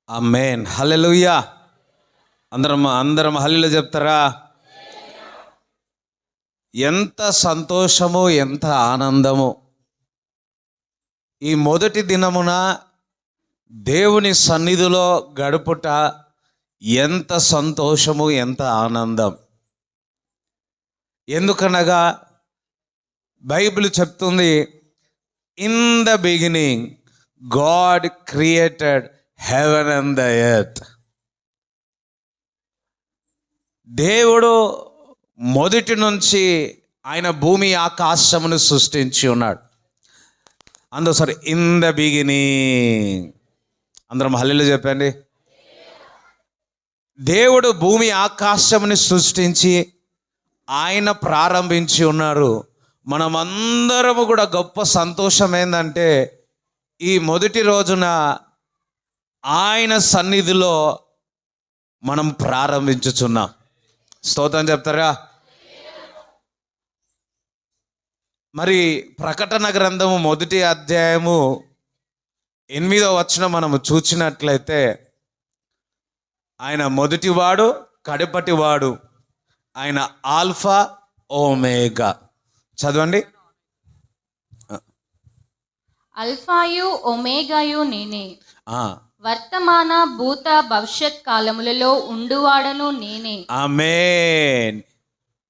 ఆమేన్. హల్లెలూయా. అందరం హల్లెలూయా చెప్తారా? ఎంత సంతోషము, ఎంత ఆనందము! ఈ మొదటి దినమున దేవుని సన్నిధిలో గడుపుట ఎంత సంతోషము, ఎంత ఆనందం! ఎందుకనగా బైబిల్ చెప్తుంది, in the beginning God created heaven and the earth. దేవుడు మొదటి నుంచి ఆయన భూమి ఆకాశమును సృష్టించి ఉన్నాడు. అందుసరి ఇన్ ద బిగినింగ్. అందరం హల్లెలూయా చెప్పండి. దేవుడు భూమి ఆకాశముని సృష్టించి ఆయన ప్రారంభించి ఉన్నారు. మనమందరము కూడా గొప్ప సంతోషం ఏంటంటే, ఈ మొదటి రోజున ఆయన సన్నిధిలో మనం ప్రారంభించుచున్నాం. స్తోత్రం చెప్తారా? మరి ప్రకటన గ్రంథము 1వ అధ్యాయము 8వ వచనం మనము చూచినట్లయితే, ఆయన మొదటివాడు, కడపటివాడు, ఆయన ఆల్ఫా ఓమేగా. చదవండి. అల్ఫాయు ఒమేగాయు నేనే, వర్తమాన భూత భవిష్యత్ కాలములలో ఉండువాడను నేనే. ఆమేన్.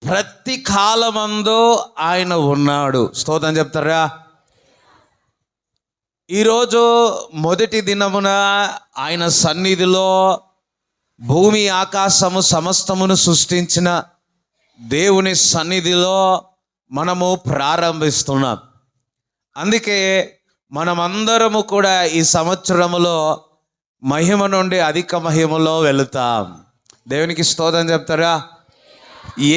ప్రతి కాలమందు ఆయన ఉన్నాడు. స్తోత్రం చెప్తారా? ఈరోజు మొదటి దినమున ఆయన సన్నిధిలో భూమి ఆకాశము సమస్తమును సృష్టించిన దేవుని సన్నిధిలో మనము ప్రారంభిస్తున్నాం. అందుకే మనమందరము కూడా ఈ సంవత్సరములో మహిమ నుండి అధిక మహిమలో వెళుతాం. దేవునికి స్తోత్రం చెప్తారా?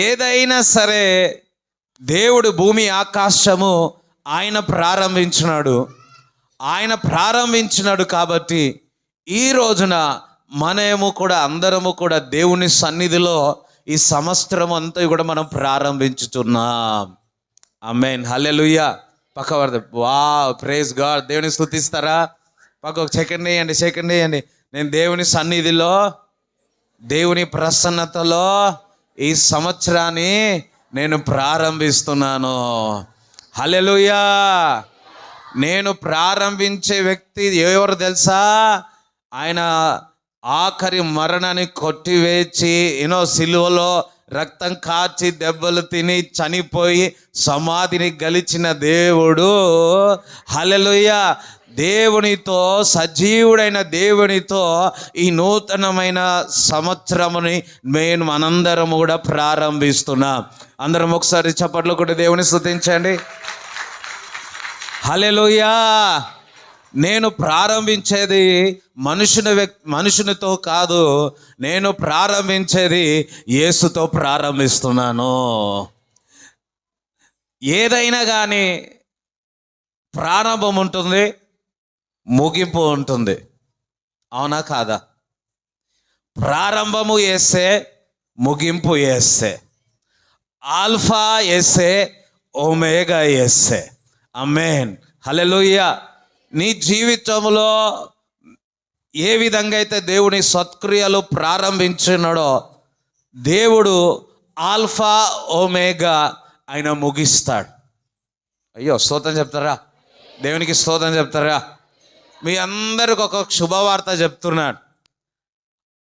ఏదైనా సరే దేవుడు భూమి ఆకాశము ఆయన ప్రారంభించినాడు కాబట్టి ఈ రోజున మనము కూడా అందరము కూడా దేవుని సన్నిధిలో ఈ సంవత్సరం అంతా కూడా మనం ప్రారంభించుతున్నాం. ఆమేన్. హల్లెలూయా. పక్కవారు ప్రైజ్ గాడ్. దేవుని స్తుతిస్తారా? పక్క ఒక సెకండ్ వేయండి. నేను దేవుని సన్నిధిలో, దేవుని ప్రసన్నతలో ఈ సంవత్సరాన్ని నేను ప్రారంభిస్తున్నాను. హల్లెలూయా. నేను ప్రారంభించే వ్యక్తి ఎవరు తెలుసా? ఆయన ఆఖరి మరణాన్ని కొట్టివేచి సిలువలో రక్తం కార్చి దెబ్బలు తిని చనిపోయి సమాధిని గెలిచిన దేవుడు. హల్లెలూయా. దేవునితో, సజీవుడైన దేవునితో ఈ నూతనమైన సంవత్సరముని మనందరము కూడా ప్రారంభిస్తున్నాం. అందరం ఒకసారి చప్పట్లు కూడా దేవుని స్తుతించండి. హల్లెలూయా. నేను ప్రారంభించేది మనుషునితో కాదు, నేను ప్రారంభించేది యేసుతో ప్రారంభిస్తున్నాను. ఏదైనా కానీ ప్రారంభం ఉంటుంది, ముగింపు ఉంటుంది. అవునా కాదా? ప్రారంభము యేసే, ముగింపు యేసే. ఆల్ఫా యేసే, ఓమేగా యేసే. ఆమేన్. హల్లెలూయా. నీ జీవితంలో ఏ విధంగా అయితే దేవుని సత్క్రియలు ప్రారంభించినాడో, దేవుడు ఆల్ఫా ఓమేగా ఆయన ముగిస్తాడు. అయ్యో, స్తోత్రం చెప్తారా? దేవునికి స్తోత్రం చెప్తారా? మీ అందరికి ఒక శుభవార్త చెప్తున్నాడు.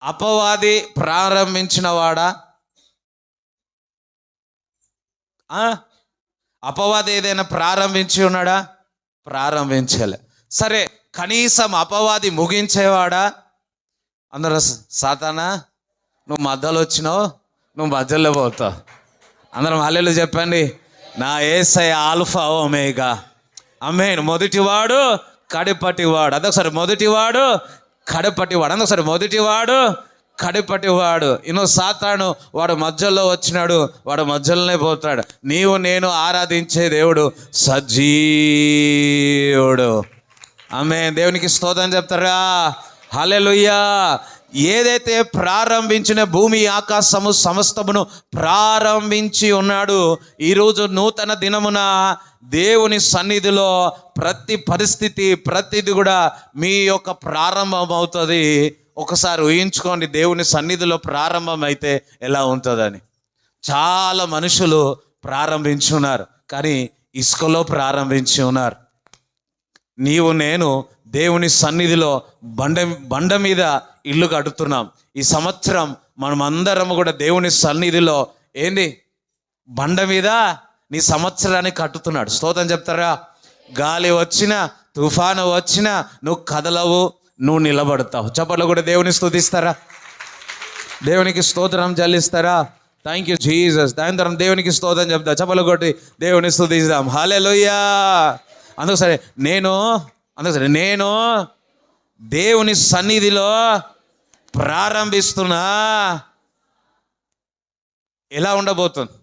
అపవాది ప్రారంభించిన వాడా? అపవాది ఏదైనా ప్రారంభించి ఉన్నాడా? ప్రారంభించలే. సరే, కనీసం అపవాది ముగించేవాడా? అందరూ సాతానా నువ్వు మధ్యలో వచ్చినావు, నువ్వు మధ్యలో పోతావు. అందరం హల్లెలూయా చెప్పండి. నా యేసయ్య ఆల్ఫా ఓమేగా. ఆమేన్. మొదటివాడు, కడపటివాడు. అదొకసారి మొదటివాడు, కడపటివాడు. అందొకసారి మొదటివాడు, కడపటివాడు. సాతాను వాడు మధ్యలో వచ్చినాడు, వాడు మధ్యలోనే పోతాడు. నేను ఆరాధించే దేవుడు సజీవుడు. ఆమేన్. దేవునికి స్తోత్రం చెప్తారా? హల్లెలూయా. ఏదైతే ప్రారంభించిన భూమి ఆకాశము సమస్తమును ప్రారంభించి ఉన్నాడు, ఈరోజు నూతన దినమున దేవుని సన్నిధిలో ప్రతి పరిస్థితి, ప్రతిది కూడా మీ యొక్క ప్రారంభం అవుతుంది. ఒకసారి ఊహించుకోండి, దేవుని సన్నిధిలో ప్రారంభం అయితే ఎలా ఉంటుందని. చాలా మనుషులు ప్రారంభించున్నారు, కానీ ఇసుకలో ప్రారంభించి ఉన్నారు. నీవు నేను దేవుని సన్నిధిలో బండ మీద ఇల్లు కడుతున్నాం. ఈ సంవత్సరం మనం అందరం కూడా దేవుని సన్నిధిలో ఏంది, బండ మీద నీ సంవత్సరాన్ని కట్టుతున్నాడు. స్తోత్రం చెప్తారా? గాలి వచ్చినా తుఫాను వచ్చినా నువ్వు కదలవు, నువ్వు నిలబడతావు. చప్పట్లు కూడా దేవుని స్తుతిస్తారా? దేవునికి స్తోత్రం చెల్లిస్తారా? Thank you Jesus. దాని తర్వాత దేవునికి స్తోత్రం చెప్తా. చప్పట్లు కొట్టి దేవుని స్తుతిస్తాం. హల్లెలూయా. అందుకు సరే నేను దేవుని సన్నిధిలో ప్రారంభిస్తున్నా. ఎలా ఉండబోతుంది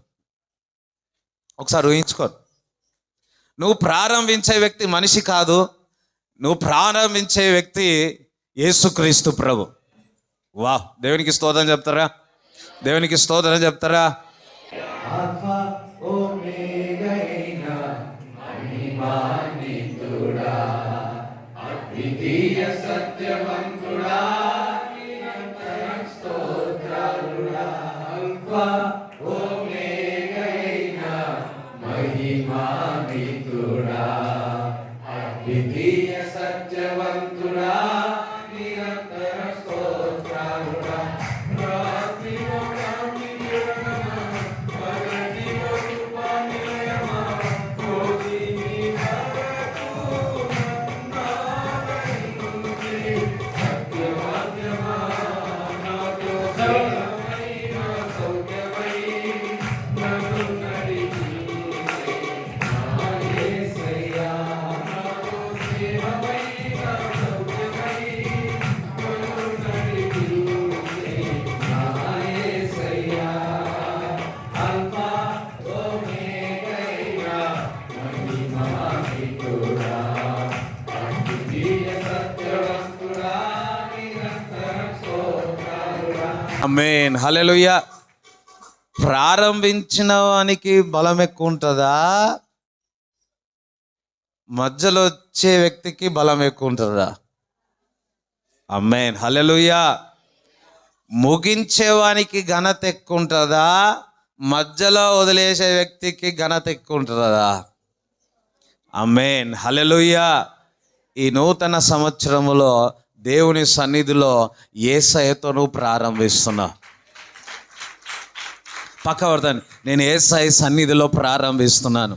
ఒకసారి ఊహించుకో. నువ్వు ప్రారంభించే వ్యక్తి మనిషి కాదు, నువ్వు ప్రారంభించే వ్యక్తి యేసుక్రీస్తు ప్రభు. వా, దేవునికి స్తోత్రం చెప్తారా? దేవునికి స్తోత్రం చెప్తారా? ఆమేన్. హల్లెలూయా. ప్రారంభించిన వానికి బలం ఎక్కువ ఉంటుందా, మధ్యలో వచ్చే వ్యక్తికి బలం ఎక్కువ ఉంటుందా? ఆమేన్. హల్లెలూయా. ముగించేవానికి ఘనత ఎక్కువ ఉంటుందా, మధ్యలో వదిలేసే వ్యక్తికి ఘనత ఎక్కువ ఉంటుందా? ఆమేన్. హల్లెలూయా. ఈ నూతన సంవత్సరములో దేవుని సన్నిధిలో యేసయ్యతో నువ్వు ప్రారంభిస్తున్నావు. పక్కవర్తాను, నేను యేసయ్య సన్నిధిలో ప్రారంభిస్తున్నాను,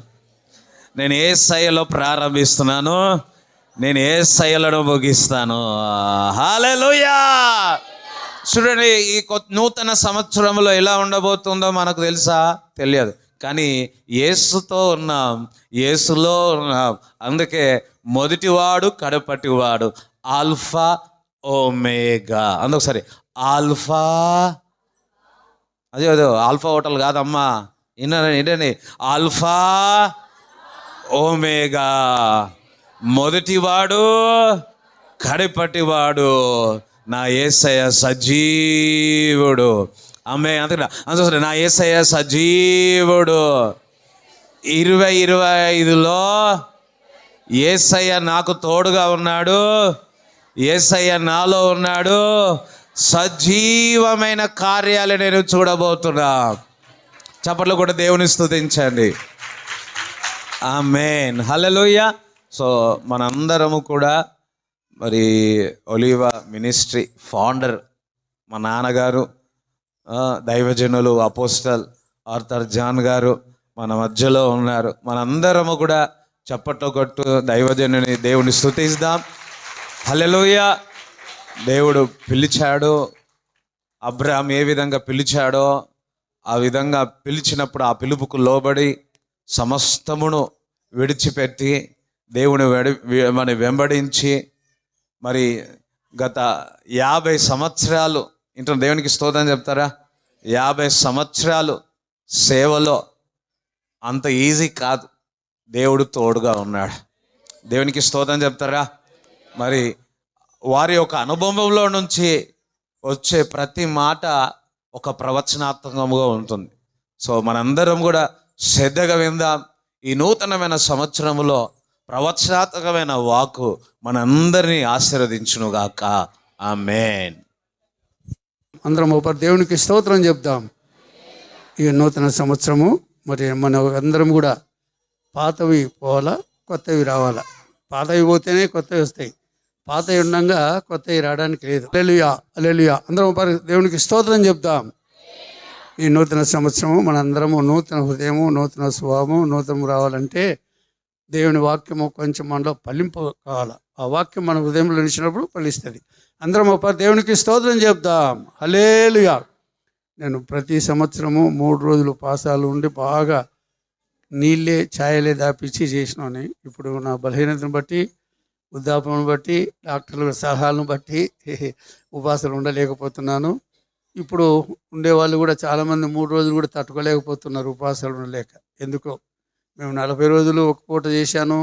నేను యేసయ్యలో ప్రారంభిస్తున్నాను, నేను యేసయ్యలో ముగిస్తాను. హల్లెలూయా. చూడండి, ఈ నూతన సంవత్సరంలో ఎలా ఉండబోతుందో మనకు తెలుసా? తెలియదు, కానీ యేసుతో ఉన్నాం, యేసులో ఉన్నాం. అందుకే మొదటివాడు కడపటివాడు, ఆల్ఫా ఓమేగా. అందుకసారి ఆల్ఫా, అదే ఆల్ఫా హోటల్ కాదమ్మా, ఏంటండి? ఆల్ఫా ఓమేగా, మొదటివాడు కడపటివాడు, నా యేసయ్య సజీవుడు. ఆమె అందుకే నా యేసయ్య సజీవుడు. 2025లో యేసయ్య నాకు తోడుగా ఉన్నాడు, యేసయ్య నాలో ఉన్నాడు. సజీవమైన కార్యాలు నేను చూడబోతున్నా. చప్పట్లు కూడా దేవుని స్తుతించండి. ఆమేన్. హల్లెలూయా. సో మనందరము కూడా మరి ఒలీవా మినిస్ట్రీ ఫౌండర్ మా నాన్నగారు, దైవజనులు అపోస్టల్ ఆర్థర్ జాన్ గారు మన మధ్యలో ఉన్నారు. మనందరము కూడా చప్పట్లు కొట్టు దైవజనుని దేవుని స్తుతిద్దాం. హల్లెలూయా. దేవుడు పిలిచాడు, అబ్రహాం ఏ విధంగా పిలిచాడో ఆ విధంగా పిలిచినప్పుడు ఆ పిలుపుకు లోబడి సమస్తమును విడిచిపెట్టి దేవుని వెంబడించి మరి గత 50 సంవత్సరాలు ఇంట్లో దేవునికి స్తోత్రం చెప్తారా? 50 సంవత్సరాలు సేవలో అంత ఈజీ కాదు, దేవుడు తోడుగా ఉన్నాడు. దేవునికి స్తోత్రం చెప్తారా? మరి వారి యొక్క అనుభవంలో నుంచి వచ్చే ప్రతి మాట ఒక ప్రవచనాత్మకంగా ఉంటుంది. సో మనందరం కూడా శ్రద్ధగా విందాం. ఈ నూతనమైన సంవత్సరంలో ప్రవచనాత్మకమైన వాక్కు మనందరినీ ఆశీర్వదించునుగాక. ఆమేన్. అందరం ఒకరు దేవునికి స్తోత్రం చెప్దాం. ఈ నూతన సంవత్సరము మరి మన అందరం కూడా పాతవి పోవాలా, కొత్తవి రావాలా. పాతవి పోతేనే కొత్తవి వస్తాయి, పాతవి ఉండగా కొత్తవి రావడానికి లేదు. హల్లెలూయా, హల్లెలూయా. అందరం ఒకరు దేవునికి స్తోత్రం చెప్దాం. ఈ నూతన సంవత్సరము మనందరము నూతన హృదయము, నూతన స్వభావము, నూతనము రావాలంటే దేవుని వాక్యము కొంచెం మనలో ఫలింపు కావాలి. ఆ వాక్యం మన హృదయంలో నిలిచినప్పుడు ఫలిస్తుంది. అందరం ఒక దేవునికి స్తోత్రం చెప్దాం. హల్లెలూయా. నేను ప్రతి సంవత్సరము 3 రోజులు ఉపవాసాలు ఉండి బాగా నీళ్ళే ఛాయలే దాపించి చేసినాను. ఇప్పుడు నా బలహీనతను బట్టి, వృద్ధాప్యను బట్టి, డాక్టర్ల సలహాలను బట్టి ఉపవాసాలు ఉండలేకపోతున్నాను. ఇప్పుడు ఉండేవాళ్ళు కూడా చాలామంది 3 రోజులు కూడా తట్టుకోలేకపోతున్నారు ఉపవాసాలు ఉండలేక. ఎందుకో మేము 40 రోజులు ఒక పూట చేశాను,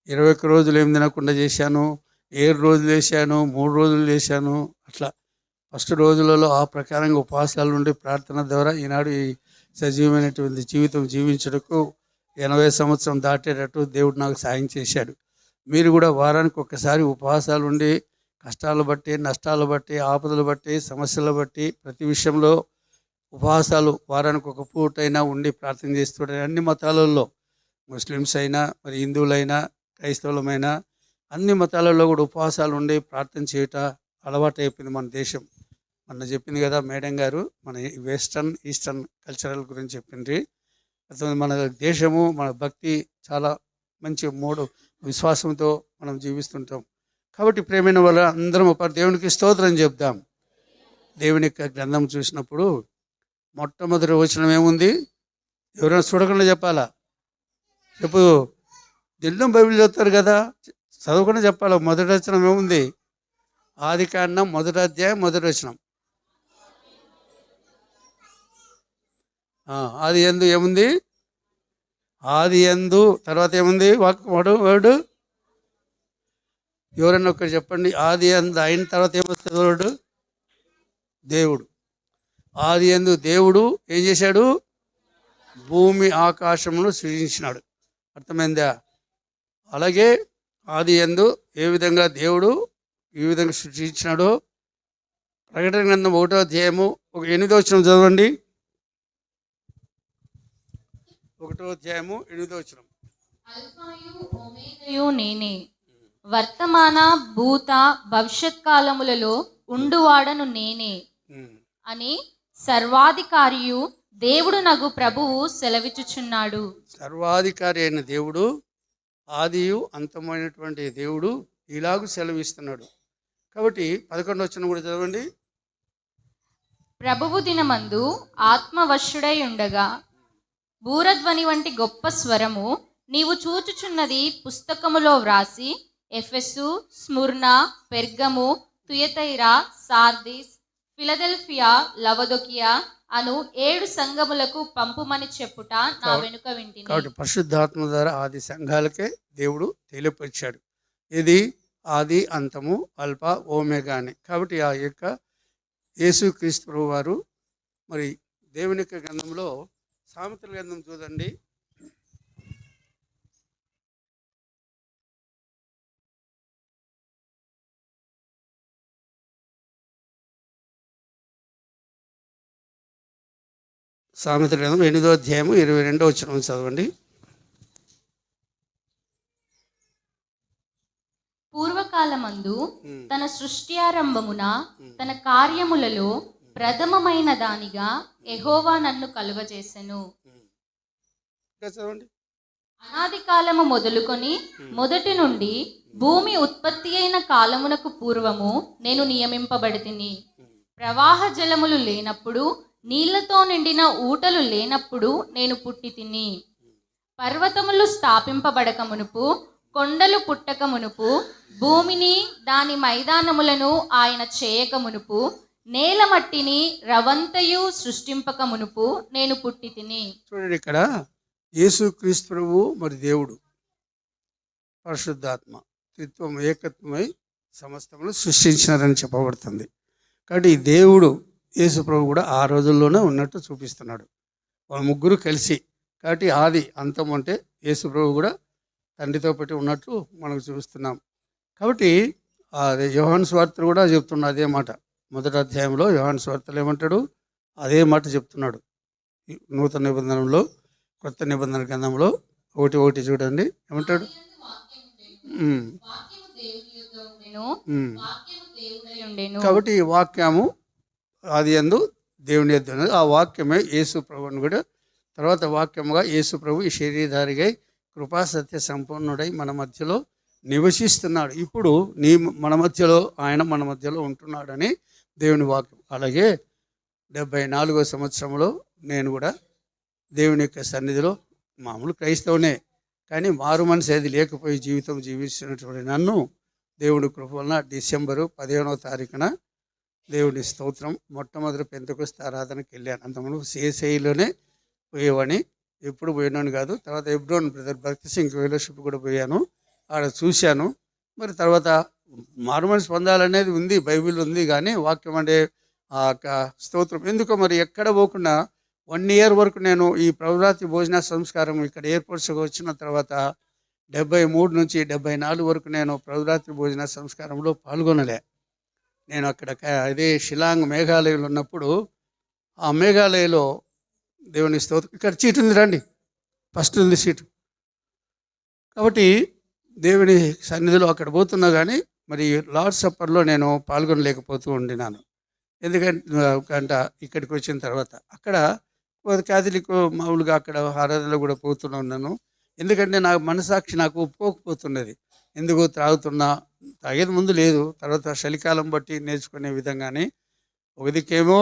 21 రోజులు ఏం తినకుండా చేశాను, 7 రోజులు చేశాను, 3 రోజులు చేశాను. అట్లా ఫస్ట్ రోజులలో ఆ ప్రకారంగా ఉపవాసాల నుండి ప్రార్థన ద్వారా ఈనాడు ఈ సజీవమైనటువంటి జీవితం జీవించడానికి 80 సంవత్సరం దాటేటట్టు దేవుడు నాకు సాయం చేశాడు. మీరు కూడా వారానికి ఒక్కసారి ఉపవాసాలు ఉండి కష్టాలు బట్టి, నష్టాలు బట్టి, ఆపదలు బట్టి, సమస్యలు బట్టి ప్రతి విషయంలో ఉపవాసాలు వారానికి ఒక పూటైనా ఉండి ప్రార్థన చేస్తుంటే అన్ని మతాలలో, ముస్లిమ్స్ అయినా మరి హిందువులైనా క్రైస్తవులమైనా అన్ని మతాలలో కూడా ఉపవాసాలు ఉండి ప్రార్థన చేయట అలవాటు అయిపోయింది మన దేశం. మొన్న చెప్పింది కదా మేడం గారు, మన వెస్టర్న్ ఈస్టర్న్ కల్చరల్ గురించి చెప్పింది. అసలు మన దేశము, మన భక్తి చాలా మంచి విశ్వాసంతో మనం జీవిస్తుంటాం. కాబట్టి ప్రేమైన వాళ్ళ అందరం ఒక దేవునికి స్తోత్రం చెప్దాం. దేవుని యొక్క గ్రంథం చూసినప్పుడు మొట్టమొదటి వచనం ఏముంది? ఎవరైనా చూడకుండా చెప్పాలా? చెప్పు. దిల్లం బైబిల్ చదువుతారు కదా, చదవకుండా చెప్పాలి. మొదటి వచనం ఏముంది? ఆదికాండం 1వ అధ్యాయం 1వ వచనం. ఆది యందు ఏముంది? ఆది యందు తర్వాత ఏముంది? వర్డ్ ఎవరన్నా ఒకటి చెప్పండి. ఆది యందు అయిన తర్వాత ఏమొస్తుంది? వర్డ్ దేవుడు. ఆది యందు దేవుడు ఏం చేశాడు? భూమి ఆకాశమును సృజించినాడు. అర్థమైందా? అలాగే ఆది యందు ఏ విధంగా దేవుడు ఈ విధంగా సృష్టించినాడో ప్రకటన గ్రంథం 1వ అధ్యాయము 8వ వచనం చదవండి. 1వ అధ్యాయము 8వ వచనం. అల్ఫాయు ఒమేగాయు నేనే, వర్తమాన భూత భవిష్యత్ కాలములలో ఉండువాడను నేనే అని సర్వాధికారియు దేవుడు నగు ప్రభువు సెలవిచ్చుచున్నాడు. సర్వాధికారి అయిన దేవుడు, ఆదియు అంతమైనటువంటి దేవుడు ఇలాగూ సెలవిస్తున్నాడు. కాబట్టి 11వ వచనం కూడా చదవండి. ప్రభువు దినమందు ఆత్మవశుడై ఉండగా బూరధ్వని వంటి గొప్ప స్వరము నీవు చూచుచున్నది పుస్తకములో వ్రాసి Ephesus, Smyrna, Pergamum, Thyatira, Sardis, Philadelphia, Laodicea అను 7 సంఘములకు పంపుమని చెప్పుట నా వెనుక వింటిని. కాబట్టి పరిశుద్ధాత్మ ద్వారా ఆది సంఘాలకే దేవుడు తెలియపరిచాడు. ఇది ఆది అంతము అల్ఫా ఓమేగా అని. కాబట్టి ఆ యొక్క యేసుక్రీస్తు ప్రభువు వారు మరి దేవుని యొక్క గ్రంథంలో సామెతల గ్రంథం చూడండి. సామెతల గ్రంథం 8వ అధ్యాయము 22వ వచనం చదవండి. పూర్వకాలమందు తన సృష్ట్యారంభమున తన కార్యములలో ప్రథమమైన దానిగా యెహోవా నన్ను కలుగజేసెను. అనాది కాలము మొదలుకొని మొదటి నుండి భూమి ఉత్పత్తి అయిన కాలమునకు పూర్వము నేను నియమింపబడితిని. ప్రవాహ జలములు లేనప్పుడు, నీళ్లతో నిండిన ఊటలు లేనప్పుడు నేను పుట్టితిని. పర్వతములు స్థాపింపబడక మునుపు, కొండలు పుట్టక మునుపు, భూమిని దాని మైదానములను ఆయన చేయక మునుపు, నేల మట్టిని రవంతయు సృష్టింపక మునుపు నేను పుట్టితిని. చూడండి, ఇక్కడ యేసుక్రీస్తు ప్రభువు మరి దేవుడు పరిశుద్ధాత్మ త్రిత్వం ఏకత్వమై సమస్తమును సృష్టించినారని చెప్పబడుతుంది. కాబట్టి ఈ దేవుడు యేసు ప్రభు కూడా ఆ రోజుల్లోనే ఉన్నట్టు చూపిస్తున్నాడు. వాళ్ళ ముగ్గురు కలిసి. కాబట్టి ఆది అంతం అంటే యేసు ప్రభు కూడా తండ్రితో పాటు ఉన్నట్టు మనకు చూస్తున్నాం. కాబట్టి అదే యోహాను సువార్తలు కూడా చెప్తున్నాడు అదే మాట. మొదటి అధ్యాయంలో యోహాను సువార్తలు ఏమంటాడు? అదే మాట చెప్తున్నాడు. ఈ నూతన నిబంధనలో, కొత్త నిబంధన గ్రంథంలో 1:1 చూడండి ఏమంటాడు? ఉమ్, వాక్యము దేవుని యొద్ద ఉండెను, ఉమ్. వాక్యము దేవుడై ఉండెను. కాబట్టి ఈ వాక్యము అది యందు దేవుని యొద్ద ఉన్నది. ఆ వాక్యమే యేసు ప్రభుని కూడా తర్వాత వాక్యముగా యేసు ప్రభు ఈ శరీరధారిగా కృపా సత్య సంపూర్ణుడై మన మధ్యలో నివసిస్తున్నాడు. ఇప్పుడు మన మధ్యలో ఆయన మన మధ్యలో ఉంటున్నాడని దేవుని వాక్యం. అలాగే 74వ సంవత్సరంలో నేను కూడా దేవుని యొక్క సన్నిధిలో మామూలు క్రైస్తవునే, కానీ మారు మనసు అది లేకపోయి జీవితం జీవిస్తున్నటువంటి నన్ను దేవుడి కృప వలన డిసెంబరు 15వ తారీఖున దేవుడి స్తోత్రం మొట్టమొదటి పెంతెకొస్తే ఆరాధనకి వెళ్ళాను. అంతకుముందు సిఎస్ఐలోనే పోయేవాడిని, ఎప్పుడు పోయినాను కాదు. తర్వాత ఎబ్రోన్ బ్రదర్ భక్తి సింగ్ ఫెలోషిప్ కూడా పోయాను, ఆడ చూశాను. మరి తర్వాత మారు మనసు పొందాలనేది ఉంది, బైబిల్ ఉంది, కానీ వాక్యం అంటే ఆ స్తోత్రం ఎందుకో మరి ఎక్కడ పోకుండా 1 ఇయర్ వరకు నేను ఈ ప్రభురాత్రి భోజన సంస్కారం ఇక్కడ ఎయిర్పోర్ట్స్కి వచ్చిన తర్వాత 73 నుంచి 74 వరకు నేను ప్రభురాత్రి భోజన సంస్కారంలో పాల్గొనలే. నేను అక్కడ అదే షిలాంగ్ మేఘాలయలో ఉన్నప్పుడు ఆ మేఘాలయలో దేవుని స్తోత్రం ఇక్కడ సీట్ ఉంది, రండి, ఫస్ట్ ఉంది సీటు. కాబట్టి దేవుని సన్నిధిలో అక్కడ పోతున్నా కానీ మరి లార్డ్ సప్పర్లో నేను పాల్గొనలేకపోతూ ఉండినాను. ఎందుకంటే ఇక్కడికి వచ్చిన తర్వాత అక్కడ క్యాథలిక్ మామూలుగా అక్కడ ఆరాధనలో కూడా పోతూనే ఉన్నాను. ఎందుకంటే నా మనసాక్షి నాకు ఒప్పుకోకపోతున్నది. ఎందుకు తాగుతున్నా, తాగేది ముందు లేదు, తర్వాత చలికాలం బట్టి నేర్చుకునే విధంగానే ఒక దిక్కేమో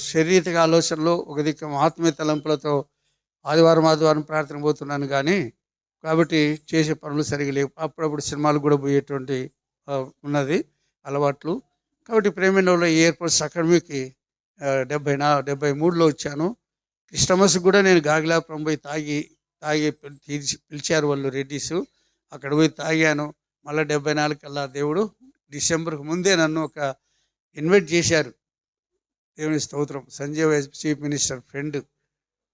శారీరక ఆలోచనలు, ఒక దిక్కేమో ఆత్మీయ తలంపులతో ఆదివారం ప్రార్థన పోతున్నాను కానీ కాబట్టి చేసే పనులు సరిగా లేవు. అప్పుడప్పుడు సినిమాలు కూడా పోయేటువంటి ఉన్నది అలవాట్లు. కాబట్టి ప్రేమినోళ్ళ ఎయిర్పోర్ట్స్ అకాడమీకి 73లో వచ్చాను. క్రిస్టమస్ కూడా నేను గాగిలాపురం పోయి తాగి పిలిచారు వాళ్ళు రెడ్డిస్, అక్కడ పోయి తాగాను. మళ్ళీ 74 కల్లా దేవుడు డిసెంబర్కి ముందే నన్ను ఒక ఇన్వైట్ చేశారు. దేవుని స్తోత్రం. Sanjay vice chief minister friend,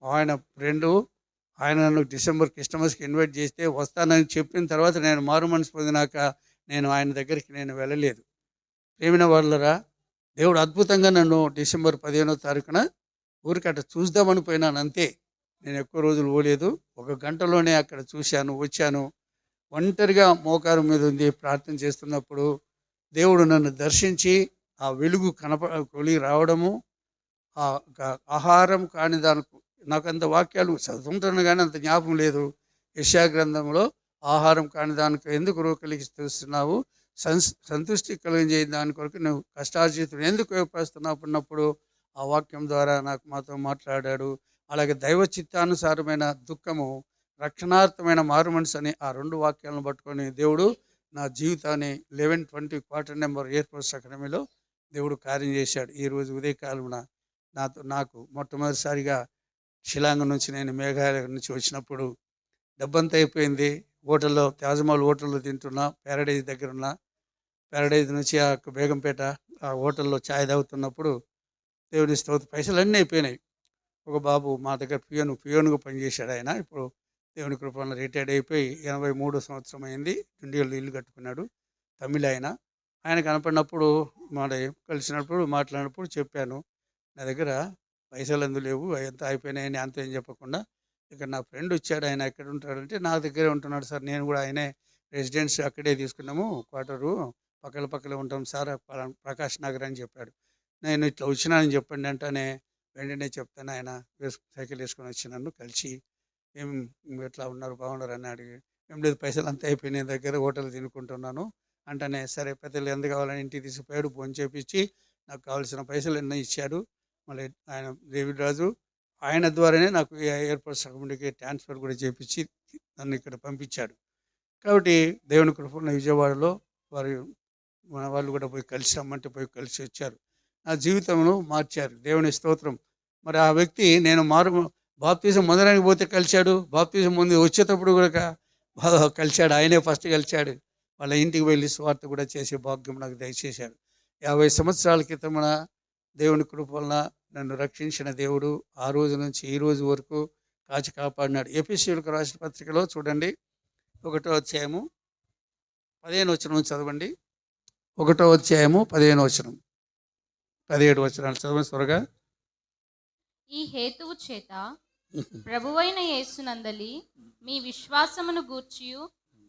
ఆయన నన్ను డిసెంబర్ క్రిస్టమస్కి ఇన్వైట్ చేస్తే వస్తానని చెప్పిన తర్వాత నేను మారు మనసు పొందినాక నేను ఆయన దగ్గరికి నేను వెళ్ళలేదు. ప్రేమిన వాళ్ళరా, దేవుడు అద్భుతంగా నన్ను డిసెంబర్ 15వ తారీఖున ఊరికి అట్లా చూద్దామని పోయినాను అంతే. నేను ఎక్కువ రోజులు పోలేదు, 1 గంటలోనే అక్కడ చూశాను, వచ్చాను. ఒంటరిగా మోకారు మీద ఉంది ప్రార్థన చేస్తున్నప్పుడు దేవుడు నన్ను దర్శించి ఆ వెలుగు కొలిగి రావడము, ఆ ఆహారం కాని దానికి నాకు అంత వాక్యాలు చదువుతుంటాను కానీ అంత జ్ఞాపకం లేదు. యెషయా గ్రంథంలో ఆహారం కాని దానికి ఎందుకు రోకలిస్తున్నావు, సంతృష్టి కలిగించే దాని కొరకు నువ్వు కష్టార్జితుడు ఎందుకు ఉపయోగపరుస్తున్నావు అన్నప్పుడు ఆ వాక్యం ద్వారా మాతో మాట్లాడాడు. అలాగే దైవ చిత్తానుసారమైన దుఃఖము, రక్షణార్థమైన మారు మనసు అని ఆ 2 వాక్యాలను పట్టుకొని దేవుడు నా జీవితాన్ని 1120 క్వార్టర్ నెంబర్ ఎయిర్పోర్ట్స్ అకాడమీలో దేవుడు కార్యం చేశాడు. ఈరోజు ఉదయకాలమున నాకు మొట్టమొదటిసారిగా షిలాంగ్ నుంచి నేను మేఘాలయ నుంచి వచ్చినప్పుడు డబ్బంతా అయిపోయింది. హోటల్లో తాజ్మహల్ హోటల్లో తింటున్నా, ప్యారడైజ్ దగ్గర ఉన్న ప్యారడైజ్ నుంచి ఆ బేగంపేట ఆ హోటల్లో ఛాయ్ తాగుతున్నప్పుడు దేవుని స్తోత్రం పైసలు అన్నీ అయిపోయినాయి. ఒక బాబు మా దగ్గర పియోనుగా పనిచేశాడు. ఆయన ఇప్పుడు దేవుని కృపణ రిటైర్డ్ అయిపోయి 83వ సంవత్సరం అయింది. ఇండియాలో ఇల్లు కట్టుకున్నాడు. తమిళ ఆయన కనపడినప్పుడు కలిసినప్పుడు మాట్లాడినప్పుడు చెప్పాను, నా దగ్గర పైసలు ఎందుకు లేవు, ఎంత అయిపోయినాయని అంత ఏం చెప్పకుండా ఇక్కడ నా ఫ్రెండ్ వచ్చాడు, ఆయన ఎక్కడ ఉంటాడంటే నా దగ్గరే ఉంటున్నాడు సార్, నేను కూడా ఆయనే రెసిడెన్స్ అక్కడే తీసుకున్నాము, క్వార్టరు పక్కలే ఉంటాం సార్, ప్రకాష్ నగర్ అని చెప్పాడు. నేను ఇట్లా వచ్చినానని చెప్పండి అంటేనే వెంటనే చెప్తాను, ఆయన సైకిల్ వేసుకొని వచ్చి నన్ను కలిసి ఏం ఎట్లా ఉన్నారు బాగున్నారు అని అడిగి, ఏం లేదు పైసలు అంతా అయిపోయినాయి దగ్గర హోటల్ తినుకుంటున్నాను అంటేనే సరే పెద్దలు ఎంత కావాలని ఇంటికి తీసుకుపోయాడు, ఫోన్ చేపించి నాకు కావాల్సిన పైసలు ఎన్నో ఇచ్చాడు. మళ్ళీ ఆయన డేవిడ్ రాజు ఆయన ద్వారానే నాకు ఎయిర్పోర్ట్స్ కమ్యూనిటీ ట్రాన్స్ఫర్ కూడా చేపించి నన్ను ఇక్కడ పంపించాడు. కాబట్టి దేవుని కృపణ విజయవాడలో వాళ్ళు కూడా పోయి కలిసి రమ్మంటే పోయి కలిసి వచ్చారు, నా జీవితంలో మార్చారు. దేవుని స్తోత్రం. మరి ఆ వ్యక్తి నేను బాప్తీసం మొదలైన పోతే కలిశాడు, బాప్తీసం ముందు వచ్చేటప్పుడు కూడా కలిశాడు, ఆయనే ఫస్ట్ కలిశాడు. వాళ్ళ ఇంటికి వెళ్ళి స్వార్థ కూడా చేసే భాగ్యం నాకు దయచేశాడు. 50 సంవత్సరాల క్రితమున దేవుని కృప వలన నన్ను రక్షించిన దేవుడు ఆ రోజు నుంచి ఈ రోజు వరకు కాచి కాపాడినాడు. ఎఫెసీయులకు రాసిన పత్రికలో చూడండి 1వ అధ్యాయము 15వ వచనం చదవండి. 1వ అధ్యాయము 15వ వచనం, 17 వచనాలు చదవండి త్వరగా. ఈ హేతువు చేత ప్రభువైన యేసునందలి మీ విశ్వాసమును గూర్చియు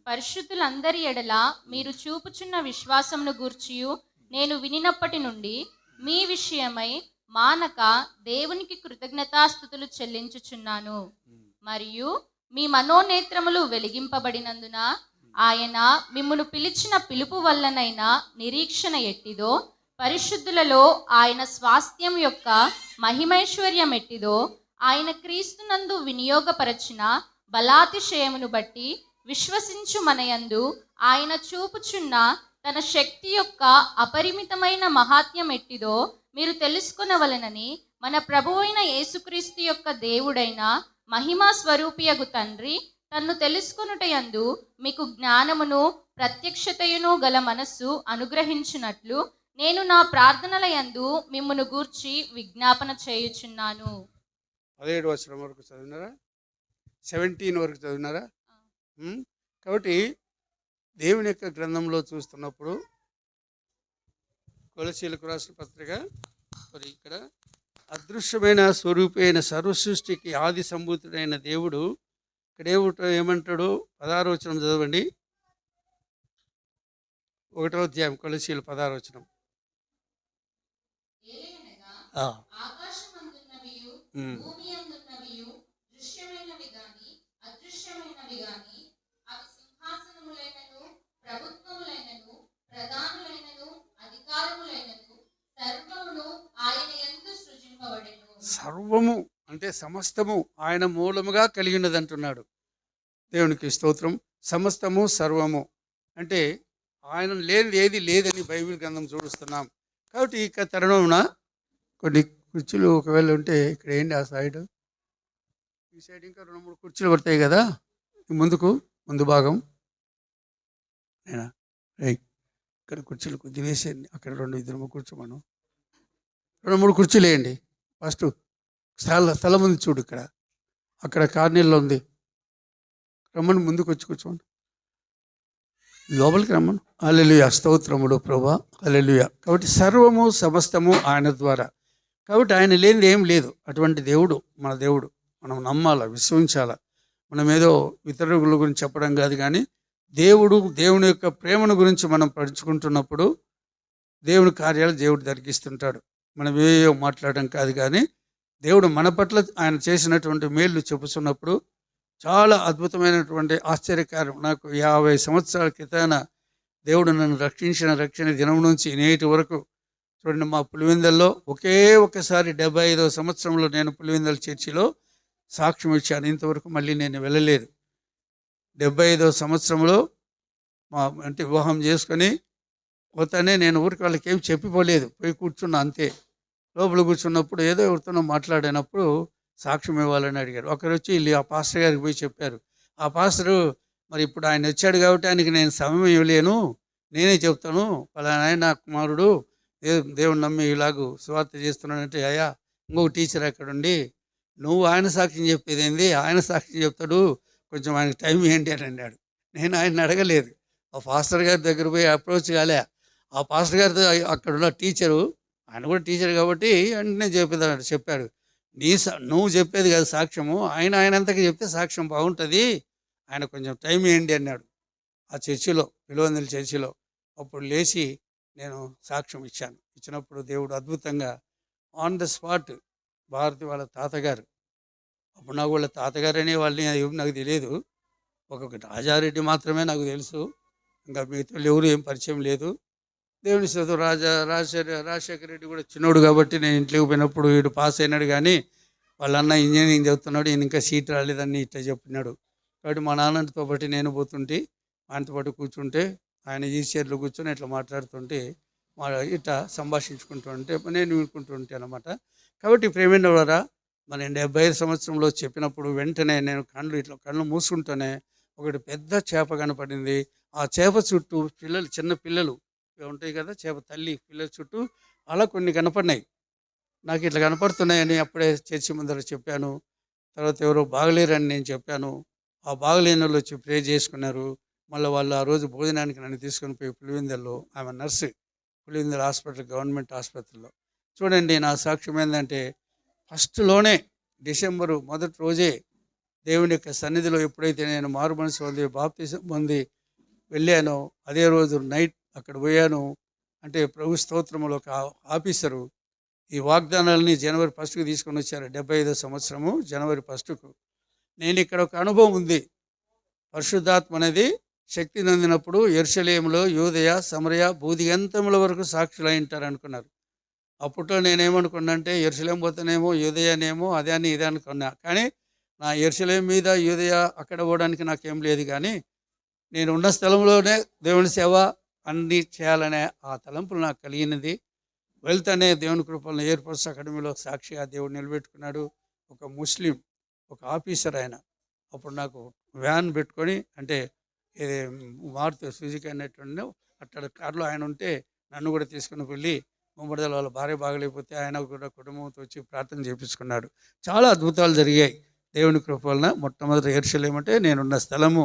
పరిశుద్ధులందరి ఎడల మీరు చూపుచున్న విశ్వాసమును గూర్చియు నేను వినినప్పటి నుండి మీ విషయమై మానక దేవునికి కృతజ్ఞతాస్తుతులు చెల్లించుచున్నాను. మరియు మీ మనోనేత్రములు వెలిగింపబడినందున ఆయన మిమ్మును పిలిచిన పిలుపు వల్లనైనా నిరీక్షణ ఎట్టిదో, పరిశుద్ధులలో ఆయన స్వాస్థ్యం యొక్క మహిమైశ్వర్యం ఎట్టిదో, ఆయన క్రీస్తునందు వినియోగపరచిన బలాతిశయమును బట్టి విశ్వసించు మనయందు ఆయన చూపుచున్న తన శక్తి యొక్క అపరిమితమైన మహాత్మ్యం ఎట్టిదో మీరు తెలుసుకొనవలెనని మన ప్రభువైన యేసుక్రీస్తు యొక్క దేవుడైన మహిమా స్వరూపియగు తండ్రి తన్ను తెలుసుకొనుటయందు మీకు జ్ఞానమును ప్రత్యక్షతయును గల మనస్సు అనుగ్రహించునట్లు నేను నా ప్రార్థనల యందు మిమ్మును గూర్చి విజ్ఞాపన చేయుచున్నాను. 17 వచనం వరకు చదివినారా? 17 వరకు చదివినారా? కాబట్టి దేవుని యొక్క గ్రంథంలో చూస్తున్నప్పుడు కొలసీలకు రాసిన పత్రిక, మరి ఇక్కడ అదృశ్యమైన స్వరూపి అయిన సర్వసృష్టికి ఆది సంభూతుడైన దేవుడు ఇక్కడ ఏమంటాడు? 16వ వచనం చదవండి. 1వ అధ్యాయం కొలసీలు 16వ వచనం. ఆకాశమందున్నవియు భూమి అందున్నవియు దృశ్యమైనవి గాని అదృశ్యమైనవి గాని అవి సింహాసనములైనను ప్రభుత్వములైనను ప్రధానులైనను అధికారములైనను సర్వమును ఆయన యందు సృజింపబడెను. సర్వము అంటే సమస్తము ఆయన మూలముగా కలిగి ఉన్నది అంటున్నాడు. దేవునికి స్తోత్రం. సమస్తము సర్వము అంటే ఆయన లేనిది ఏది లేదని బైబిల్ గ్రంథం చూస్తున్నాం. కాబట్టి ఇక తరుణమున కొన్ని కుర్చీలు ఒకవేళ ఉంటే ఇక్కడ ఏంటి ఆ సైడ్, ఈ సైడ్ ఇంకా 2-3 కుర్చీలు పడతాయి కదా ముందు భాగం నేనా ఇక్కడ కుర్చీలు కొద్ది వేసేయండి. అక్కడ 2-3 కూర్చోమను. 2-3 కుర్చీలు వేయండి. ఫస్ట్ స్థలం ఉంది చూడు, ఇక్కడ అక్కడ కార్నీల్లో ఉంది. రమ్మని ముందుకు వచ్చి కూర్చోండి, లోపలికి రమ్మను. హల్లెలూయా, స్తోత్రములు ప్రభా, హల్లెలూయా. కాబట్టి సర్వము సమస్తము ఆయన ద్వారా. కాబట్టి ఆయన లేనిది ఏం లేదు. అటువంటి దేవుడు మన దేవుడు. మనం నమ్మాలా, విశ్వసించాలా. మనం ఏదో ఇతరుల గురించి చెప్పడం కాదు, కానీ దేవుని యొక్క ప్రేమను గురించి మనం పరుచుకుంటున్నప్పుడు దేవుని కార్యాలు దేవుడు జరిగిస్తుంటాడు. మనం ఏవో మాట్లాడడం కాదు, కానీ దేవుడు మన పట్ల ఆయన చేసినటువంటి మేళ్ళు చెప్పుతున్నప్పుడు చాలా అద్భుతమైనటువంటి ఆశ్చర్యకారం. నాకు 50 సంవత్సరాల క్రితాన దేవుడు నన్ను రక్షణ దినం నుంచి నేటి వరకు చూడండి, మా పులివెందల్లో ఒకే ఒకసారి 75వ సంవత్సరంలో నేను పులివెందల చర్చిలో సాక్ష్యం ఇచ్చాను. ఇంతవరకు మళ్ళీ నేను వెళ్ళలేదు. 75వ సంవత్సరంలో అంటే వివాహం చేసుకొని పోతానే నేను ఊరికి వాళ్ళకి ఏం చెప్పిపోలేదు, పోయి కూర్చున్నా అంతే. లోపల కూర్చున్నప్పుడు ఏదో ఎవరితోనో మాట్లాడినప్పుడు సాక్ష్యం ఇవ్వాలని అడిగారు. ఒకరు వచ్చి ఆ పాస్టర్ గారికి పోయి చెప్పారు. ఆ పాస్టరు మరి ఇప్పుడు ఆయన వచ్చాడు కాబట్టి ఆయనకి నేను సమయం ఇవ్వలేను, నేనే చెప్తాను, పలానా నా కుమారుడు దేవుని నమ్మి ఇలాగూ సువార్త చేస్తున్నాడంటే, అయ్యా ఇంకొక టీచర్ అక్కడ ఉండి నువ్వు ఆయన సాక్ష్యం చెప్పేది ఏంది, ఆయన సాక్ష్యం చెప్తాడు, కొంచెం ఆయనకు టైం ఏంటి అని అన్నాడు. నేను ఆయన అడగలేదు. ఆ పాస్టర్ గారి దగ్గర పోయి అప్రోచ్ కాలే. ఆ పాస్టర్ గారితో అక్కడ ఉన్న టీచరు, ఆయన కూడా టీచర్ కాబట్టి వెంటనే చెప్పాడు, నువ్వు చెప్పేది కాదు సాక్ష్యము, ఆయనంతకి చెప్తే సాక్ష్యం బాగుంటుంది, ఆయన కొంచెం టైం ఇవ్వండి అన్నాడు. ఆ చర్చిలో, పిలువందల చర్చిలో అప్పుడు లేచి నేను సాక్ష్యం ఇచ్చినప్పుడు దేవుడు అద్భుతంగా ఆన్ ద స్పాట్, భారతి వాళ్ళ తాతగారు, అప్పుడు నాకు వాళ్ళ తాతగారు అనే వాళ్ళని నాకు తెలియదు, ఒక్కొక్క రాజారెడ్డి మాత్రమే నాకు తెలుసు, ఇంకా మిగతా ఎవరు ఏం పరిచయం లేదు. దేవుని చదువు రాజశేఖర రెడ్డి కూడా చిన్నోడు కాబట్టి నేను ఇంట్లోకి పోయినప్పుడు వీడు పాస్ అయినాడు, కానీ వాళ్ళ అన్న ఇంజనీరింగ్ చదువుతున్నాడు, ఈయన ఇంకా సీట్ రాలేదని ఇట్లా చెప్పినాడు. కాబట్టి మా నాన్నతో పాటు నేను పోతుంటే ఆయనతో పాటు కూర్చుంటే ఆయన ఈ చైర్లో కూర్చొని ఇట్లా మాట్లాడుతుంటే ఇట్లా సంభాషించుకుంటుంటే నేను వినుకుంటుంటే అనమాట. కాబట్టి ప్రేమైన వారా, మన 75 సంవత్సరంలో చెప్పినప్పుడు వెంటనే నేను కళ్ళు మూసుకుంటూనే ఒకటి పెద్ద చేప కనపడింది. ఆ చేప చుట్టూ చిన్న పిల్లలు ఉంటాయి కదా, చేప తల్లి పిల్లల చుట్టూ అలా కొన్ని కనపడినాయి. నాకు ఇట్లా కనపడుతున్నాయని అప్పుడే చర్చి ముందర చెప్పాను. తర్వాత ఎవరో బాగలేరని నేను చెప్పాను. ఆ బాగలేని వాళ్ళు వచ్చి ప్రే చేసుకున్నారు. మళ్ళీ వాళ్ళు ఆ రోజు భోజనానికి నన్ను తీసుకొని పోయి పులివెందుల్లో, ఆమె నర్సు, పులివెందుల హాస్పిటల్, గవర్నమెంట్ ఆసుపత్రిలో. చూడండి నా సాక్ష్యం ఏంటంటే, ఫస్ట్లోనే డిసెంబరు మొదటి రోజే దేవుని యొక్క సన్నిధిలో ఎప్పుడైతే నేను మారు మనసు పొంది బాప్తిసం పొంది వెళ్ళానో, అదే రోజు నైట్ అక్కడ పోయాను. అంటే ప్రభు స్తోత్రములో ఒక ఆఫీసరు ఈ వాగ్దానాలని జనవరి 1కు తీసుకొని వచ్చారు. 75వ సంవత్సరము జనవరి 1కు. నేను ఇక్కడ ఒక అనుభవం ఉంది. పరిశుద్ధాత్మ అనేది శక్తి నొందినప్పుడు యెరూషలేములో యూదయ, సమరయ, భూదిగంతముల వరకు సాక్షులు అయి ఉంటారు అనుకున్నారు. అప్పట్లో నేనేమనుకున్నా అంటే యెరూషలేము పోతేనేమో యూదయనేమో అదే అని ఇదే అనుకున్నా. కానీ నా యెరూషలేము మీద యూదయ అక్కడ పోవడానికి నాకేం లేదు. కానీ నేను ఉన్న స్థలంలోనే దేవుని సేవ అన్నీ చేయాలనే ఆ తలంపులు నాకు కలిగినది. వెళ్తానే దేవుని కృపలను ఎయిర్ ఫోర్స్ అకాడమీలో సాక్షిగా దేవుడు నిలబెట్టుకున్నాడు. ఒక ముస్లిం, ఒక ఆఫీసర్ ఆయన. అప్పుడు నాకు వ్యాన్ పెట్టుకొని, అంటే ఇది మారుతి సుజుకి అనేటువంటి అక్కడ కారులో ఆయన ఉంటే నన్ను కూడా తీసుకుని వెళ్ళి ముమ్మడిదల వాళ్ళ భార్య బాగలేకపోతే ఆయన కూడా కుటుంబంతో వచ్చి ప్రార్థన చేయించుకున్నాడు. చాలా అద్భుతాలు జరిగాయి దేవుని కృప వలన. మొట్టమొదటి యెరూషలేము అంటే నేనున్న స్థలము.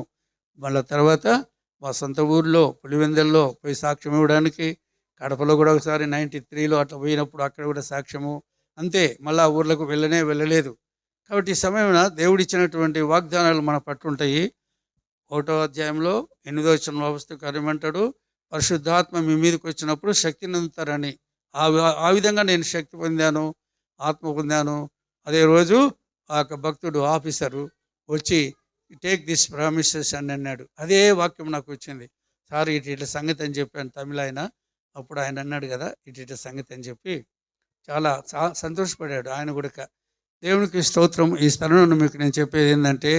మళ్ళీ తర్వాత మా సొంత ఊర్లో పులివెందుల్లో పోయి సాక్ష్యం ఇవ్వడానికి, కడపలో కూడా ఒకసారి 93లో అట్లా పోయినప్పుడు అక్కడ కూడా సాక్ష్యము. అంతే, మళ్ళీ ఆ ఊర్లకు వెళ్ళలేదు. కాబట్టి ఈ సమయమున దేవుడిచ్చినటువంటి వాగ్దానాలు మన పట్ల ఉంటాయి. 1వ అధ్యాయంలో 8వ వచనంలో పుస్తకం అంటాడు, పరిశుద్ధాత్మ మీ మీదకి వచ్చినప్పుడు శక్తిని అందుతారని. ఆ విధంగా నేను శక్తి పొందాను, ఆత్మ పొందాను. అదే రోజు ఆ యొక్క భక్తుడు ఆఫీసరు వచ్చి టేక్ దిస్ ప్రామిసెస్ అని అన్నాడు. అదే వాక్యం నాకు వచ్చింది. సార్ ఇట్లా సంగతి అని చెప్పాను తమిళ ఆయన. అప్పుడు ఆయన అన్నాడు కదా ఇట్లా సంగతి అని చెప్పి చాలా సంతోషపడాడు ఆయన కూడా. దేవునికి స్తోత్రం. ఈ స్థలంలో మీకు నేను చెప్పేది ఏంటంటే,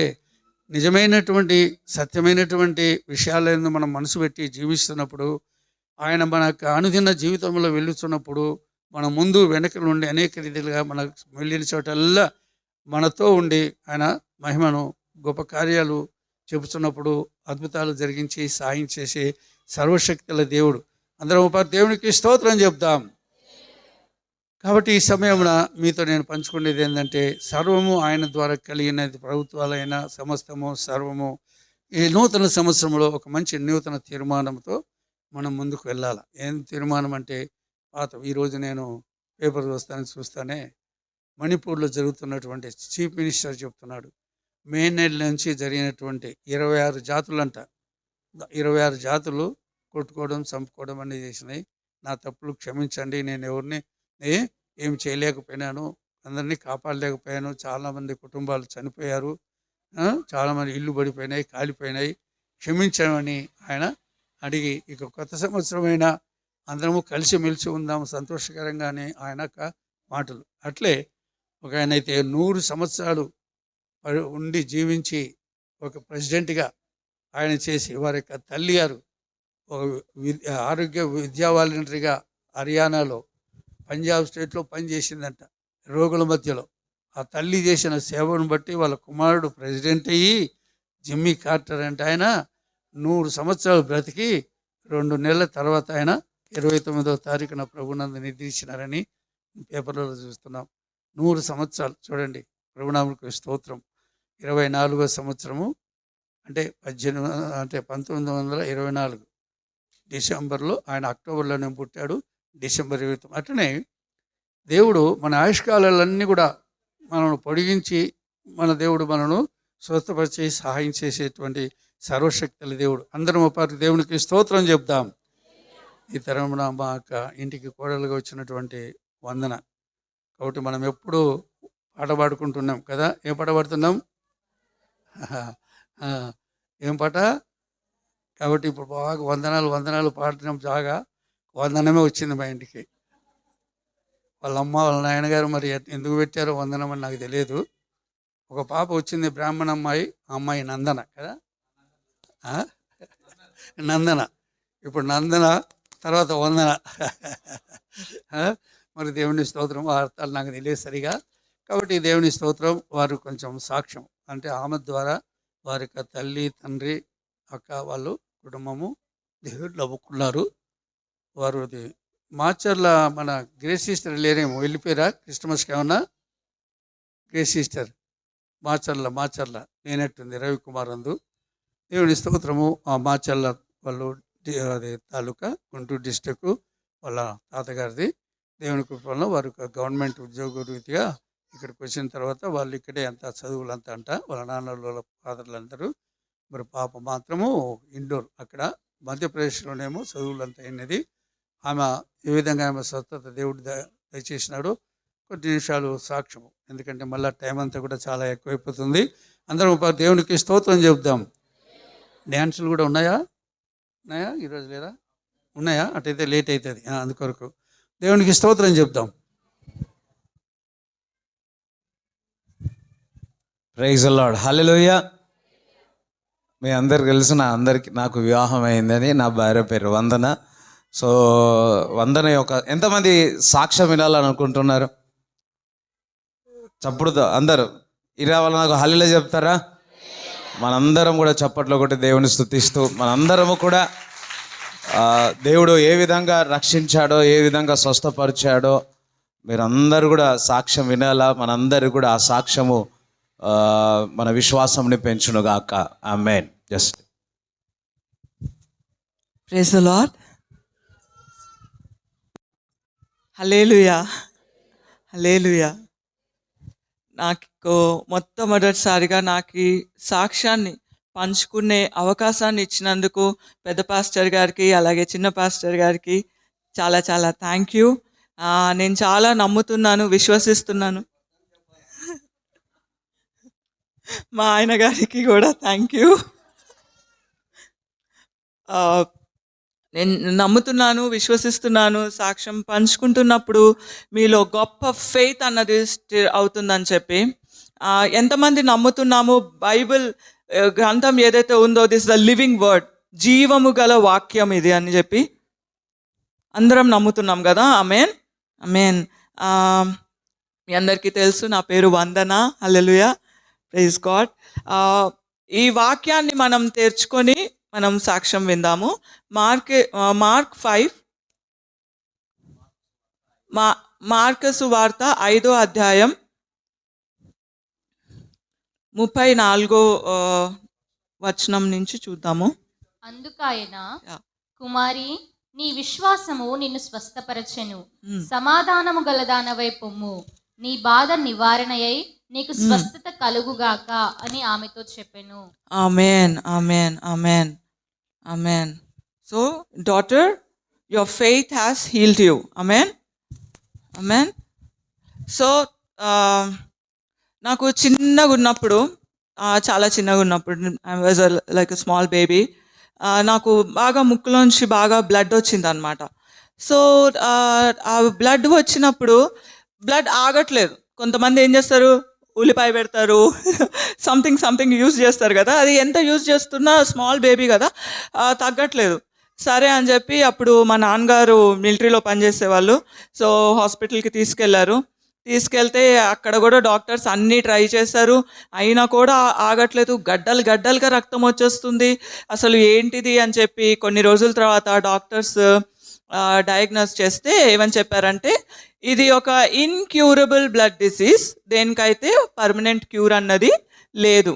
నిజమైనటువంటి సత్యమైనటువంటి విషయాలను మనం మనసు పెట్టి జీవిస్తున్నప్పుడు, ఆయన మన అనుదిన జీవితంలో వెళుతున్నప్పుడు, మన ముందు వెనక నుండి అనేక రీతిలుగా మన వెళ్ళిన చోటల్లా మనతో ఉండి ఆయన మహిమను, గొప్ప కార్యాలు చెబుతున్నప్పుడు అద్భుతాలు జరిగించి సాయం చేసే సర్వశక్తుల దేవుడు. అందరం దేవునికి స్తోత్రం చెప్దాం. కాబట్టి ఈ సమయమున మీతో నేను పంచుకునేది ఏంటంటే, సర్వము ఆయన ద్వారా కలిగినది, ప్రభుత్వాలైన సమస్తము సర్వము. ఈ నూతన సంవత్సరంలో ఒక మంచి నూతన తీర్మానంతో మనం ముందుకు వెళ్ళాలి. ఏం తీర్మానం అంటే, ఈరోజు నేను పేపర్ చూస్తానే మణిపూర్లో జరుగుతున్నటువంటి చీఫ్ మినిస్టర్ చెప్తున్నాడు, మే నెల నుంచి జరిగినటువంటి 26 జాతులంట, 26 జాతులు కొట్టుకోవడం, చంపుకోవడం అనేది చేసినాయి. నా తప్పులు క్షమించండి, నేను ఎవరిని ఏం చేయలేకపోయినాను, అందరినీ కాపాడలేకపోయాను. చాలామంది కుటుంబాలు చనిపోయారు, చాలామంది ఇల్లు పడిపోయినాయి, కాలిపోయినాయి, క్షమించమని ఆయన అడిగి, ఇక కొత్త సంవత్సరమైనా అందరము కలిసిమెలిసి ఉందాము సంతోషకరంగానే ఆయన మాటలు. అట్లే ఒక ఆయన అయితే 100 సంవత్సరాలు ఉండి జీవించి ఒక ప్రెసిడెంట్గా ఆయన చేసి, వారి యొక్క తల్లి గారు ఒక ఆరోగ్య విద్యా వాలంటరీగా హర్యానాలో, పంజాబ్ స్టేట్లో పనిచేసిందంట రోగుల మధ్యలో. ఆ తల్లి చేసిన సేవను బట్టి వాళ్ళ కుమారుడు ప్రెసిడెంట్ అయ్యి, జిమ్మీ కార్టర్ అంటే ఆయన 100 సంవత్సరాలు బ్రతికి 2 నెలల తర్వాత ఆయన 29వ తారీఖున ప్రభునందు నిద్రించినారని పేపర్లలో చూస్తున్నాం. 100 సంవత్సరాలు చూడండి, ప్రభునామకు స్తోత్రం. 24వ సంవత్సరము అంటే 1924 డిసెంబర్లో, ఆయన అక్టోబర్లోనే పుట్టాడు, డిసెంబర్ 29. అట్లనే దేవుడు మన ఆయుష్కాలన్నీ కూడా మనను పొడిగించి, మన దేవుడు మనను స్వస్థపరిచి సహాయం చేసేటువంటి సర్వశక్తుల దేవుడు. అందరం పాటు దేవునికి స్తోత్రం చెప్దాం. ఈ తరమున మా యొక్క ఇంటికి కోడలుగా వచ్చినటువంటి వందన. కాబట్టి మనం ఎప్పుడూ పాట పాడుకుంటున్నాం కదా. ఏం పాట పాడుతున్నాం? ఏం పాట? కాబట్టి ఇప్పుడు బాగా వందనాలు పాడుతున్నాం. జాగా వందనమే వచ్చింది మా ఇంటికి. వాళ్ళ అమ్మ వాళ్ళ నాయనగారు మరి ఎందుకు పెట్టారో వందనం అని నాకు తెలియదు. ఒక పాప వచ్చింది, బ్రాహ్మణ అమ్మాయి. ఆ అమ్మాయి నందన కదా, నందన. ఇప్పుడు నందన తర్వాత వందన. మరి దేవుని స్తోత్రం. ఆ అర్థాలు నాకు తెలియదు సరిగా. కాబట్టి దేవుని స్తోత్రం. వారు కొంచెం సాక్ష్యం అంటే ఆమె ద్వారా వారి యొక్క తల్లి, తండ్రి, అక్క, వాళ్ళు కుటుంబము దేవుడు నవ్వుకున్నారు. వారు మాచర్ల మన గ్రేస్ సిస్టర్ లేరేమో, వెళ్ళిపోయారా క్రిస్టమస్కి? ఏమన్నా గ్రేస్ సిస్టర్ మాచర్ల లేనట్టుంది, రవికుమార్ అందు. దేవుని స్తోత్రము. ఆ మాచల్ల వాళ్ళు అదే తాలూకా గుంటూరు డిస్టిక్ వాళ్ళ తాతగారిది. దేవుని కృప వలన వారు ఒక గవర్నమెంట్ ఉద్యోగ రీతిగా ఇక్కడికి వచ్చిన తర్వాత వాళ్ళు ఇక్కడే అంతా చదువులంతా అంట వాళ్ళ నాన్నలు వాళ్ళ ఫాదర్లందరూ. మరి పాప మాత్రము ఇండోర్ అక్కడ మధ్యప్రదేశ్లోనేమో చదువులంతా అయినది. ఆమె ఏ విధంగా ఆమె స్వస్థత దేవుడు దయచేసినాడు. కొద్ది నిమిషాలు సాక్ష్యము, ఎందుకంటే మళ్ళీ టైం అంతా కూడా చాలా ఎక్కువైపోతుంది. అందరం దేవునికి స్తోత్రం చెబుదాం. డ్యాన్సులు కూడా ఉన్నాయా ఈరోజు లేదా? ఉన్నాయా? అటైతే లేట్ అవుతుంది, అందుకొరకు దేవునికి స్తోత్రం చెప్దాం. Praise the Lord. హల్లెలూయా. మీ అందరికి తెలుసు, నాకు వివాహం అయిందని. నా భార్య పేరు వందన. సో వందన యొక్క ఎంతమంది సాక్ష్యం వినాలనుకుంటున్నారు? చప్పుడుతో అందరూ ఇరావాల నాకు హల్లెలూయా చెప్తారా? మనందరం కూడా చప్పట్లో కొట్టి దేవుని స్తుతిస్తూ మనందరము కూడా దేవుడు ఏ విధంగా రక్షించాడో, ఏ విధంగా స్వస్థపరిచాడో మీరందరూ కూడా సాక్ష్యం వినాలా. మనందరూ కూడా ఆ సాక్ష్యము మన విశ్వాసంని పెంచునుగాక. ఆమేన్. Just praise the Lord. హల్లెలూయా, హల్లెలూయా. నాకు మొట్టమొదటిసారిగా నాకు ఈ సాక్ష్యాన్ని పంచుకునే అవకాశాన్ని ఇచ్చినందుకు పెద్ద పాస్టర్ గారికి, అలాగే చిన్న పాస్టర్ గారికి చాలా చాలా థ్యాంక్ యూ. నేను చాలా నమ్ముతున్నాను, విశ్వసిస్తున్నాను. మా ఆయన గారికి కూడా థ్యాంక్ యూ. నేను నమ్ముతున్నాను, విశ్వసిస్తున్నాను. సాక్ష్యం పంచుకుంటున్నప్పుడు మీలో గొప్ప ఫెయిత్ అన్నది అవుతుందని చెప్పి ఎంతమంది నమ్ముతున్నాము? బైబిల్ గ్రంథం ఏదైతే ఉందో, దిస్ ద లివింగ్ వర్డ్, జీవము గల వాక్యం ఇది అని చెప్పి అందరం నమ్ముతున్నాం కదా. ఆమేన్, ఆమేన్. మీ అందరికీ తెలుసు, నా పేరు వందన. హల్లెలూయా, ప్రైజ్ గాడ్. ఈ వాక్యాన్ని మనం తెరుచుకొని మనం సాక్ష్యం విందాము. మార్క్ 5, మార్కు సువార్త 5వ అధ్యాయం 34వ వచనం నుంచి చూద్దాము. అందుకాయన, కుమారి, నీ విశ్వాసము నిన్ను స్వస్థపరచెను, సమాధానము గలదానవై పొమ్ము, నీ బాధ నివారణయై నీకు స్వస్థత కలుగుగాక అని ఆమెతో చెప్పెను. ఆమేన్, ఆమేన్, ఆమేన్, ఆమేన్. So daughter, your faith has healed you. ఆమేన్, ఆమేన్. సో నాకు చిన్నగా ఉన్నప్పుడు, చాలా చిన్నగా ఉన్నప్పుడు, I was like small baby, నాకు బాగా ముక్కులోంచి బాగా బ్లడ్ వచ్చింది అనమాట. సో ఆ బ్లడ్ వచ్చినప్పుడు బ్లడ్ ఆగట్లేదు. కొంతమంది ఏం చేస్తారు, ఉల్లిపాయ పెడతారు, సంథింగ్ యూజ్ చేస్తారు కదా. అది ఎంత యూజ్ చేస్తున్నా స్మాల్ బేబీ కదా, తగ్గట్లేదు. సరే అని చెప్పి అప్పుడు మా నాన్నగారు మిలిటరీలో పనిచేసేవాళ్ళు. సో హాస్పిటల్కి తీసుకెళ్తే అక్కడ కూడా డాక్టర్స్ అన్నీ ట్రై చేశారు, అయినా కూడా ఆగట్లేదు. గడ్డలుగా రక్తం వచ్చేస్తుంది. అసలు ఏంటిది అని చెప్పి కొన్ని రోజుల తర్వాత డాక్టర్స్ డయాగ్నోస్ చేస్తే ఏమని చెప్పారంటే, ఇది ఒక ఇన్క్యూరబుల్ బ్లడ్ డిసీజ్, దేనికైతే పర్మనెంట్ క్యూర్ అన్నది లేదు.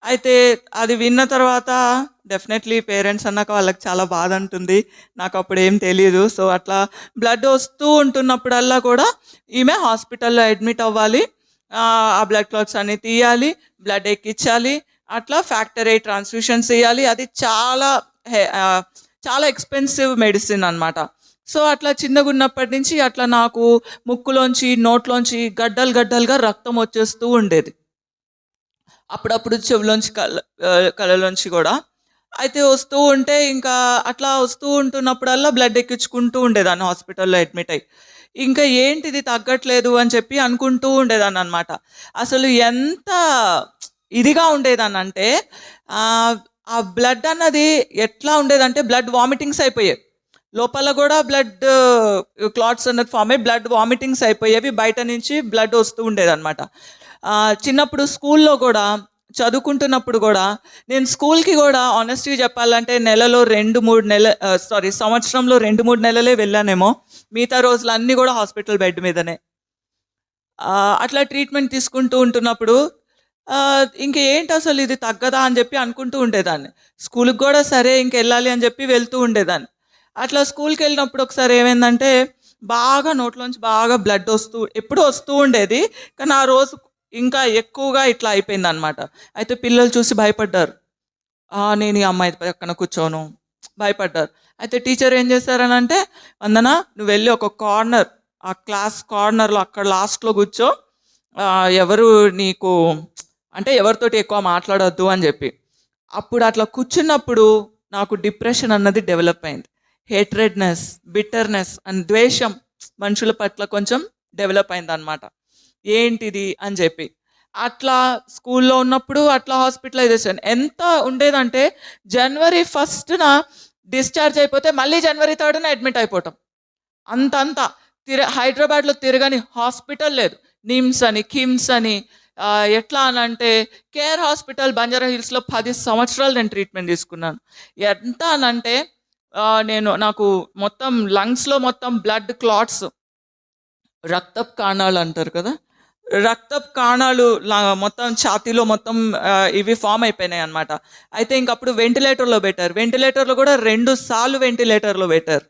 అయితే అది విన్న తర్వాత డెఫినెట్లీ పేరెంట్స్ అన్నాక వాళ్ళకి చాలా బాధ ఉంటుంది. నాకు అప్పుడు ఏం తెలియదు. సో అట్లా బ్లడ్ వస్తూ ఉంటున్నప్పుడల్లా కూడా ఈమె హాస్పిటల్లో అడ్మిట్ అవ్వాలి, ఆ బ్లడ్ క్లాట్స్ అన్ని తీయాలి, బ్లడ్ ఎక్కించాలి, అట్లా ఫ్యాక్టర్ 8 ట్రాన్స్ఫ్యూషన్స్ చేయాలి. అది చాలా ఎక్స్పెన్సివ్ మెడిసిన్ అనమాట. సో అట్లా చిన్నగా ఉన్నప్పటి నుంచి అట్లా నాకు ముక్కులోంచి నోట్లోంచి గడ్డలుగా రక్తం వచ్చేస్తూ ఉండేది. అప్పుడప్పుడు చెవులోంచి కళ్ళలోంచి కూడా. అయితే వస్తూ ఉంటే ఇంకా అట్లా వస్తూ ఉంటున్నప్పుడల్లా బ్లడ్ ఎక్కించుకుంటూ ఉండేదాన్ని హాస్పిటల్లో అడ్మిట్ అయ్యి. ఇంకా ఏంటిది తగ్గట్లేదు అని చెప్పి అనుకుంటూ ఉండేదాన్ని అనమాట. అసలు ఎంత ఇదిగా ఉండేదాన్ని అంటే, ఆ బ్లడ్ అన్నది ఎట్లా ఉండేదంటే బ్లడ్ వామిటింగ్స్ అయిపోయాయి. లోపల కూడా బ్లడ్ క్లాట్స్ అన్నది ఫామ్ అయ్యి బ్లడ్ వామిటింగ్స్ అయిపోయేవి, బయట నుంచి బ్లడ్ వస్తూ ఉండేదన్నమాట. చిన్నప్పుడు స్కూల్లో కూడా చదువుకుంటున్నప్పుడు కూడా నేను స్కూల్కి కూడా ఆనెస్ట్గా చెప్పాలంటే సంవత్సరంలో 2-3 నెలలే వెళ్ళానేమో. మిగతా రోజులు అన్నీ కూడా హాస్పిటల్ బెడ్ మీదనే. అట్లా ట్రీట్మెంట్ తీసుకుంటూ ఉంటున్నప్పుడు ఇంకేంటి అసలు ఇది తగ్గదా అని చెప్పి అనుకుంటూ ఉండేదాన్ని. స్కూల్కి కూడా సరే ఇంకెళ్ళాలి అని చెప్పి వెళ్తూ ఉండేదాన్ని. అట్లా స్కూల్కి వెళ్ళినప్పుడు ఒకసారి ఏమైందంటే బాగా నోట్లోంచి బాగా బ్లడ్ ఎప్పుడూ వస్తూ ఉండేది. కానీ ఆ రోజు ఇంకా ఎక్కువగా ఇట్లా అయిపోయిందనమాట. అయితే పిల్లలు చూసి భయపడ్డారు. నేను ఈ అమ్మాయి పక్కన కూర్చోను, భయపడ్డారు. అయితే టీచర్ ఏం చేశారనంటే, వందన నువ్వు వెళ్ళి ఒక కార్నర్, ఆ క్లాస్ కార్నర్లో అక్కడ లాస్ట్లో కూర్చో, ఎవరు నీకు అంటే ఎవరితోటి ఎక్కువ మాట్లాడొద్దు అని చెప్పి. అప్పుడు అట్లా కూర్చున్నప్పుడు నాకు డిప్రెషన్ అన్నది డెవలప్ అయింది. హేట్రెడ్నెస్, బిట్టర్నెస్ అండ్ ద్వేషం మనుషుల పట్ల కొంచెం డెవలప్ అయింది అనమాట. ఏంటిది అని చెప్పి అట్లా స్కూల్లో ఉన్నప్పుడు అట్లా హాస్పిటలైజేషన్ ఎంత ఉండేదంటే, జనవరి 1న డిశ్చార్జ్ అయిపోతే మళ్ళీ జనవరి 3న అడ్మిట్ అయిపోవటం. అంతంతా హైదరాబాద్లో తిరగని హాస్పిటల్ లేదు. నిమ్స్ అని, కిమ్స్ అని, ఎట్లా అని అంటే కేర్ హాస్పిటల్ బంజారా హిల్స్లో 10 సంవత్సరాలు నేను ట్రీట్మెంట్ తీసుకున్నాను. ఎంత అనంటే నాకు మొత్తం లంగ్స్లో మొత్తం బ్లడ్ క్లాట్స్, రక్తపు కాణాలు అంటారు కదా, రక్తపు కాణాలు మొత్తం ఛాతీలో మొత్తం ఇవి ఫామ్ అయిపోయినాయి అనమాట. అయితే ఇంకప్పుడు వెంటిలేటర్లో పెట్టారు. వెంటిలేటర్లో కూడా 2 సార్లు వెంటిలేటర్లో పెట్టారు.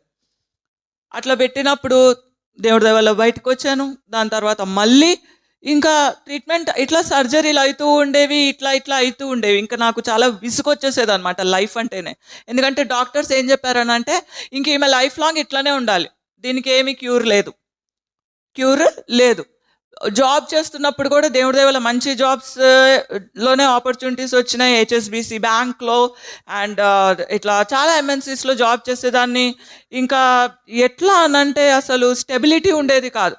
అట్లా పెట్టినప్పుడు దేవుడి దయ వల్ల బయటకు వచ్చాను. దాని తర్వాత మళ్ళీ ఇంకా ట్రీట్మెంట్ ఇట్లా సర్జరీలు అవుతూ ఉండేవి, ఇట్లా అవుతూ ఉండేవి. ఇంకా నాకు చాలా విసుగొచ్చేసేది అనమాట లైఫ్ అంటేనే. ఎందుకంటే డాక్టర్స్ ఏం చెప్పారనంటే, ఇంక ఈమె లైఫ్ లాంగ్ ఇట్లానే ఉండాలి, దీనికి ఏమీ క్యూర్ లేదు. జాబ్ చేస్తున్నప్పుడు కూడా దేవుడి దయ వల్ల మంచి జాబ్స్లోనే ఆపర్చునిటీస్ వచ్చినాయి. HSBC బ్యాంక్లో అండ్ ఇట్లా చాలా MNCస్లో జాబ్ చేసేదాన్ని. ఇంకా ఎట్లా అనంటే అసలు స్టెబిలిటీ ఉండేది కాదు.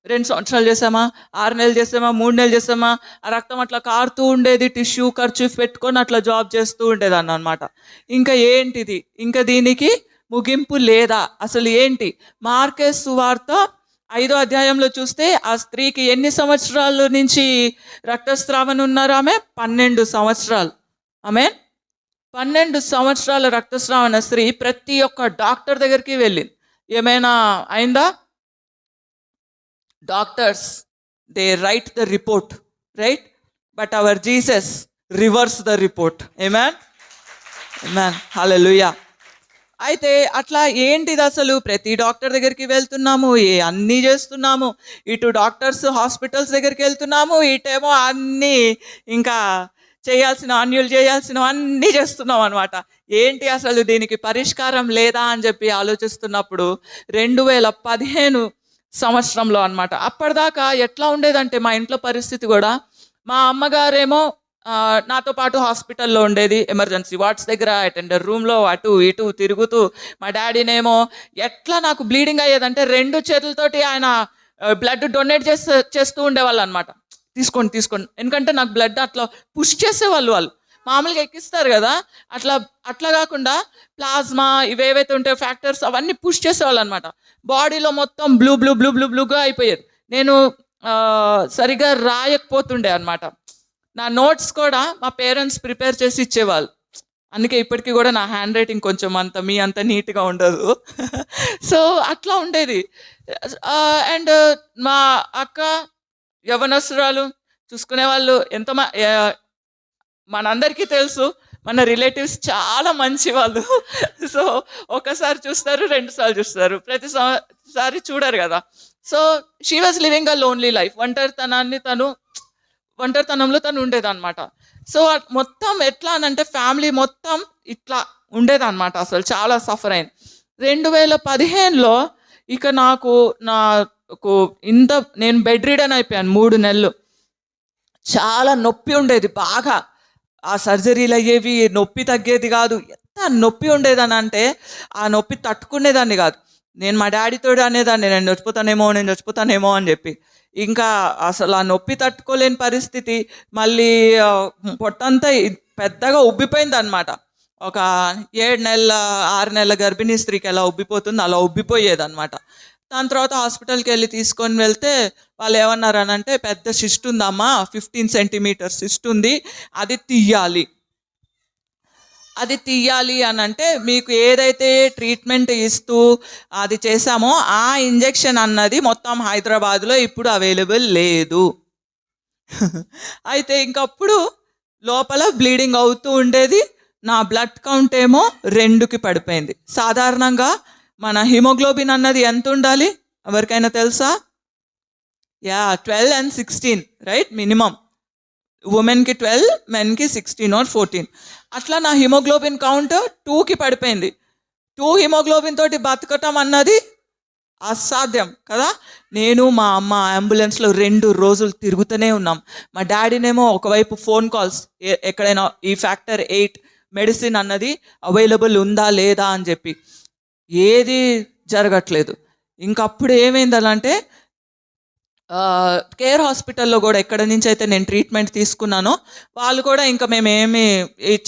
2 సంవత్సరాలు చేసామా, 6 నెలలు చేసామా, 3 నెలలు చేసామా, ఆ రక్తం అట్లా కారుతూ ఉండేది. టిష్యూ ఖర్చు పెట్టుకొని అట్లా జాబ్ చేస్తూ ఉండేదాన్ని అనమాట. ఇంకా ఏంటిది, ఇంకా దీనికి ముగింపు లేదా, అసలు ఏంటి? మార్కస్ సువార్త 5వ అధ్యాయంలో చూస్తే ఆ స్త్రీకి ఎన్ని సంవత్సరాల నుంచి రక్తస్రావం ఉన్నారు? ఆమె 12 సంవత్సరాలు. ఆమె 12 సంవత్సరాల రక్తస్రావణ స్త్రీ ప్రతి ఒక్క డాక్టర్ దగ్గరికి వెళ్ళింది. ఏమైనా అయిందా? Doctors they write the report, right, but our Jesus reverse the report. ఆమేన్, ఆమేన్, హల్లెలూయా. అయితే అట్లా ఏంటిది అసలు? ప్రతి డాక్టర్ దగ్గరికి వెళ్తున్నాము, అన్నీ చేస్తున్నాము. ఇటు డాక్టర్స్ హాస్పిటల్స్ దగ్గరికి వెళ్తున్నాము, ఇటేమో అన్నీ ఇంకా అన్యులు చేయాల్సినవి అన్నీ చేస్తున్నాం అనమాట. ఏంటి అసలు దీనికి పరిష్కారం లేదా అని చెప్పి ఆలోచిస్తున్నప్పుడు 2015 సంవత్సరంలో అనమాట. అప్పటిదాకా ఎట్లా ఉండేదంటే మా ఇంట్లో పరిస్థితి కూడా, మా అమ్మగారేమో నాతో పాటు హాస్పిటల్లో ఉండేది, ఎమర్జెన్సీ వార్డ్స్ దగ్గర, అటెండర్ రూమ్లో అటు ఇటు తిరుగుతూ. మా డాడీనేమో ఎట్లా నాకు బ్లీడింగ్ అయ్యేదంటే 2 చేతులతోటి ఆయన బ్లడ్ డొనేట్ చేస్తూ ఉండేవాళ్ళు అనమాట. తీసుకోండి, ఎందుకంటే నాకు బ్లడ్ అట్లా పుష్ చేసేవాళ్ళు. వాళ్ళు మామూలుగా ఎక్కిస్తారు కదా, అట్లా కాకుండా ప్లాజ్మా ఇవేవైతే ఉంటాయో ఫ్యాక్టర్స్ అవన్నీ పుష్ చేసేవాళ్ళు అనమాట. బాడీలో మొత్తం బ్లూగా అయిపోయేది. నేను సరిగా రాయకపోతుండే అనమాట. నా నోట్స్ కూడా మా పేరెంట్స్ ప్రిపేర్ చేసి ఇచ్చేవాళ్ళు. అందుకే ఇప్పటికీ కూడా నా హ్యాండ్ రైటింగ్ కొంచెం మీ అంత నీట్గా ఉండదు. సో అట్లా ఉండేది. అండ్ మా అక్క యవనస్తురాలు, చూసుకునే వాళ్ళు మనందరికీ తెలుసు మన రిలేటివ్స్ చాలా మంచి వాళ్ళు. సో ఒకసారి చూస్తారు, 2 సార్లు చూస్తారు, ప్రతిసారి చూడరు కదా. So she was living a lonely life. ఒంటరితనంలో తను ఉండేదన్నమాట. సో మొత్తం ఎట్లా అనంటే ఫ్యామిలీ మొత్తం ఇట్లా ఉండేదన్నమాట. అసలు చాలా సఫర్ అయింది. 2015లో ఇక నాకు నేను బెడ్ రీడన్ అయిపోయాను 3 నెలలు. చాలా నొప్పి ఉండేది బాగా. ఆ సర్జరీలు అయ్యేవి, నొప్పి తగ్గేది కాదు. ఎంత నొప్పి ఉండేదని అంటే ఆ నొప్పి తట్టుకునేదాన్ని కాదు. నేను మా డాడీతో అనేదాన్ని, నేను చచ్చిపోతానేమో అని చెప్పి. ఇంకా అసలు ఆ నొప్పి తట్టుకోలేని పరిస్థితి. మళ్ళీ పొట్టంతా పెద్దగా ఉబ్బిపోయింది అనమాట. ఒక 7 నెలల 6 నెలల గర్భిణీ స్త్రీకి ఎలా ఉబ్బిపోతుంది అలా ఉబ్బిపోయేది అనమాట. దాని తర్వాత హాస్పిటల్కి వెళ్ళి తీసుకొని వెళ్తే వాళ్ళు ఏమన్నారు అని అంటే, పెద్ద సిస్ట్ ఉందమ్మా, 15 సెంటీమీటర్స్ సిస్ట్ ఉంది, అది తీయాలి అని అంటే మీకు ఏదైతే ట్రీట్మెంట్ ఇస్తూ అది చేశామో ఆ ఇంజెక్షన్ అన్నది మొత్తం హైదరాబాద్లో ఇప్పుడు అవైలబుల్ లేదు. అయితే ఇంకప్పుడు లోపల బ్లీడింగ్ అవుతూ ఉండేది. నా బ్లడ్ కౌంట్ ఏమో 2కి పడిపోయింది. సాధారణంగా మన హిమోగ్లోబిన్ అన్నది ఎంత ఉండాలి ఎవరికైనా తెలుసా? 12 and 16, రైట్? మినిమం ఉమెన్కి 12, మెన్కి 16 or 14. అట్లా నా హిమోగ్లోబిన్ కౌంట్ 2కి పడిపోయింది. 2 హిమోగ్లోబిన్ తోటి బతకటం అన్నది అసాధ్యం కదా. నేను మా అమ్మ అంబులెన్స్లో 2 రోజులు తిరుగుతూనే ఉన్నాం. మా డాడీనేమో ఒకవైపు ఫోన్ కాల్స్, ఎక్కడైనా ఈ ఫ్యాక్టర్ 8 మెడిసిన్ అన్నది అవైలబుల్ ఉందా లేదా అని చెప్పి, ఏది జరగట్లేదు. ఇంకప్పుడు ఏమైంది అంటే కేర్ హాస్పిటల్లో కూడా ఎక్కడ నుంచి అయితే నేను ట్రీట్మెంట్ తీసుకున్నానో వాళ్ళు కూడా ఇంకా మేమేమి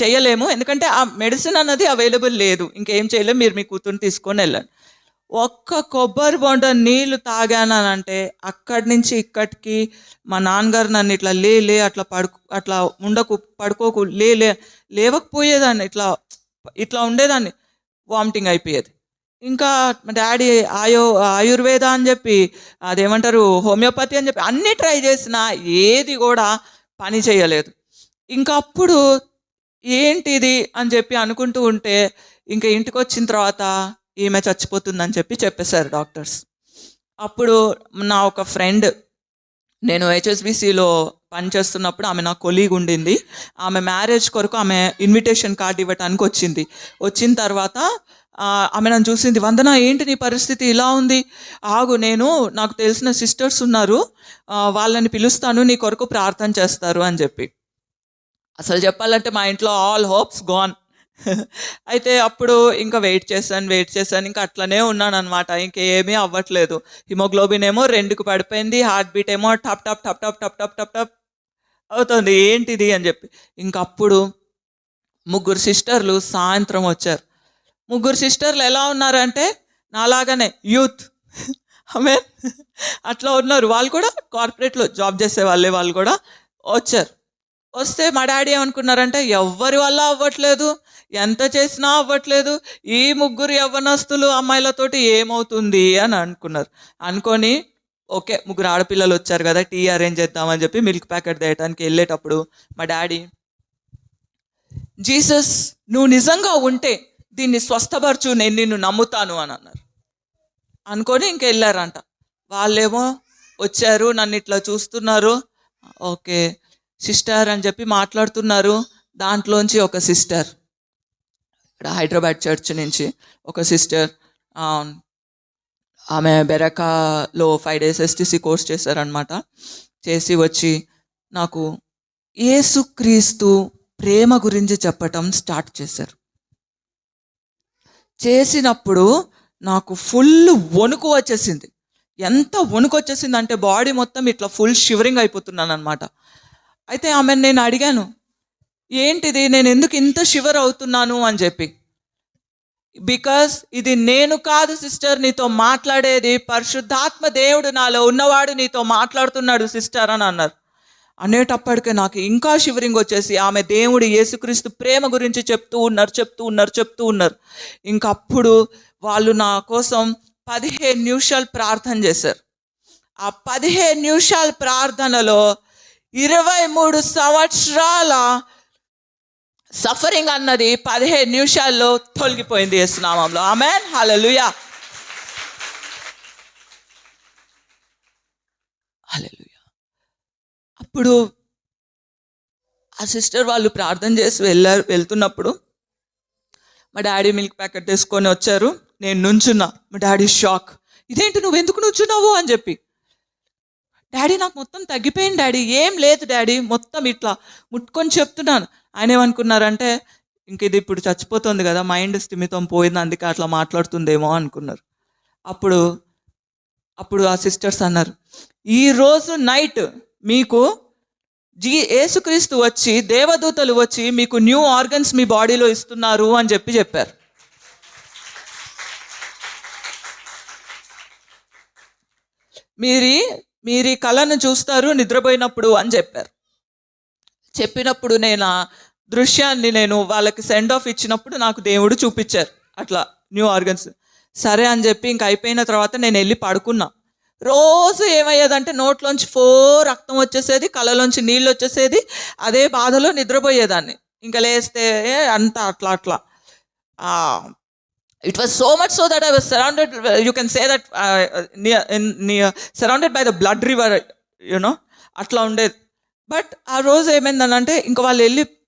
చేయలేము, ఎందుకంటే ఆ మెడిసిన్ అన్నది అవైలబుల్ లేదు, ఇంకేం చేయలేము, మీరు మీ కూతుర్ని తీసుకొని వెళ్ళండి. ఒక్క కొబ్బరి బొండ నీళ్లు తాగానంటే అక్కడి నుంచి ఇక్కడికి మా నాన్నగారు నన్ను ఇట్లా లే అట్లా ఉండకు, పడుకోకు, లేవకపోయేదాన్ని, ఇట్లా ఉండేదాన్ని, వామిటింగ్ అయిపోయేది. ఇంకా మా డాడీ ఆయుర్వేద అని చెప్పి, అదేమంటారు, హోమియోపతి అని చెప్పి అన్నీ ట్రై చేసినా ఏది కూడా పని చేయలేదు. ఇంకా అప్పుడు ఏంటిది అని చెప్పి అనుకుంటూ ఉంటే ఇంకా ఇంటికి వచ్చిన తర్వాత ఈమె చచ్చిపోతుందని చెప్పేశారు డాక్టర్స్. అప్పుడు నా ఒక ఫ్రెండ్, నేను హెచ్ఎస్బిసిలో పనిచేస్తున్నప్పుడు ఆమె నా కొలీగ్ ఉండింది. ఆమె మ్యారేజ్ కొరకు ఆమె ఇన్విటేషన్ కార్డు ఇవ్వటానికి వచ్చింది. వచ్చిన తర్వాత ఆమె నన్ను చూసింది, వందన ఏంటి నీ పరిస్థితి ఇలా ఉంది, ఆగు, నాకు తెలిసిన సిస్టర్స్ ఉన్నారు, వాళ్ళని పిలుస్తాను, నీ కొరకు ప్రార్థన చేస్తారు అని చెప్పి. అసలు చెప్పాలంటే మా ఇంట్లో ఆల్ హోప్స్ గాన్. అయితే అప్పుడు ఇంకా వెయిట్ చేశాను, ఇంకా అట్లనే ఉన్నాను అనమాట, ఇంకేమీ అవ్వట్లేదు. హిమోగ్లోబిన్ ఏమో 2కి పడిపోయింది, హార్ట్ బీట్ ఏమో టప్ టప్ టప్ టప్ టప్ టప్ టప్ టప్ అవుతుంది, ఏంటిది అని చెప్పి. ఇంకప్పుడు 3 సిస్టర్లు సాయంత్రం వచ్చారు. 3 సిస్టర్లు ఎలా ఉన్నారంటే నాలాగానే యూత్, ఆమె అట్లా ఉన్నారు. వాళ్ళు కూడా కార్పొరేట్లో జాబ్ చేసే వాళ్ళు కూడా వచ్చారు. వస్తే మా డాడీ ఏమనుకున్నారంటే, ఎవ్వరి వల్ల అవ్వట్లేదు, ఎంత చేసినా అవ్వట్లేదు, ఈ 3 యవ్వనస్తులు అమ్మాయిలతోటి ఏమవుతుంది అని అనుకొని ఓకే 3 ఆడపిల్లలు వచ్చారు కదా, టీ అరేంజ్ చేద్దామని చెప్పి మిల్క్ ప్యాకెట్ తేయడానికి వెళ్ళేటప్పుడు మా డాడీ, జీసస్ నువ్వు నిజంగా ఉంటే దీన్ని స్వస్థపరచు, నేను నిన్ను నమ్ముతాను అని అన్నారు. అనుకొని ఇంకెళ్ళారంట. వాళ్ళేమో వచ్చారు, నన్ను ఇట్లా చూస్తున్నారు, ఓకే సిస్టర్ అని చెప్పి మాట్లాడుతున్నారు. దాంట్లోంచి ఒక సిస్టర్, ఇక్కడ హైదరాబాద్ చర్చ్ నుంచి ఒక సిస్టర్, ఆమె బెరకాలో 5 days STC కోర్స్ చేశారనమాట. చేసి వచ్చి నాకు యేసుక్రీస్తు ప్రేమ గురించి చెప్పటం స్టార్ట్ చేశారు. చేసినప్పుడు నాకు ఫుల్ వణుకు వచ్చేసింది. ఎంత వణుకు వచ్చేసింది అంటే బాడీ మొత్తం ఇట్లా ఫుల్ షివరింగ్ అయిపోతున్నాను అనమాట. అయితే ఆమెను నేను అడిగాను, ఏంటిది, నేను ఎందుకు ఇంత షివర్ అవుతున్నాను అని చెప్పి. బికాస్ ఇది నేను కాదు సిస్టర్ నీతో మాట్లాడేది, పరిశుద్ధాత్మ దేవుడు నాలో ఉన్నవాడు నీతో మాట్లాడుతున్నాడు సిస్టర్ అని అన్నారు. అనేటప్పటికే నాకు ఇంకా షివరింగ్ వచ్చేసి ఆమె దేవుడు యేసుక్రీస్తు ప్రేమ గురించి చెప్తూ ఉన్నారు. ఇంకప్పుడు వాళ్ళు నా కోసం 15 నిమిషాలు ప్రార్థన చేశారు. ఆ 15 నిమిషాల ప్రార్థనలో 23 సంవత్సరాల సఫరింగ్ అన్నది 15 నిమిషాల్లో తొలగిపోయింది యేసు నామములో. ఆమేన్, హల్లెలూయా, హల్లెలూయా. అప్పుడు ఆ సిస్టర్ వాళ్ళు ప్రార్థన చేసి వెళ్తున్నప్పుడు మా డాడీ మిల్క్ ప్యాకెట్ తీసుకొని వచ్చారు. నేను నుంచున్నా. మా డాడీ షాక్, ఇదేంటి నువ్వు ఎందుకు నుంచున్నావు అని చెప్పి. డాడీ నాకు మొత్తం తగ్గిపోయింది డాడీ, ఏం లేదు డాడీ, మొత్తం ఇట్లా ముట్టుకొని చెప్తున్నాను. ఆయన ఏమనుకున్నారంటే, ఇంక ఇది ఇప్పుడు చచ్చిపోతుంది కదా, మైండ్ స్థిమితం పోయింది, అందుకే అట్లా మాట్లాడుతుందేమో అనుకున్నారు. అప్పుడు ఆ సిస్టర్స్ అన్నారు, ఈరోజు నైట్ మీకు యేసుక్రీస్తు వచ్చి, దేవదూతలు వచ్చి మీకు న్యూ ఆర్గన్స్ మీ బాడీలో ఇస్తున్నారు అని చెప్పారు. మీరు ఈ కళను చూస్తారు నిద్రపోయినప్పుడు అని చెప్పినప్పుడు నేను ఆ దృశ్యాన్ని నేను వాళ్ళకి సెండ్ ఆఫ్ ఇచ్చినప్పుడు నాకు దేవుడు చూపించారు అట్లా న్యూ ఆర్గన్స్. సరే అని చెప్పి ఇంక అయిపోయిన తర్వాత నేను వెళ్ళి పడుకున్నా. రోజు ఏమయ్యేదంటే నోట్లోంచి రక్తం వచ్చేసేది, కళ్ళలోంచి నీళ్ళు వచ్చేసేది. అదే బాధలో నిద్రపోయేదాన్ని. ఇంకా లేస్తే అంతా అట్లా అట్లా. It was so much so that I was surrounded, you can say that surrounded by the blood river, అట్లా ఉండేది. బట్ ఆ రోజు ఏమైందనంటే ఇంకా వాళ్ళు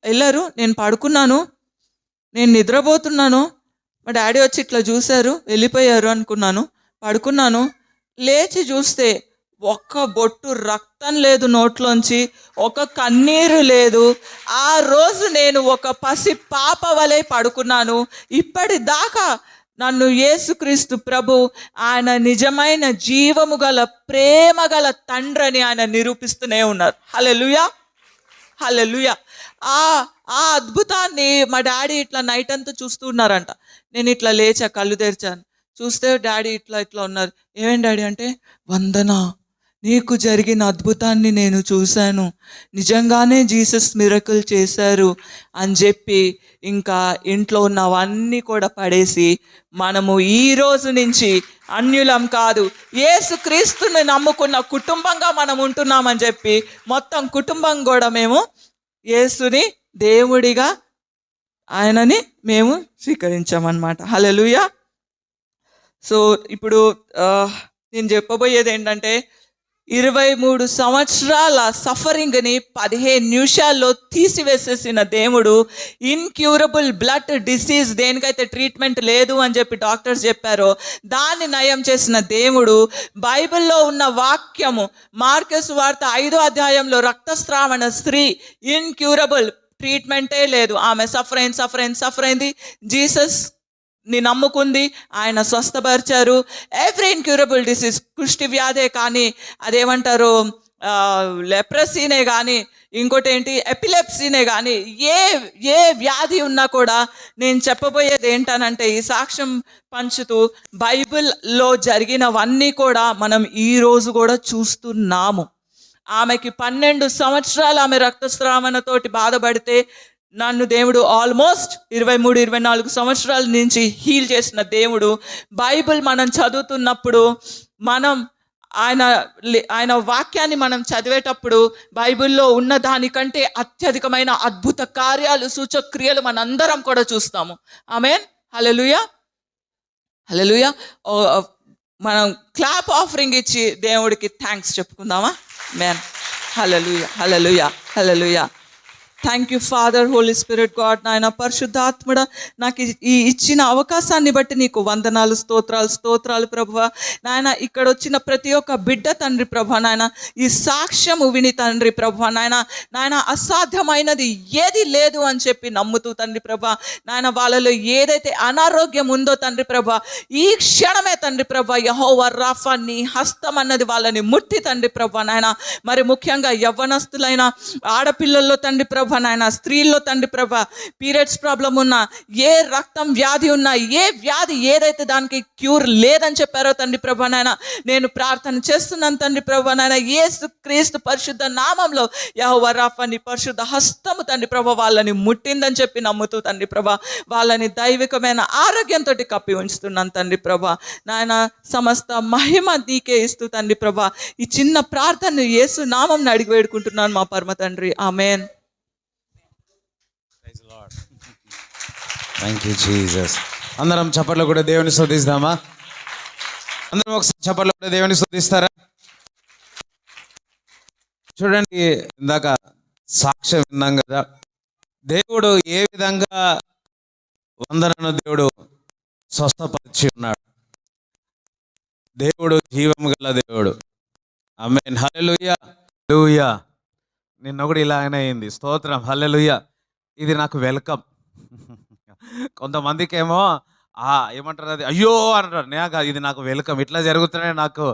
వెళ్ళారు, నేను పడుకున్నాను, నేను నిద్రపోతున్నాను. మా డాడీ వచ్చి ఇట్లా చూశారు, వెళ్ళిపోయారు అనుకున్నాను. పడుకున్నాను, లేచి చూస్తే ఒక్క బొట్టు రక్తం లేదు నోట్లోంచి, ఒక కన్నీరు లేదు. ఆ రోజు నేను ఒక పసి పాప వలె పడుకున్నాను. ఇప్పటిదాకా నన్ను యేసుక్రీస్తు ప్రభు ఆయన నిజమైన జీవము గల ప్రేమ గల తండ్రిని ఆయన నిరూపిస్తూనే ఉన్నారు. హల్లెలూయా, హల్లెలూయా. ఆ అద్భుతాన్ని మా డాడీ ఇట్లా నైట్ అంతా చూస్తూ ఉన్నారంట. నేను ఇట్లా లేచా, కళ్ళు తెరిచాను, చూస్తే డాడీ ఇట్లా ఇట్లా ఉన్నారు. ఏమేం డాడీ అంటే, వందన, నీకు జరిగిన అద్భుతాన్ని నేను చూశాను, నిజంగానే జీసస్ మిరకల్ చేశారు అని చెప్పి ఇంకా ఇంట్లో ఉన్నవన్నీ కూడా పడేసి మనము ఈ రోజు నుంచి అన్యులం కాదు, యేసుక్రీస్తుని నమ్ముకున్న కుటుంబంగా మనం ఉంటున్నామని చెప్పి మొత్తం కుటుంబం కూడా మేము యేసుని దేవుడిగా ఆయనని మేము స్వీకరించామన్నమాట. హల్లెలూయా. సో ఇప్పుడు నేను చెప్పబోయేది ఏంటంటే, 23 సంవత్సరాల సఫరింగ్ని 15 నిమిషాల్లో తీసివేసేసిన దేవుడు, ఇన్క్యూరబుల్ బ్లడ్ డిసీజ్, దేనికైతే ట్రీట్మెంట్ లేదు అని చెప్పి డాక్టర్స్ చెప్పారో దాన్ని నయం చేసిన దేవుడు, బైబిల్లో ఉన్న వాక్యము మార్కు సువార్త 5వ అధ్యాయంలో రక్తస్రావణ స్త్రీ, ఇన్క్యూరబుల్, ట్రీట్మెంటే లేదు, ఆమె సఫరైంది, జీసస్ ని నమ్ముకుంది, ఆయన స్వస్థపరిచారు. ఎవ్రీ ఇన్క్యూరబుల్ డిసీజ్, కుష్టి వ్యాధే కానీ, అదేమంటారు లెప్రసీనే కానీ, ఇంకోటి ఏంటి ఎపిలెప్సీనే కానీ, ఏ వ్యాధి ఉన్నా కూడా నేను చెప్పబోయేది ఏంటనంటే, ఈ సాక్ష్యం పంచుతూ బైబిల్లో జరిగినవన్నీ కూడా మనం ఈరోజు కూడా చూస్తున్నాము. ఆమెకి 12 సంవత్సరాలు ఆమె రక్తస్రావణతోటి బాధపడితే నన్ను దేవుడు ఆల్మోస్ట్ 23-24 సంవత్సరాల నుంచి హీల్ చేసిన దేవుడు. బైబిల్ మనం చదువుతున్నప్పుడు, మనం ఆయన వాక్యాన్ని మనం చదివేటప్పుడు బైబిల్లో ఉన్న దానికంటే అత్యధికమైన అద్భుత కార్యాలు, సూచక్రియలు మనందరం కూడా చూస్తాము. ఆమేన్, హల్లెలూయా, హల్లెలూయా. మనం క్లాప్ ఆఫరింగ్ ఇచ్చి దేవుడికి థ్యాంక్స్ చెప్పుకుందామా? ఆమేన్, హల్లెలూయా, హల్లెలూయా, హల్లెలూయా. Thank you Father, Holy Spirit God. నాయన పరిశుద్ధాత్ముడా, నాకు ఈ ఇచ్చిన అవకాశాన్ని బట్టి నీకు వందనాలు, స్తోత్రాలు ప్రభువా. నాయన ఇక్కడ వచ్చిన ప్రతి ఒక్క బిడ్డ తండ్రి ప్రభువా, నాయన ఈ సాక్ష్యము విని తండ్రి ప్రభువా, నాయన అసాధ్యమైనది ఏది లేదు అని చెప్పి నమ్ముతూ తండ్రి ప్రభువా, నాయన వాళ్ళలో ఏదైతే అనారోగ్యం ఉందో తండ్రి ప్రభువా, ఈ క్షణమే తండ్రి ప్రభువా, యెహోవా రాఫా నీ హస్తం అన్నది వాళ్ళని ముట్టి తండ్రి ప్రభువా, నాయన మరి ముఖ్యంగా యవ్వనస్తులైన ఆడపిల్లల్లో తండ్రి ప్రభా, నాయన స్త్రీల్లో తండ్రి ప్రభా, పీరియడ్స్ ప్రాబ్లం ఉన్నా, ఏ రక్తం వ్యాధి ఉన్నా, ఏ వ్యాధి ఏదైతే దానికి క్యూర్ లేదని చెప్పారో తండ్రి ప్రభా, నాయన నేను ప్రార్థన చేస్తున్నాను తండ్రి ప్రభా, నాయన యేసుక్రీస్తు పరిశుద్ధ నామంలో యెహోవా రాఫా నీ పరిశుద్ధ హస్తము తండ్రి ప్రభా వాళ్ళని ముట్టిందని చెప్పి నమ్ముతూ తండ్రి ప్రభా, వాళ్ళని దైవికమైన ఆరోగ్యంతో కప్పి ఉంచుతున్నాను తండ్రి ప్రభా. నాయన సమస్త మహిమ నీకే ఇస్తూ తండ్రి ప్రభా, ఈ చిన్న ప్రార్థన యేసు నామంని అడిగి వేడుకుంటున్నాను మా పరమ తండ్రి, ఆమేన్. Thank you Jesus. అందరం చప్పట్లు కూడా దేవుని స్తుతిస్తామా? అందరం ఒకసారి చప్పట్లు కూడా దేవుని స్తుతిస్తారా? చూడండి, ఇందాక సాక్ష్యం విన్నాం కదా, దేవుడు ఏ విధంగా వందనను దేవుడు స్వస్థపరిచి ఉన్నాడు. దేవుడు జీవం గల దేవుడు. ఆమేన్, హల్లెలూయా, హల్లెలూయా. నిన్న కూడా ఇలాగనే అయింది. స్తోత్రం, హల్లెలూయా. ఇది నాకు వెల్కమ్. కొంతమందికి ఏమో ఏమంటారు, అది అయ్యో అంటారు. నేను ఇది నాకు వెల్కమ్. ఇట్లా జరుగుతూనే నాకు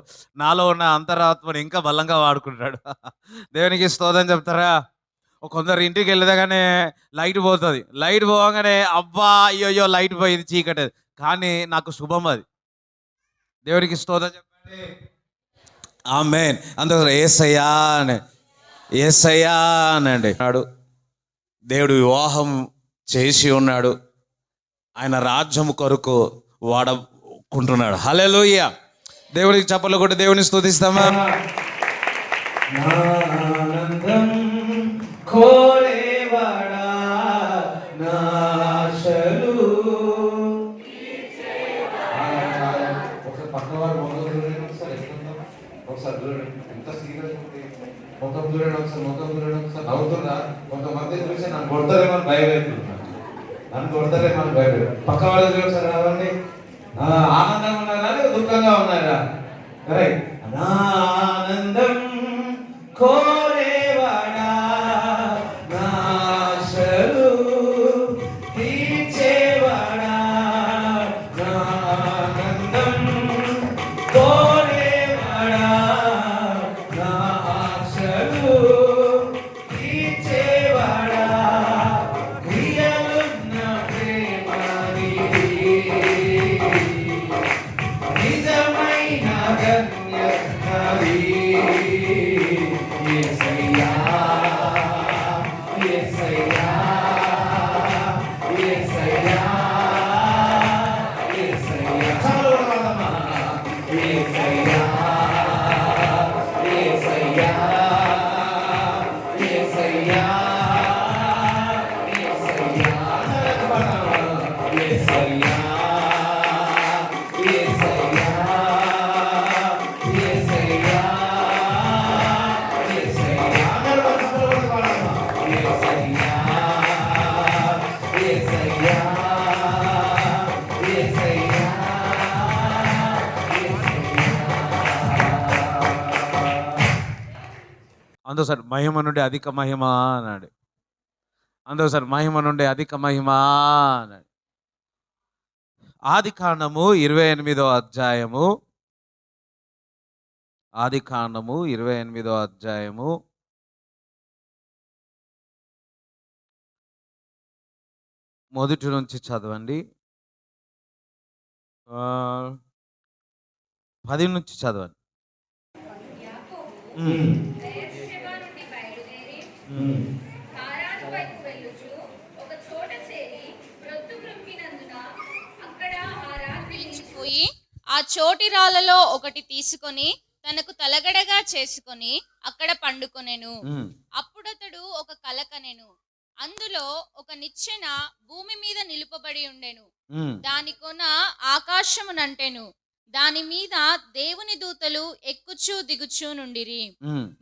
నాలో ఉన్న అంతరాత్మని ఇంకా బలంగా వాడుకుంటాడు. దేవునికి స్తోత్రం చెప్తారా? కొందరు ఇంటికి వెళ్ళగానే లైట్ పోతుంది, లైట్ పోగానే అబ్బా అయ్యో లైట్ పోయింది, చీకటి. కానీ నాకు శుభం అది. దేవునికి స్తోత్రం చెప్పండి. ఆమేన్. అందరూ యేసయ్యా అనండి. దేవుడు వివాహం చేసి ఉన్నాడు, ఆయన రాజ్యం కొరకు వాడుకుంటున్నాడు. హల్లెలూయా. దేవునికి చప్పట్లు కొట్టి దేవుని స్తుతిస్తామా? ఆనందం కోరేవాడా నాశలు. ఒకసారి పక్క వారు మొక్క దూరండి, ఒకసారి ఎట్లుందాం ఒకసారి దూరండి. ఎంత సీరియస్ ఉంది మొత్తం దూరండి, ఒకసారి మొత్తం దూరండి. ఒకసారి నవ్వుతుందా? కొంతమంది చూసి నన్ను కొడతారేమో అని భయపెడుతున్నారు, నన్ను కొడతారేమో అని భయపెడు. పక్క వాళ్ళు చూసి ఒకసారి రావండి. ఆనందంగా ఉన్నారా లేదా దుఃఖంగా ఉన్నారా? రైట్. ఆనందం కోరేవాడా నాశలు తీర్చేవాడా ఆనందం కోరేవాడా నాశలు తీర్చేవాడా క్రియలున్న ప్రేమనిధి నిజమైన గమ్యస్థలి యేసయ్యా యేసయ్యా యేసయ్యా యేసయ్యా చల్లవదమా యేసయ్యా యేసయ్యా యేసయ్యా యేసయ్యా యేసయ్యా అందుకోసారి మహిమ నుండి అధిక మహిమ అన్నాడు. అందుకోసారి మహిమ నుండి అధిక మహిమ అన్నాడు. ఆదికాండము 28వ అధ్యాయము, ఆదికాండము 28వ అధ్యాయము మొదటి నుంచి చదవండి. 10 నుంచి చదవండి. బెయేర్షెబా నుండి బయలుదేరి హారాను వైపు వెళ్ళుచు ఒక చోట చేరి ప్రొద్దు కృంగినందున అక్కడ ఆ రాత్రి నిలిచిపోయి ఆ చోటి రాళ్ళలో ఒకటి తీసుకొని తనకు తలగడగా చేసుకొని అక్కడ పండుకొనెను. అప్పుడతడు ఒక కల కనెను. అందులో ఒక నిచ్చెన భూమి మీద నిలుపబడి ఉండెను. దాని కొన ఆకాశమునంటెను. దాని మీద దేవుని దూతలు ఎక్కుచూ దిగుచూ నుండిరి.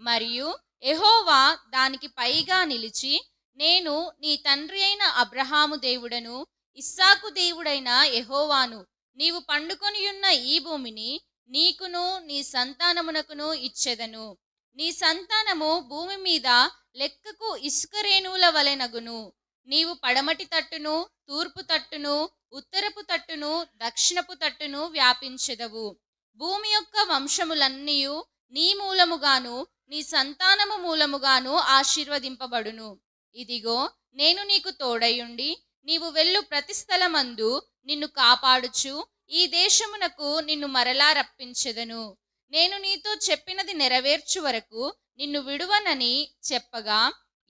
మరియు యెహోవా దానికి పైగా నిలిచి, నేను నీ తండ్రి అయిన అబ్రహాము దేవుడను, ఇస్సాకు దేవుడైన యెహోవాను. నీవు పండుకొనియున్న ఈ భూమిని నీకును నీ సంతానమునకును ఇచ్చెదను. నీ సంతానము భూమి మీద లెక్కకు ఇసుక రేణువుల వలెనగును. నీవు పడమటి తట్టును, తూర్పు తట్టును, ఉత్తరపు తట్టును, దక్షిణపు తట్టును వ్యాపించెదవు. భూమి యొక్క వంశములన్నీయు నీ మూలముగాను నీ సంతానము మూలముగాను ఆశీర్వదింపబడును. ఇదిగో నేను నీకు తోడయుండి నీవు వెళ్ళు ప్రతి స్థలమందు నిన్ను కాపాడుచు ఈ దేశమునకు నిన్ను మరలా రప్పించెదను. నేను నీతో చెప్పినది నెరవేర్చు వరకు నిన్ను విడువనని చెప్పగా,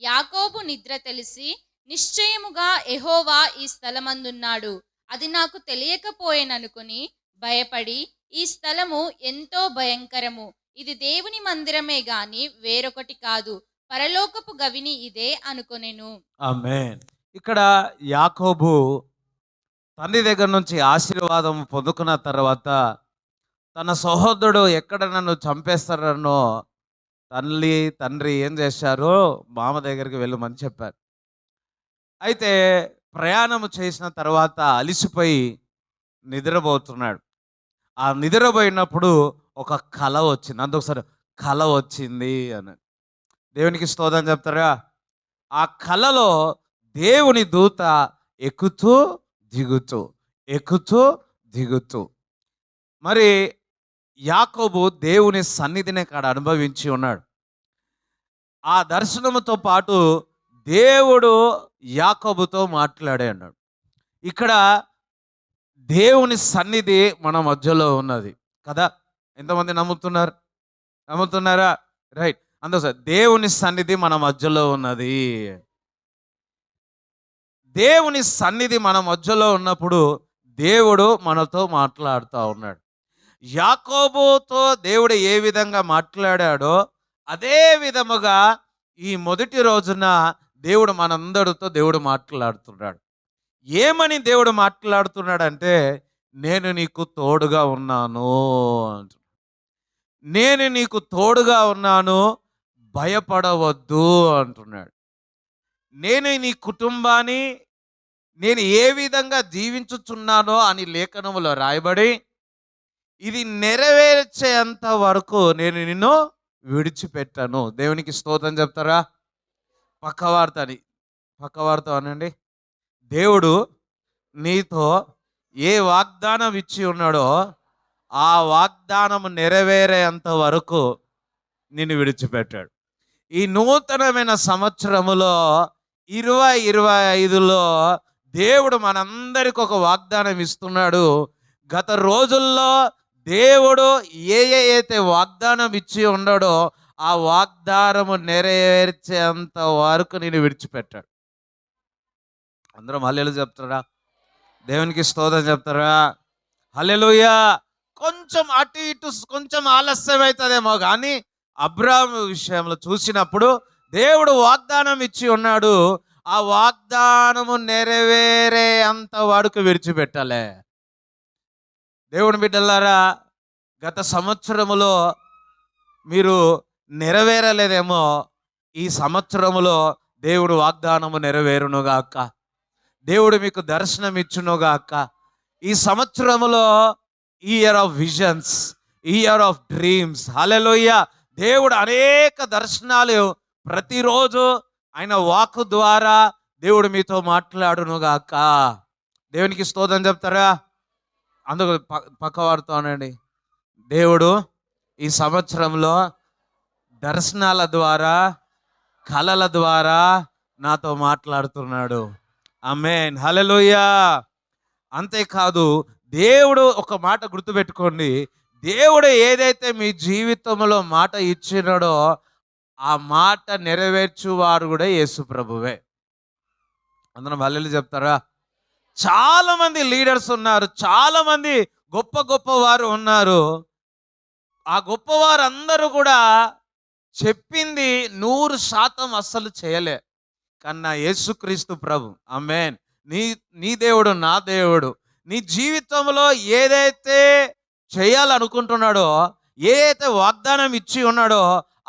యాకోబు నిద్ర తెలిసి, నిశ్చయముగా యెహోవా ఈ స్థలమందున్నాడు, అది నాకు తెలియకపోయేననుకుని భయపడి, ఈ స్థలము ఎంతో భయంకరము, ఇది దేవుని మందిరమే గాని వేరొకటి కాదు, పరలోకపు గవిని ఇదే అనుకొనెను. ఆమేన్. ఇక్కడ యాకోబు తండ్రి దగ్గర నుంచి ఆశీర్వాదం పొందుకున్న తర్వాత తన సహోదరుడు ఎక్కడ నన్ను చంపేస్తారనో తండ్రి ఏం చేశారో మామ దగ్గరికి వెళ్ళమని చెప్పారు. అయితే ప్రయాణం చేసిన తర్వాత అలిసిపోయి నిద్రపోతున్నాడు. ఆ నిద్రపోయినప్పుడు ఒక కల వచ్చింది. అందుకోసారి కల వచ్చింది అని దేవునికి స్తోత్రం చెప్తారా? ఆ కలలో దేవుని దూత ఎక్కుతూ దిగుతూ ఎక్కుతూ దిగుతూ, మరి యాకోబు దేవుని సన్నిధిని కాడ అనుభవించి ఉన్నాడు. ఆ దర్శనముతో పాటు దేవుడు యాకోబుతో మాట్లాడే అన్నాడు. ఇక్కడ దేవుని సన్నిధి మన మధ్యలో ఉన్నది కదా. ఎంతమంది నమ్ముతున్నారా? రైట్. అందుకోసం దేవుని సన్నిధి మన మధ్యలో ఉన్నది. దేవుని సన్నిధి మన మధ్యలో ఉన్నప్పుడు దేవుడు మనతో మాట్లాడుతూ ఉన్నాడు. యాకోబుతో దేవుడు ఏ విధంగా మాట్లాడాడో అదే విధముగా ఈ మొదటి రోజున దేవుడు మనందరితో దేవుడు మాట్లాడుతున్నాడు. ఏమని దేవుడు మాట్లాడుతున్నాడంటే, నేను నీకు తోడుగా ఉన్నాను అంటున్నాడు. నేను నీకు తోడుగా ఉన్నాను, భయపడవద్దు అంటున్నాడు. నేను నీ కుటుంబాన్ని నేను ఏ విధంగా జీవించుచున్నానో అని లేఖనములో రాయబడి, ఇది నెరవేర్చేంత వరకు నేను నిన్ను విడిచిపెట్టాను. దేవునికి స్తోత్రం చెప్తారా? పక్కవారితో అనండి, దేవుడు నీతో ఏ వాగ్దానం ఇచ్చి ఉన్నాడో ఆ వాగ్దానం నెరవేరేంత వరకు నిన్ను విడిచిపెట్టాడు. ఈ నూతనమైన సంవత్సరములో 2025లో దేవుడు మనందరికి ఒక వాగ్దానం ఇస్తున్నాడు. గత రోజుల్లో దేవుడు అయితే వాగ్దానం ఇచ్చి ఉన్నాడో ఆ వాగ్దానము నెరవేర్చేంత వరకు నేను విడిచిపెట్టాడు. అందరం హల్లెలూయా చెప్తారా? దేవునికి స్తోత్రం చెప్తారా? హల్లెలూయా. కొంచెం అటు ఇటు కొంచెం ఆలస్యం అవుతుందేమో కానీ అబ్రాహాము విషయంలో చూసినప్పుడు దేవుడు వాగ్దానం ఇచ్చి ఉన్నాడు. ఆ వాగ్దానము నెరవేరేంత వరకు విడిచిపెట్టాలే. దేవుని బిడ్డలారా, గత సంవత్సరములో మీరు నెరవేరలేదేమో, ఈ సంవత్సరములో దేవుడు వాగ్దానము నెరవేరునుగాక, దేవుడు మీకు దర్శనం ఇచ్చునుగాక. ఈ సంవత్సరములో year of visions, year of dreams. హల్లెలూయా. దేవుడు అనేక దర్శనాలు ప్రతిరోజు ఆయన వాక్కు ద్వారా దేవుడు మీతో మాట్లాడునుగాక. దేవునికి స్తోత్రం చెప్తారా? అందుకు పక్కవారితో అనండి, దేవుడు ఈ సంవత్సరంలో దర్శనాల ద్వారా, కళల ద్వారా నాతో మాట్లాడుతున్నాడు. ఆమేన్. హల్లెలూయా. అంతేకాదు, దేవుడు ఒక మాట గుర్తుపెట్టుకోండి, దేవుడు ఏదైతే మీ జీవితంలో మాట ఇచ్చినాడో ఆ మాట నెరవేర్చువారు కూడా యేసు ప్రభువే. అందరం హల్లెలూయా చెప్తారా? చాలా మంది లీడర్స్ ఉన్నారు, చాలా మంది గొప్ప గొప్ప వారు ఉన్నారు. ఆ గొప్పవారు అందరూ కూడా చెప్పింది 100% అస్సలు చేయలే. కన్నా యేసుక్రీస్తు ప్రభు, ఆమేన్, నీ దేవుడు నా దేవుడు నీ జీవితంలో ఏదైతే చేయాలనుకుంటున్నాడో, ఏదైతే వాగ్దానం ఇచ్చి ఉన్నాడో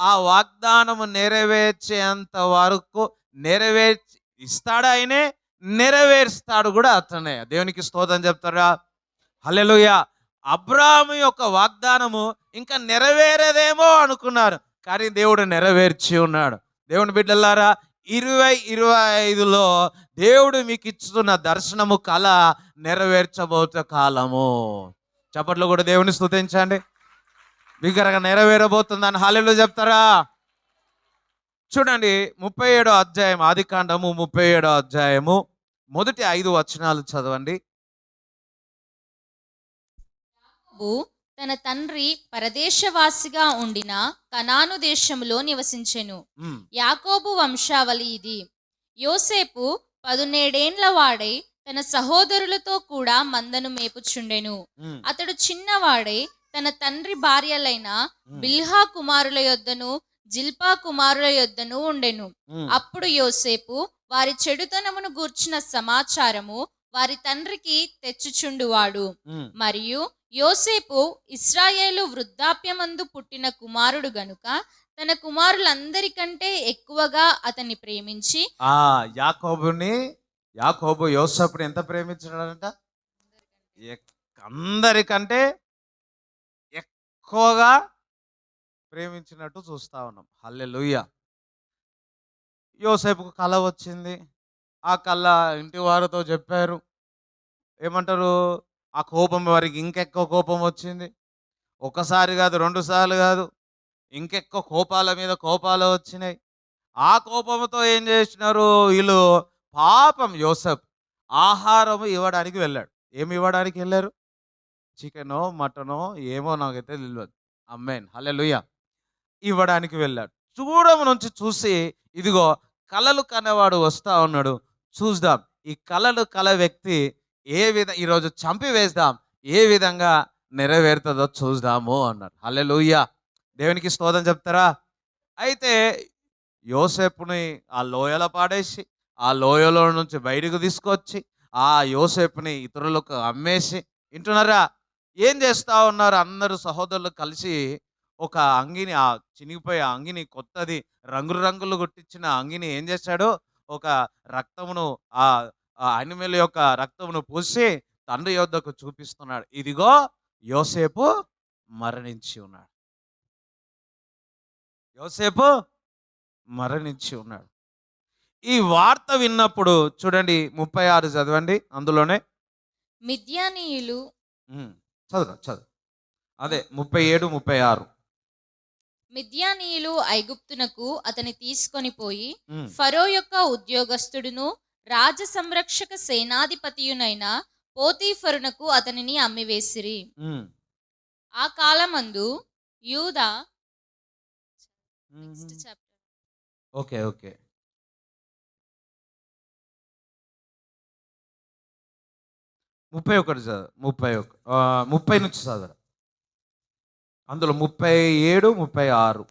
ఆ వాగ్దానము నెరవేర్చేంత వరకు ఇస్తాడు ఆయనే, నెరవేరుస్తాడు కూడా అతనే. దేవునికి స్తోత్రం చెప్తారా? హల్లెలూయా. అబ్రాహాము యొక్క వాగ్దానము ఇంకా నెరవేరదేమో అనుకున్నారు, కానీ దేవుడు నెరవేర్చి ఉన్నాడు. దేవుని బిడ్డలారా, 2025లో దేవుడు మీకు ఇస్తున్న దర్శనము కళ నెరవేర్చబోతే కాలము. చప్పట్లు కూడా దేవుని స్తుతించండి. బిగ్గరగా నెరవేరబోతుందని హల్లెలూయా చెప్తారా? చూడండి, 37వ అధ్యాయం, ఆదికాండము 37వ అధ్యాయము మొదటి 5 వచనాలు చదవండి. తన తండ్రి పరదేశవాసిగా ఉండిన కనాను దేశములో నివసించెను. యాకోబు వంశావళి ఇది. యోసేపు 17 వాడై తన సహోదరులతో కూడా మందను మేపుచుండెను. అతడు చిన్నవాడై తన తండ్రి భార్యలైన బిల్హా కుమారుల యొద్దను జిల్పా కుమారుల యొద్దను ఉండెను. అప్పుడు యోసేపు వారి చెడుతనమును గూర్చిన సమాచారము వారి తండ్రికి తెచ్చుచుండువాడు. మరియు యోసేపు ఇశ్రాయేలు వృద్ధాప్యమందు పుట్టిన కుమారుడు గనుక తన కుమారులందరికంటే ఎక్కువగా అతన్ని ప్రేమించి యాకోబు యోసేపుని ఎంత ప్రేమించాడంట? అందరికంటే ఎక్కువగా ప్రేమించినట్టు చూస్తా ఉన్నాం. హల్లెలూయా. యోసేపుకు కళ వచ్చింది. ఆ కళ ఇంటి వారితో చెప్పారు. ఏమంటారు? ఆ కోపం వారికి ఇంకెక్కువ కోపం వచ్చింది. ఒకసారి కాదు, 2 సార్లు కాదు, ఇంకెక్కువ కోపాల మీద కోపాలు వచ్చినాయి. ఆ కోపంతో ఏం చేసినారు వీళ్ళు? పాపం యోసేపు ఆహారం ఇవ్వడానికి వెళ్ళాడు. ఏమి ఇవ్వడానికి వెళ్ళారు? చికెనో మటనో ఏమో నాకైతే తెలియదు. ఆమేన్. హల్లెలూయా. ఇవ్వడానికి వెళ్ళాడు. దూరం నుంచి చూసి, ఇదిగో కలలు కనేవాడు వస్తా ఉన్నాడు, చూద్దాం ఈ కలలు కల వ్యక్తి ఈరోజు చంపివేద్దాం, ఏ విధంగా నెరవేరుతుందో చూద్దాము అన్నారు. హల్లెలూయా, దేవునికి స్తోత్రం చెప్తారా? అయితే యోసేపుని ఆ లోయలో పాడేసి, ఆ లోయలో నుంచి బయటకు తీసుకొచ్చి, ఆ యోసేపుని ఇతరులకు అమ్మేసి, వింటున్నారా? ఏం చేస్తా ఉన్నారు అందరూ సహోదరులు కలిసి? ఒక అంగిని, ఆ చినిగిపోయే అంగిని, కొత్తది రంగులు రంగులు కొట్టించిన అంగిని ఏం చేశాడు? ఒక రక్తమును, ఆ ఆ అనిమల్ యొక్క రక్తమును పూసి తండ్రి యొద్దకు చూపిస్తున్నాడు. ఇదిగో యోసేపు మరణించి ఉన్నాడు. యోసేపు మరణించి ఉన్నాడు. ఈ వార్త విన్నప్పుడు చూడండి, 36 చదవండి అందులోనే. మిద్యానీయులు చదువు. అదే 37, 36. మిద్యానీయులు ఐగుప్తునకు అతని తీసుకొని పోయి ఉమ్, ఫరో యొక్క ఉద్యోగస్తుడును రాజ సంరక్షక సేనాధిపతియునైన పోతీఫరునకు అతనిని అమ్మివేసిరి. ఉమ్, ఆ కాలమందు యూదా um. Next chapter okay, okay. 31 చదువు. 30 నుంచి చదవరు. అందులో 37, 36,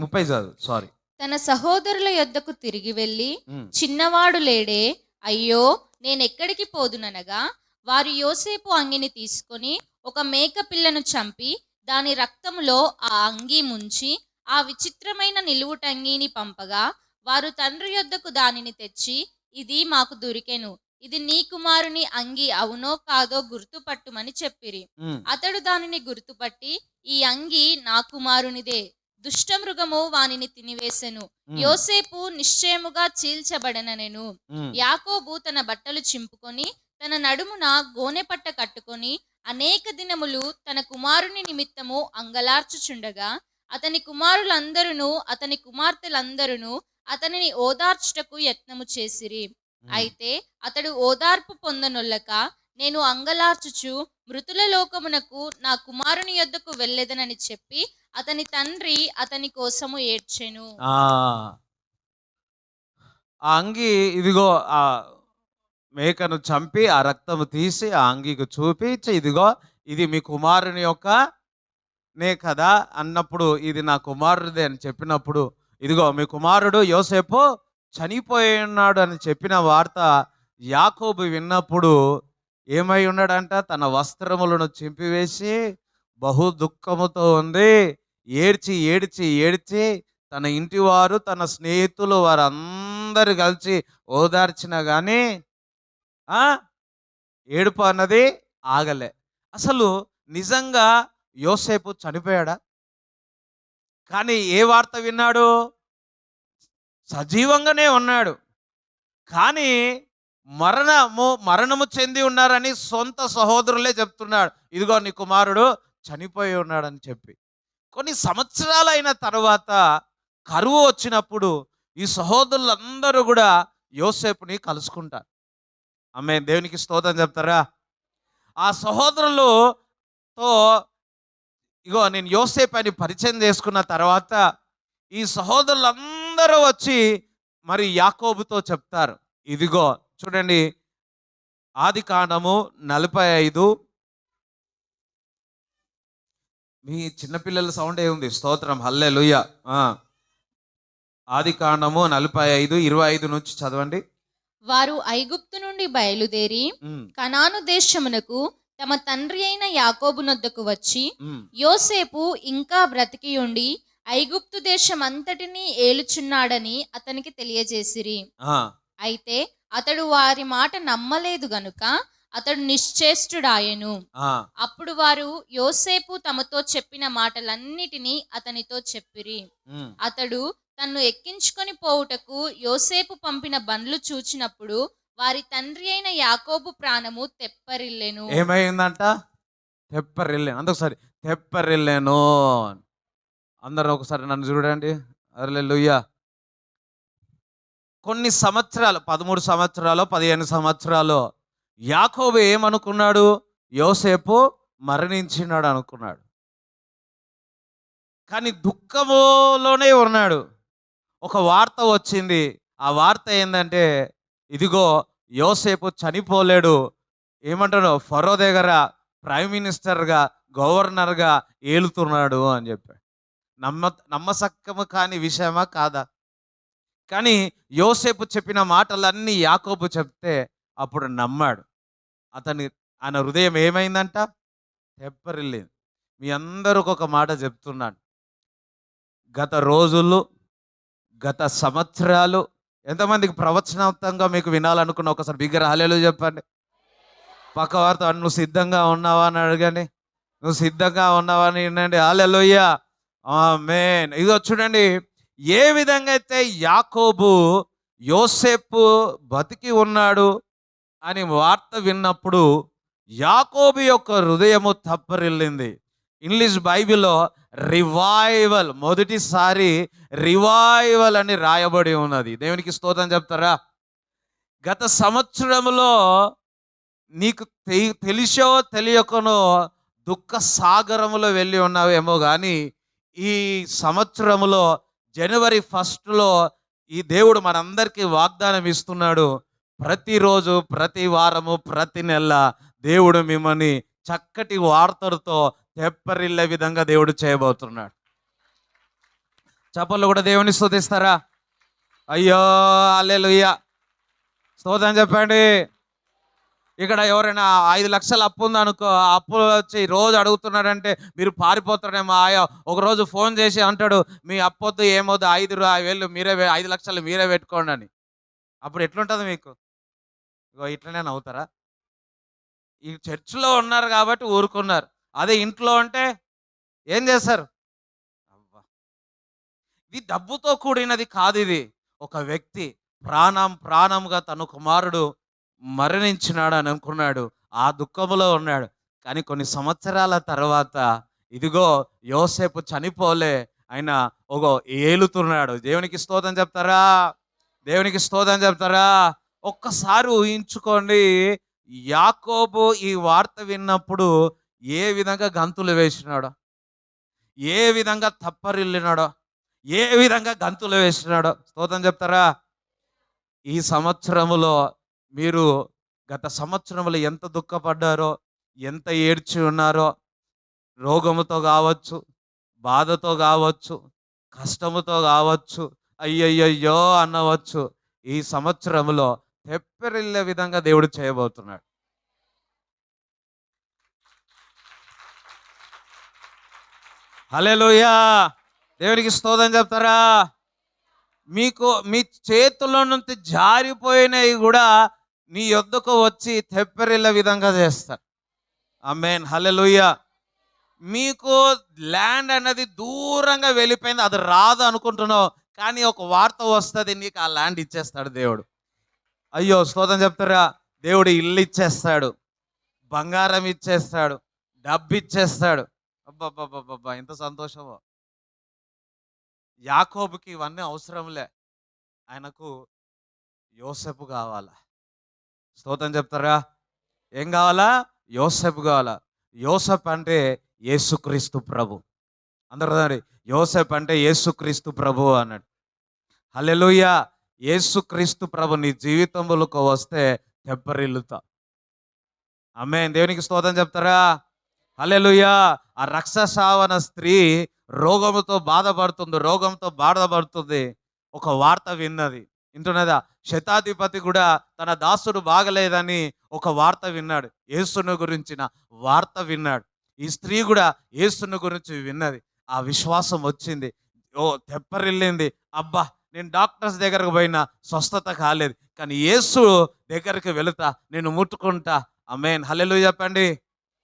30 చదువు. సారీ. తన సహోదరుల యొద్దకు తిరిగి వెళ్ళి ఉమ్, చిన్నవాడు లేడే, అయ్యో నేనెక్కడికి పోదుననగా వారు యోసేపు అంగిని తీసుకొని ఒక మేక పిల్లను చంపి దాని రక్తములో ఆ అంగీ ముంచి ఆ విచిత్రమైన నిలువుటంగీని పంపగా వారు తండ్రి యొద్దకు దానిని తెచ్చి, ఇది మాకు దొరికెను, ఇది నీ కుమారుని అంగీ అవునో కాదో గుర్తుపట్టుమని చెప్పిరి. ఉమ్, అతడు దానిని గుర్తుపట్టి, ఈ అంగీ నా కుమారునిదే, దుష్టమృగము వానిని తినివేసెను, యోసేపు నిశ్చయముగా చీల్చబడనెను. ఉమ్, యాకోబు తన బట్టలు చింపుకొని తన నడుమున గోనెపట్ట కట్టుకొని అనేక దినములు తన కుమారుని నిమిత్తము అంగలార్చుచుండగా అతని కుమారులందరూ అతని కుమార్తెలందరూ అతనిని ఓదార్చుటకు యత్నము చేసిరి. అయితే అతడు ఓదార్పు పొందనొల్లక, నేను అంగలార్చుచు మృతుల లోకమునకు నా కుమారుని యొద్దకు వెళ్ళెదనని చెప్పి అతని తండ్రి అతని కోసము ఏడ్చెను. ఆ అంగి, ఇదిగో ఆ మేకను చంపి ఆ రక్తము తీసి ఆ అంగికి చూపించి, ఇదిగో ఇది మీ కుమారుని యొక్క నే కదా అన్నప్పుడు, ఇది నా కుమారుడిదే అని చెప్పినప్పుడు, ఇదిగో మీ కుమారుడు యోసేపు చనిపోయి ఉన్నాడు అని చెప్పిన వార్త యాకోబు విన్నప్పుడు ఏమై ఉన్నాడంట? తన వస్త్రములను చింపివేసి బహు దుఃఖముతో ఉంది. ఏడ్చి ఏడ్చి ఏడ్చి తన ఇంటివారు, తన స్నేహితులు వారందరూ కలిసి ఓదార్చినా కానీ ఏడుపు అన్నది ఆగలే. అసలు నిజంగా యోసేపు చనిపోయాడా? కానీ ఏ వార్త విన్నాడు? సజీవంగానే ఉన్నాడు, కానీ మరణము చెంది ఉన్నారని సొంత సహోదరులే చెప్తున్నాడు. ఇదిగో నీ కుమారుడు చనిపోయి ఉన్నాడని చెప్పి. కొన్ని సంవత్సరాలైన తర్వాత కరువు వచ్చినప్పుడు ఈ సహోదరులందరూ కూడా యోసేపుని కలుసుకుంటారు. ఆమె దేవునికి స్తోత్రం చెప్తారా? ఆ సహోదరులతో ఇగో నేను యోసేపు అని పరిచయం చేసుకున్న తర్వాత ఈ సహోదరులందరూ వచ్చి మరి యాకోబుతో చెప్తారు. ఇదిగో చూడండి, ఆదికాండము 45. మీ చిన్నపిల్లల సౌండ్ ఏముంది? స్తోత్రం, హల్లెలూయా. ఆదికాండము 45, 25 నుంచి చదవండి. వారు ఐగుప్తు నుండి బయలుదేరి కనాను దేశమునకు తమ తండ్రి అయిన యాకోబునొద్దకు వచ్చి, యోసేపు ఇంకా బ్రతికియుండి ఐగుప్తు దేశమంతటినీ ఏలుచున్నాడని అతనికి తెలియజేసిరి. అయితే అతడు వారి మాట నమ్మలేదు గనుక అతడు నిశ్చేష్టుడాయెను. అప్పుడు వారు యోసేపు తమతో చెప్పిన మాటలన్నిటినీ అతనితో చెప్పిరి. అతడు తన్ను ఎక్కించుకొని పోవుటకు యోసేపు పంపిన బండ్లు చూచినప్పుడు వారి తండ్రి అయిన యాకోబు ప్రాణము తెప్పరిల్లెను. ఏమైందంట? తెప్పరిల్లేను. అందుకోసారి తెప్పరిల్లేను. అందరూ ఒకసారి నన్ను చూడండి. హల్లెలూయా. కొన్ని సంవత్సరాలు, 13 సంవత్సరాలు, 15 సంవత్సరాలు యాకోబు ఏమనుకున్నాడు? యోసేపు మరణించినాడు అనుకున్నాడు. కానీ దుఃఖములోనే ఉన్నాడు. ఒక వార్త వచ్చింది. ఆ వార్త ఏంటంటే, ఇదిగో యోసేపు చనిపోలేడు. ఏమంటాడు? ఫరో దగ్గర ప్రైమ్ మినిస్టర్గా, గవర్నర్గా ఏలుతున్నాడు అని చెప్పాడు. నమ్మసక్కము కాని విషయమా కాదా? కానీ యోసేపు చెప్పిన మాటలన్నీ యాకోబు చెప్తే అప్పుడు నమ్మాడు. ఆయన హృదయం ఏమైందంట? తెప్పరిల్లింది. మీ అందరికి ఒక మాట చెప్తున్నాను. గత రోజులు, గత సంవత్సరాలు ఎంతమందికి ప్రవచనాత్మకంగా మీకు వినాలనుకున్న ఒకసారి బిగ్గర హల్లెలూయా చెప్పండి. పక్క వారితో నువ్వు సిద్ధంగా ఉన్నావా అని అడగండి. నువ్వు సిద్ధంగా ఉన్నావా అని వినండి. హల్లెలూయా, ఆమేన్. ఇదిగో చూడండి, ఏ విధంగా అయితే యాకోబు యోసేపు బతికి ఉన్నాడు అని వార్త విన్నప్పుడు యాకోబు యొక్క హృదయము తప్పరిల్లింది. ఇంగ్లీష్ బైబిల్లో రివైవల్, మొదటిసారి రివైవల్ అని రాయబడి ఉన్నది. దేవునికి స్తోత్రం చెప్తారా? గత సంవత్సరంలో నీకు తెలిసో తెలియకనో దుఃఖ సాగరములో వెళ్ళి ఉన్నావేమో, కానీ ఈ సంవత్సరములో జనవరి 1 ఈ దేవుడు మనందరికీ వాగ్దానం ఇస్తున్నాడు. ప్రతిరోజు, ప్రతి వారము, ప్రతి నెల దేవుడు మిమ్మల్ని చక్కటి వార్తలతో తెప్పరిల్లే విధంగా దేవుడు చేయబోతున్నాడు. చప్పట్లు కూడా దేవుని స్తుతిస్తారా? అయ్యో హల్లెలూయా, స్తోత్రం చెప్పండి. ఇక్కడ ఎవరైనా 5 లక్షలు అప్పు ఉందనుకో, ఆ అప్పు వచ్చి రోజు అడుగుతున్నాడంటే మీరు పారిపోతారేమో. ఒకరోజు ఫోన్ చేసి అంటాడు, మీ అప్పొద్దు ఏమొద్దు, 5,000 మీరే 5 లక్షలు మీరే పెట్టుకోండి అని. అప్పుడు ఎట్లుంటుంది మీకు? ఇగో ఇట్లనే నవ్వుతారా? ఈ చర్చిలో ఉన్నారు కాబట్టి ఊరుకున్నారు. అదే ఇంట్లో అంటే ఏం చేస్తారు? ఇది డబ్బుతో కూడినది కాదు. ఇది ఒక వ్యక్తి ప్రాణంగా తన కుమారుడు మరణించినాడు అని అనుకున్నాడు. ఆ దుఃఖములో ఉన్నాడు. కానీ కొన్ని సంవత్సరాల తర్వాత ఇదిగో యోసేపు చనిపోలే, ఆయన ఏలుతున్నాడు. దేవునికి స్తోత్రం చెప్తారా? దేవునికి స్తోత్రం చెప్తారా? ఒక్కసారి ఊహించుకోండి, యాకోబు ఈ వార్త విన్నప్పుడు ఏ విధంగా గంతులు వేసినాడో, ఏ విధంగా తప్పరిల్లినాడో, ఏ విధంగా గంతులు వేసినాడో. స్తోత్రం చెప్తారా? ఈ సంవత్సరములో మీరు గత సంవత్సరంలో ఎంత దుఃఖపడ్డారో, ఎంత ఏడ్చి ఉన్నారో, రోగముతో కావచ్చు, బాధతో కావచ్చు, కష్టముతో కావచ్చు, అయ్యయ్యో అనవచ్చు. ఈ సంవత్సరంలో తెప్పరిల్లే విధంగా దేవుడు చేయబోతున్నాడు. హల్లెలూయా, దేవునికి స్తోత్రం చెప్తారా? మీకు మీ చేతుల్లో నుంచి జారిపోయినవి కూడా నీ యొద్దకు వచ్చి తెప్పరిల్లే విధంగా చేస్తారు. ఆమేన్, హల్లెలూయా. మీకు ల్యాండ్ అనేది దూరంగా వెళ్ళిపోయింది, అది రాదు అనుకుంటున్నావు, కానీ ఒక వార్త వస్తుంది, నీకు ఆ ల్యాండ్ ఇచ్చేస్తాడు దేవుడు. అయ్యో స్తోత్రం చెప్తారా? దేవుడు ఇల్లు ఇచ్చేస్తాడు, బంగారం ఇచ్చేస్తాడు, డబ్బు ఇచ్చేస్తాడు. అబ్బబ్బబ్బబ్బా, ఎంత సంతోషమో. యాకోబుకి ఇవన్నీ అవసరంలే, ఆయనకు యోసేపు కావాలా. స్తోత్రం చెప్తారా? ఏం కావాలా? యోసేపు కావాలా. యోసేపు అంటే యేసుక్రీస్తు ప్రభు. అందరూ యోసేపు అంటే యేసుక్రీస్తు ప్రభు అన్నాడు. హల్లెలూయా. యేసుక్రీస్తు ప్రభు నీ జీవితంలోకి వస్తే తెప్పరిల్లుతా. ఆమేన్, దేవునికి స్తోత్రం చెప్తారా? హల్లెలూయా. ఆ రక్షసావన స్త్రీ రోగంతో బాధపడుతుంది. ఒక వార్త విన్నది, వింటున్నదా? శతాధిపతి కూడా తన దాసుడు బాగలేదని ఒక వార్త విన్నాడు, యేసుని గురించిన వార్త విన్నాడు. ఈ స్త్రీ కూడా యేసుని గురించి విన్నది. ఆ విశ్వాసం వచ్చింది, తెప్పరిల్లింది. అబ్బా, నేను డాక్టర్స్ దగ్గరకు పోయినా స్వస్థత కాలేదు, కానీ యేసు దగ్గరికి వెళుతా, నేను ముట్టుకుంటా. ఆమేన్, హల్లెలూయా చెప్పండి.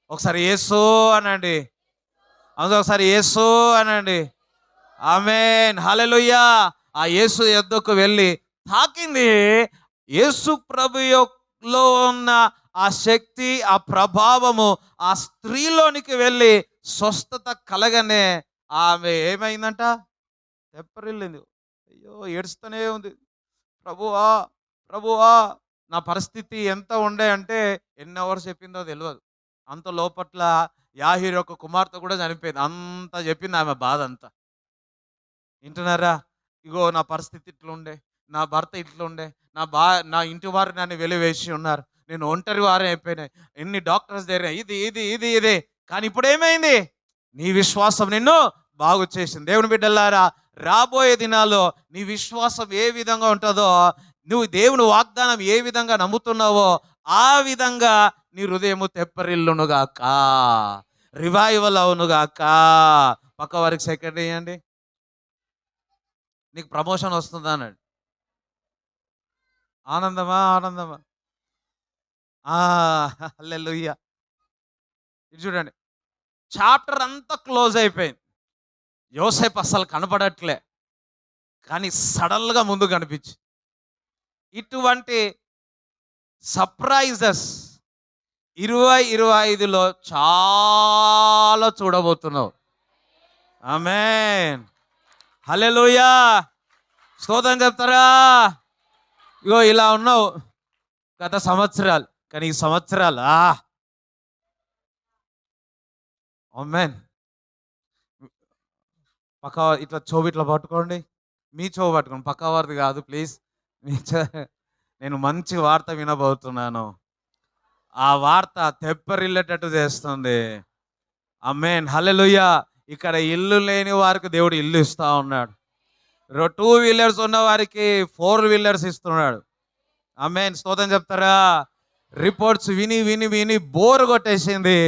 ఒకసారి యేసు అనండి, ఒకసారి యేసు అనండి. ఆమేన్, హల్లెలూయా. ఆ యేసు యొద్దకు వెళ్ళి తాకింది. యేసు ప్రభులో ఉన్న ఆ శక్తి, ఆ ప్రభావము ఆ స్త్రీలోనికి వెళ్ళి స్వస్థత కలగనే ఆమె ఏమైందంట? తెప్పరిల్లింది. అయ్యో, ఏడుస్తూనే ఉంది. ప్రభువా ప్రభువా, నా పరిస్థితి ఎంత ఉండే అంటే ఎన్ని అవర్స్ చెప్పిందో తెలియదు. అంత లోపట్ల యాహీరు యొక్క కుమార్తె కూడా చనిపోయింది. అంత చెప్పింది ఆమె బాధ అంతా. వింటున్నారా? ఇగో నా పరిస్థితి ఇట్లుండే, నా భర్త ఇట్లుండే, నా ఇంటి వారు నన్ను వెలివేసి ఉన్నారు, నేను ఒంటరి వారే అయిపోయినాయి, ఎన్ని డాక్టర్స్ దగ్గర ఇది ఇది ఇది ఇదే. కానీ ఇప్పుడు ఏమైంది? నీ విశ్వాసం నిన్ను బాగు చేసింది. దేవుని బిడ్డలారా, రాబోయే దినాల్లో నీ విశ్వాసం ఏ విధంగా ఉంటుందో, నువ్వు దేవుని వాగ్దానం ఏ విధంగా నమ్ముతున్నావో ఆ విధంగా నీ హృదయము తెప్పరిల్లునుగాక, రివైవల్ అవునుగాక. పక్క వారికి సెకండ్ ఇవ్వండి. నీకు ప్రమోషన్ వస్తుందా అన్నాడు. ఆనందమా? ఆనందమా? హల్లెలూయా. ఇది చూడండి, చాప్టర్ అంతా క్లోజ్ అయిపోయింది. యోసేపు అసలు కనపడట్లే, కానీ సడన్గా ముందు కనిపించి ఇటువంటి సర్ప్రైజెస్ 2025లో చాలా చూడబోతున్నావు. ఆమేన్, హల్లెలూయా. స్తోత్రం చెప్తారా? ఇగో ఇలా ఉన్నావు గత సంవత్సరాలు, కానీ ఈ సంవత్సరాలు ఆమేన్. పక్క ఇట్లా చెవు ఇట్లా పట్టుకోండి, మీ చెవు పట్టుకోండి, పక్క వారిది కాదు ప్లీజ్. నేను మంచి వార్త వినబోతున్నాను. ఆ వార్త తెప్పరిల్లేటట్టు చేస్తుంది. ఆమేన్, హల్లెలూయా. ఇక్కడ ఇల్లు లేని వారికి దేవుడు ఇల్లు ఇస్తా ఉన్నాడు. 2 వీలర్స్ ఉన్న వారికి 4 వీలర్స్ ఇస్తున్నాడు. ఆమేన్, స్తోత్రం చెప్తారా? రిపోర్ట్స్ విని విని విని బోర్ కొట్టేసింది.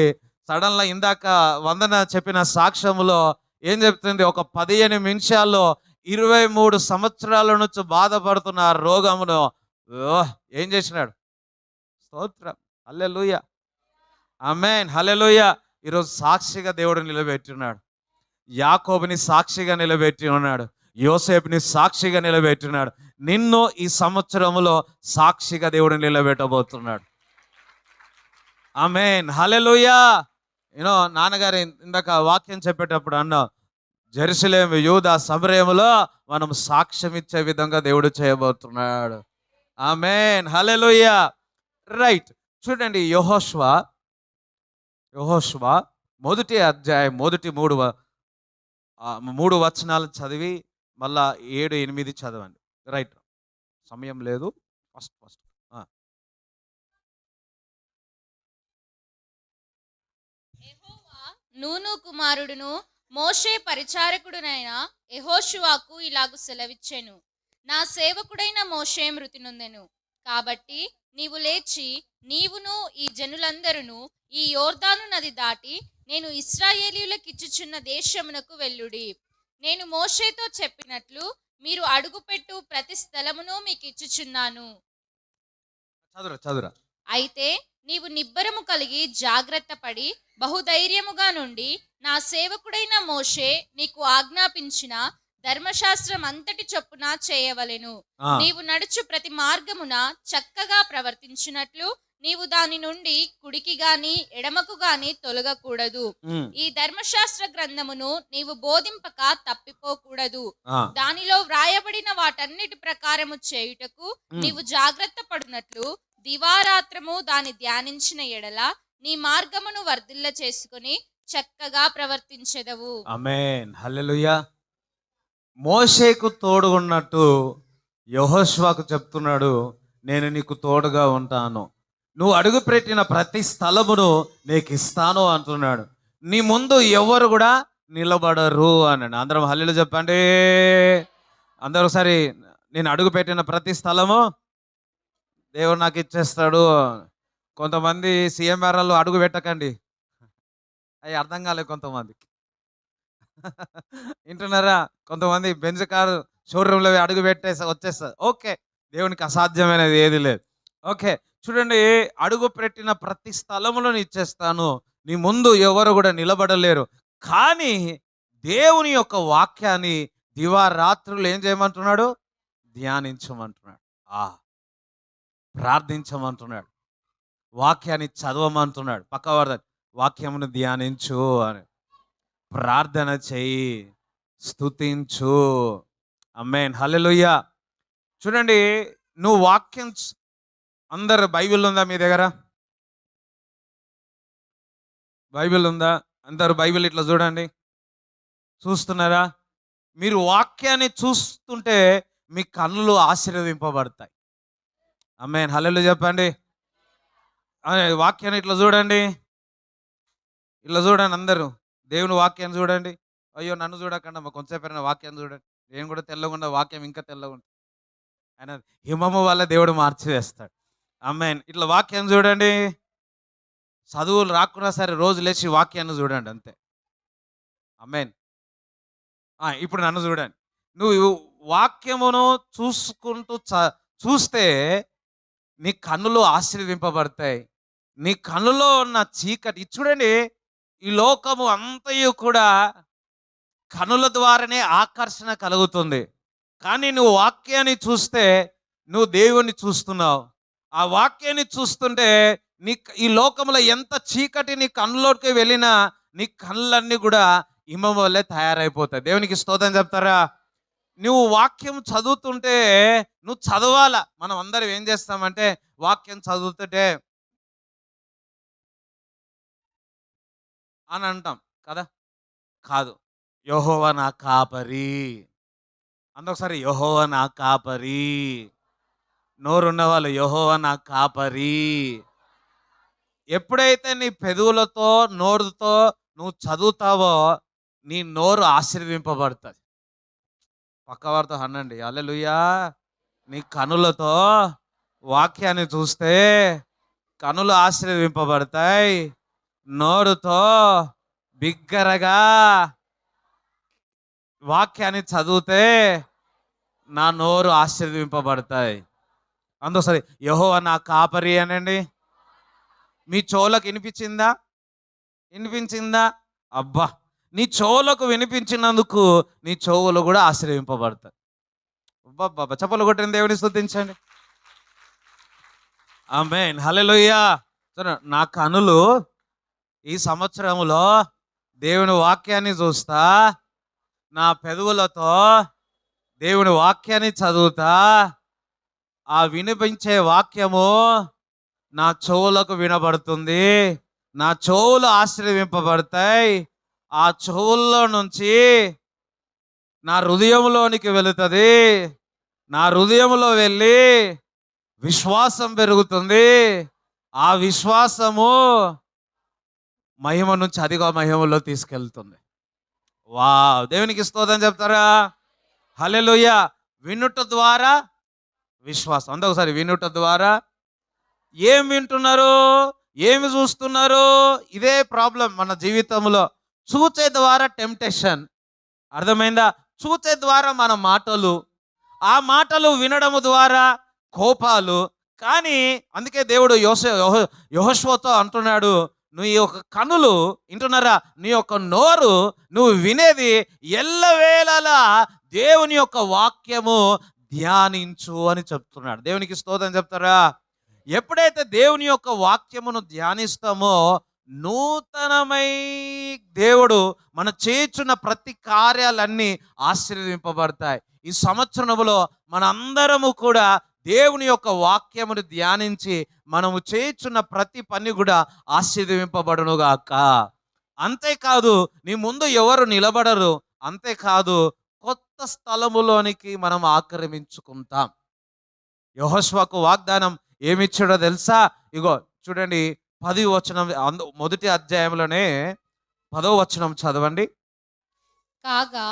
సడన్గా ఇందాక వందన చెప్పిన సాక్ష్యంలో ఏం చెప్తుంది? ఒక 15 నిమిషాల్లో 23 సంవత్సరాల నుంచి బాధపడుతున్న ఆ రోగమును ఏం చేసినాడు? స్తోత్రం, హల్లెలూయా. ఆమేన్, హల్లెలూయా. ఈరోజు సాక్షిగా దేవుడు నిలబెట్టున్నాడు. యాకోబుని సాక్షిగా నిలబెట్టి ఉన్నాడు, యోసేపుని సాక్షిగా నిలబెట్టినాడు. నిన్ను ఈ సంవత్సరంలో సాక్షిగా దేవుడు నిలబెట్టబోతున్నాడు. ఆమేన్, హల్లెలూయా. నాన్నగారు ఇందాక వాక్యం చెప్పేటప్పుడు అన్నా, జెరూసలేము, యూదా, సమరయములో మనం సాక్ష్యం ఇచ్చే విధంగా దేవుడు చేయబోతున్నాడు. ఆమేన్, హల్లెలూయా. రైట్, చూడండి, యెహోషువ మొదటి అధ్యాయం మొదటి 3 వచనాలు చదివి మళ్ళా 7, 8 చదవండి. రైట్, సమయం లేదు. ఫస్ట్ యెహోవా నూను కుమారుడును మోషే పరిచారకుడునైన యెహోషువకు ఇలాగు సెలవిచ్చెను. నా సేవకుడైన మోషే మృతి నొందెను. కాబట్టి నీవు లేచి నీవును ఈ జనులందరూ ఈ యోర్దాను నది దాటి నేను ఇశ్రాయేలీయులకిచ్చుచున్న దేశమునకు వెళ్ళుడి. నేను మోషేతో చెప్పినట్లు మీరు అడుగుపెట్టు ప్రతి స్థలమును మీకు ఇచ్చుచున్నాను. చదురా. అయితే నీవు నిబ్బరము కలిగి జాగ్రత్త పడి బహుధైర్యముగా నుండి నా సేవకుడైన మోషే నీకు ఆజ్ఞాపించిన ధర్మశాస్త్రం అంతటి చొప్పున చేయవలెను. నీవు నడుచు ప్రతి మార్గమున చక్కగా ప్రవర్తించినట్లు నీవు దాని నుండి కుడికి గాని ఎడమకు గాని తొలగకూడదు. ఈ ధర్మశాస్త్ర గ్రంథమును నీవు బోధింపక తప్పిపోకూడదు. దానిలో వ్రాయబడిన వాటన్నిటి ప్రకారము చేయుటకు నీవు జాగ్రత్త పడునట్లు దివారాత్రము దాన్ని ధ్యానించిన ఎడల నీ మార్గమును వర్ధిల్ల చేసుకుని చక్కగా ప్రవర్తించెదవు. ఆమేన్, హల్లెలూయా. మోషేకు తోడుగున్నట్టు యెహోషువకు చెప్తున్నాడు, నేను నీకు తోడుగా ఉంటాను, నువ్వు అడుగుపెట్టిన ప్రతి స్థలమును నీకు ఇస్తాను అంటున్నాడు. నీ ముందు ఎవరు కూడా నిలబడరు అన్నాడు. అందరం హల్లెలూయా చెప్పండి. అందరూ ఒకసారి, నేను అడుగుపెట్టిన ప్రతి స్థలము దేవుడు నాకు ఇచ్చేస్తాడు. కొంతమంది సీఎంఆర్ఎల్లో అడుగు పెట్టకండి, అవి అర్థం కాలేదు కొంతమందికి. వింటున్నారా? కొంతమంది బెంజ్ కారు షోరూంలో అడుగు పెట్టేసి వచ్చేస్తారు. ఓకే, దేవునికి అసాధ్యమైనది ఏది లేదు. ఓకే, చూడండి, అడుగు పెట్టిన ప్రతి స్థలములను ఇచ్చేస్తాను, నీ ముందు ఎవరు కూడా నిలబడలేరు. కానీ దేవుని యొక్క వాక్యాన్ని దివారాత్రులు ఏం చేయమంటున్నాడు? ధ్యానించమంటున్నాడు, ప్రార్థించమంటున్నాడు, వాక్యాన్ని చదవమంటున్నాడు. పక్కవారు వాక్యమును ధ్యానించు అని, ప్రార్థన చెయ్యి, స్తుతించు. ఆమేన్, హల్లెలూయా. చూడండి, నువ్వు వాక్యం అందరు బైబిల్ ఉందా మీ దగ్గర? బైబిల్ ఉందా? అందరు బైబిల్ ఇట్లా చూడండి, చూస్తున్నారా? మీరు వాక్యాన్ని చూస్తుంటే మీ కన్నులు ఆశీర్వదింపబడతాయి. ఆమేన్, హల్లెలూయా చెప్పండి. వాక్యాన్ని ఇట్లా చూడండి, ఇట్లా చూడండి అందరూ. దేవుని వాక్యాన్ని చూడండి. అయ్యో నన్ను చూడకుండా కొంచెంసేపు వాక్యాన్ని చూడండి. నేను కూడా తెల్లగా ఉన్న వాక్యం ఇంకా తెల్లగా ఉంటుంది. ఆయన హిమము వల్ల దేవుడు మార్చివేస్తాడు. ఆమేన్. ఇట్లా వాక్యాన్ని చూడండి. చదువులు రాకున్నా సరే రోజు లేచి వాక్యాన్ని చూడండి అంతే. ఆమేన్. ఇప్పుడు నన్ను చూడండి. నువ్వు వాక్యమును చూసుకుంటూ చూస్తే నీ కన్నులు ఆశీర్వదింపబడతాయి. నీ కన్నులో ఉన్న చీకటి చూడండి. ఈ లోకము అంతయు కూడా కనుల ద్వారానే ఆకర్షణ కలుగుతుంది. కానీ నువ్వు వాక్యాన్ని చూస్తే నువ్వు దేవుణ్ణి చూస్తున్నావు. ఆ వాక్యాన్ని చూస్తుంటే నీ ఈ లోకంలో ఎంత చీకటి నీ కన్నులోకి వెళ్ళినా నీ కళ్ళన్నీ కూడా హిమం వల్లే తయారైపోతాయి. దేవునికి స్తోత్రం చెప్తారా? నువ్వు వాక్యం చదువుతుంటే నువ్వు చదవాలా. మనం అందరం ఏం చేస్తామంటే వాక్యం చదువుతుంటే అని అంటాం కదా. కాదు, యెహోవా నా కాపరి. అందొకసారి యెహోవా నా కాపరి. నోరున్న వాళ్ళు యెహోవా నా కాపరి. ఎప్పుడైతే నీ పెదవులతో నోరుతో నువ్వు చదువుతావో నీ నోరు ఆశీర్వింపబడుతుంది. పక్కవారితో అనండి హల్లెలూయా. నీ కనులతో వాక్యాన్ని చూస్తే కనులు ఆశీర్వింపబడతాయి. నోరుతో బిగ్గరగా వాక్యాన్ని చదివితే నా నోరు ఆశీర్వింపబడతాయి. అందుకని యెహోవా నా కాపరి అనండి. మీ చెవులకు వినిపించిందా? అబ్బా, నీ చెవులకు వినిపించినందుకు నీ చెవులు కూడా ఆశీర్వింపబడతాయి. అబ్బా, చప్పలు కొట్టిన దేవుని స్తుతించండి. ఆమేన్ హల్లెలూయా. నా కనులు ఈ సంవత్సరంలో దేవుని వాక్యాన్ని చూస్తా, నా పెదవులతో దేవుని వాక్యాన్ని చదువుతా. ఆ వినిపించే వాక్యము నా చెవులకు వినబడుతుంది. నా చెవులు ఆశీర్వింపబడతాయి. ఆ చెవుల్లో నుంచి నా హృదయంలోనికి వెళుతుంది. నా హృదయంలో వెళ్ళి విశ్వాసం పెరుగుతుంది. ఆ విశ్వాసము మహిమ నుంచి అధిక మహిమలో తీసుకెళ్తుంది. దేవునికి స్తోత్రం చెప్తారా? హల్లెలూయా. వినుట ద్వారా విశ్వాసం. అంతా ఒకసారి వినుట ద్వారా. ఏం వింటున్నారు, ఏమి చూస్తున్నారు? ఇదే ప్రాబ్లం మన జీవితంలో. చూచే ద్వారా టెంప్టేషన్, అర్థమైందా? చూచే ద్వారా మన మాటలు, ఆ మాటలు వినడము ద్వారా కోపాలు. కానీ అందుకే దేవుడు యెహోషువతో అంటున్నాడు, నీ యొక్క కనులు వింటున్నారా, నీ యొక్క నోరు నువ్వు వినేది ఎల్లవేళలా దేవుని యొక్క వాక్యము ధ్యానించు అని చెప్తున్నాడు. దేవునికి స్తోత్రం చెప్తారా? ఎప్పుడైతే దేవుని యొక్క వాక్యమును ధ్యానిస్తామో నూతనమై దేవుడు మన చేయుచున్న ప్రతి కార్యాలన్నీ ఆశీర్వదింపబడతాయి. ఈ సంవత్సరంలో మనందరము కూడా దేవుని యొక్క వాక్యమును ధ్యానించి మనము చేయుచున్న ప్రతి పని కూడా ఆశీర్వదింపబడునుగాక. అంతేకాదు నీ ముందు ఎవరు నిలబడరు. అంతేకాదు కొత్త స్థలములోనికి మనం ఆక్రమించుకుంటాం. యెహోషువకు వాగ్దానం ఏమిచ్చాడో తెలుసా? ఇగో చూడండి, 10వ వచనం, మొదటి అధ్యాయంలోనే 10వ వచనం చదవండి. కాగా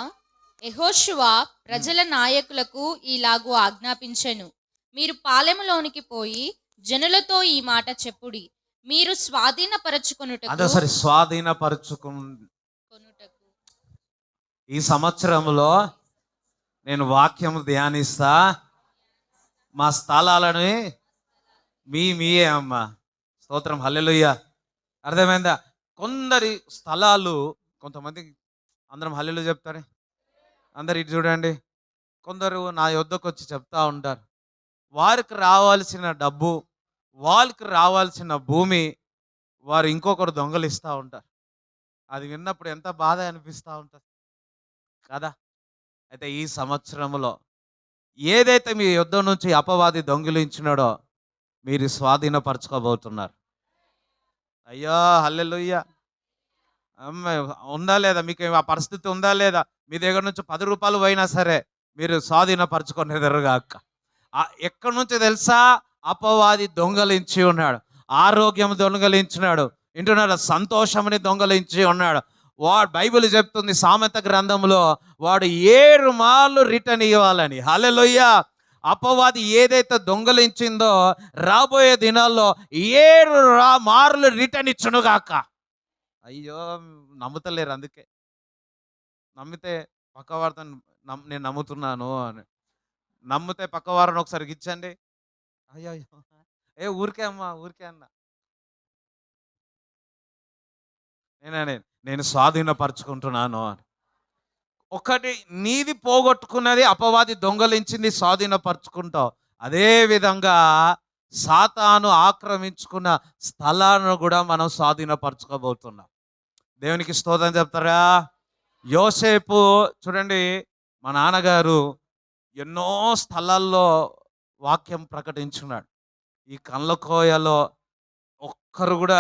యెహోషువ ప్రజల నాయకులకు ఇలాగు ఆజ్ఞాపించెను, మీరు పాలెములోనికి పోయి జనులతో ఈ మాట చెప్పుడి, మీరు స్వాధీనపరచుకొనుటకు ఈ సంవత్సరంలో నేను వాక్యము ధ్యానిస్తా. మా స్థలాలను మీయే అమ్మ. స్తోత్రం హల్లెలూయా. అర్థమైందా? కొందరి స్థలాలు కొంతమంది, అందరం హల్లెలూయా చెప్తారే. అందరు ఇటు చూడండి. కొందరు నా యొద్దకు వచ్చి చెప్తా ఉంటారు, వారికి రావాల్సిన డబ్బు, వాళ్ళకి రావాల్సిన భూమి వారు ఇంకొకరు దొంగలిస్తూ ఉంటారు. అది విన్నప్పుడు ఎంత బాధ అనిపిస్తూ ఉంటుంది కదా. అయితే ఈ సంవత్సరంలో ఏదైతే మీ యొద్ద నుంచి అపవాది దొంగిలించినాడో మీరు స్వాధీనపరచుకోబోతున్నారు. అయ్యో హల్లెలూయా. ఉందా లేదా మీకు ఆ పరిస్థితి? ఉందా లేదా? మీ దగ్గర నుంచి 10 రూపాయలు పోయినా సరే మీరు స్వాధీనపరచుకునేదరుగాక. ఎక్కడి నుంచి తెలుసా? అపవాది దొంగలించి ఉన్నాడు. ఆరోగ్యం దొంగలించినాడు, వింటున్నాడు, సంతోషంని దొంగలించి ఉన్నాడు. బైబిల్ చెప్తుంది సామెత గ్రంథంలో వాడు 7 మార్లు రిటర్న్ ఇవ్వాలని. హల్లెలూయా. అపవాది ఏదైతే దొంగలించిందో రాబోయే దినాల్లో 7 మార్లు రిటర్న్ ఇచ్చునుగాక. అయ్యో, నమ్ముతలేరు. అందుకే నమ్మితే పక్కవారితో నేను నమ్ముతున్నాను అని నమ్మితే పక్కవారిని ఒకసారి ఇచ్చండి. అయ్యో ఊరికే అమ్మా, ఊరికే అన్న. నేను స్వాధీనపరచుకుంటున్నాను అని. ఒకటి నీది పోగొట్టుకున్నది అపవాది దొంగలించింది స్వాధీనపరచుకుంటావు. అదే విధంగా సాతాను ఆక్రమించుకున్న స్థలాలను కూడా మనం స్వాధీనపరచుకోబోతున్నాం. దేవునికి స్తోత్రం చెప్తారా? యోసేపు చూడండి, మా నాన్నగారు ఎన్నో స్థలాల్లో వాక్యం ప్రకటించున్నాడు. ఈ కండ్లకోయలో ఒక్కరు కూడా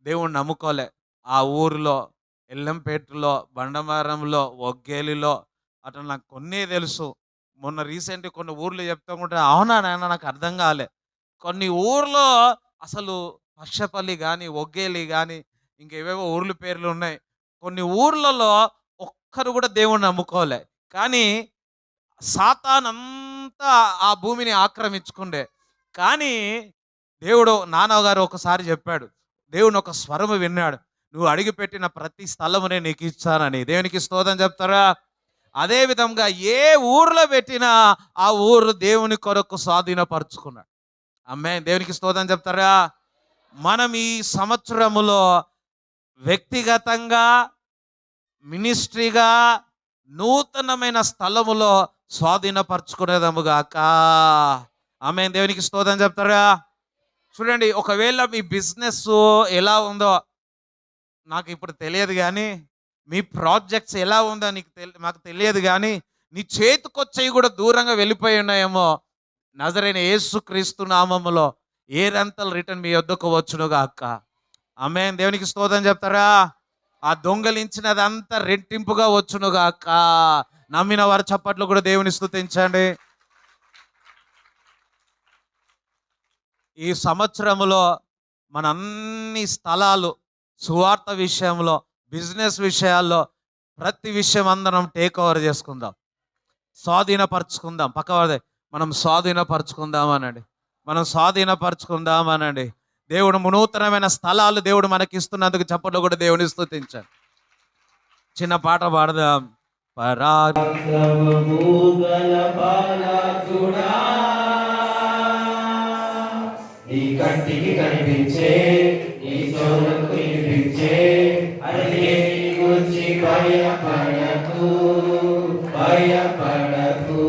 దేవుణ్ణి నమ్ముకోలే. ఆ ఊరిలో, ఎల్లంపేటలో, బండమారంలో, ఒగ్గేలిలో, అట్లా నాకు కొన్ని తెలుసు. మొన్న రీసెంట్ కొన్ని ఊర్లు చెప్తా ఉంటే అవునా నాయన నాకు అర్థం కాలే. కొన్ని ఊర్లో అసలు పక్షపల్లి కానీ, ఒగ్గేలి కానీ, ఇంకేవేవో ఊర్ల పేర్లు ఉన్నాయి. కొన్ని ఊర్లలో ఒక్కరు కూడా దేవుణ్ణి నమ్ముకోలే. కానీ సాతానంతా ఆ భూమిని ఆక్రమించుకుండే. కానీ దేవుడు, నాన్నగారు ఒకసారి చెప్పాడు, దేవుని ఒక స్వరము విన్నాడు, నువ్వు అడిగిపెట్టిన ప్రతి స్థలమునే నీకు ఇచ్చానని. దేవునికి స్తోత్రం చెప్తారా? అదే విధంగా ఏ ఊర్లో పెట్టినా ఆ ఊరు దేవుని కొరకు స్వాధీనపరుచుకున్నాడు. ఆమేన్. దేవునికి స్తోత్రం చెప్తారా? మనం ఈ సంవత్సరములో వ్యక్తిగతంగా, మినిస్ట్రీగా నూతనమైన స్థలములో స్వాధీనపరచుకునేదముగాక. ఆమేన్. దేవునికి స్తోత్రం చెప్తారా? చూడండి, ఒకవేళ మీ బిజినెస్ ఎలా ఉందో నాకు ఇప్పుడు తెలియదు, కానీ మీ ప్రాజెక్ట్స్ ఎలా ఉందో మాకు తెలియదు, కానీ నీ చేతికొచ్చేవి కూడా దూరంగా వెళ్ళిపోయి ఉన్నాయేమో. నజరైన యేసుక్రీస్తు నామములో 7 రిటర్న్ మీ వద్దకు వచ్చునుగాక. ఆమేన్. దేవునికి స్తోత్రం చెప్తారా? ఆ దొంగలించినదంతా రెట్టింపుగా వచ్చునుగాక. నమ్మిన వారు చప్పట్లు కూడా దేవుని స్తుతించండి. ఈ సంవత్సరములో మన అన్ని స్థలాలు, సువార్త విషయంలో, బిజినెస్ విషయాల్లో, ప్రతి విషయం అందరం టేక్ ఓవర్ చేసుకుందాం, స్వాధీనపరచుకుందాం. పక్కవాదే మనం స్వాధీనపరచుకుందామనండి, మనం స్వాధీనపరచుకుందామనండి. దేవుడు నూతనమైన స్థలాలు దేవుడు మనకి ఇస్తున్నందుకు చప్పట్లు కూడా దేవుని స్తుతించాలి. చిన్న పాట పాడదాం. ఈ కంటికి కనిపించే, ఈ చెవులకు వినిపించే, అదే గురించి భయపడకు, భయపడకు,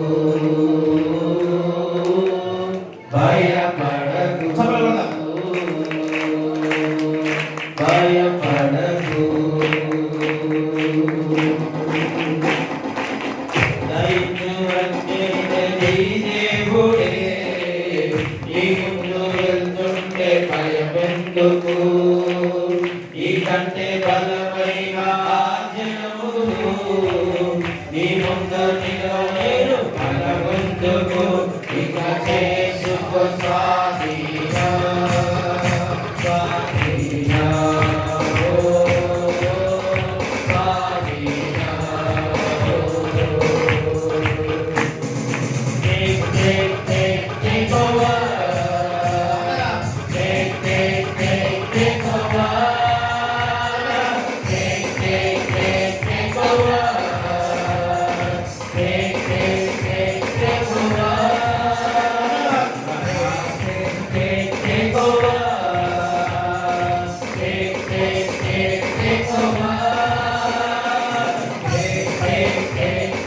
భయపడకు, భయపడకు. దైత్యుడంటే దేవుడే, ఈ ముందు వెళ్తుంటే భయమెందుకు, ఈ కంటే బలమైన ఆజ్ఞములు, నీ ముందు నిలవలేరు బలవంతుకు, ఇక చేసుకో స్వాధీన, స్వాధీన, ఓ స్వాధీన. Take over. Take over. Take over.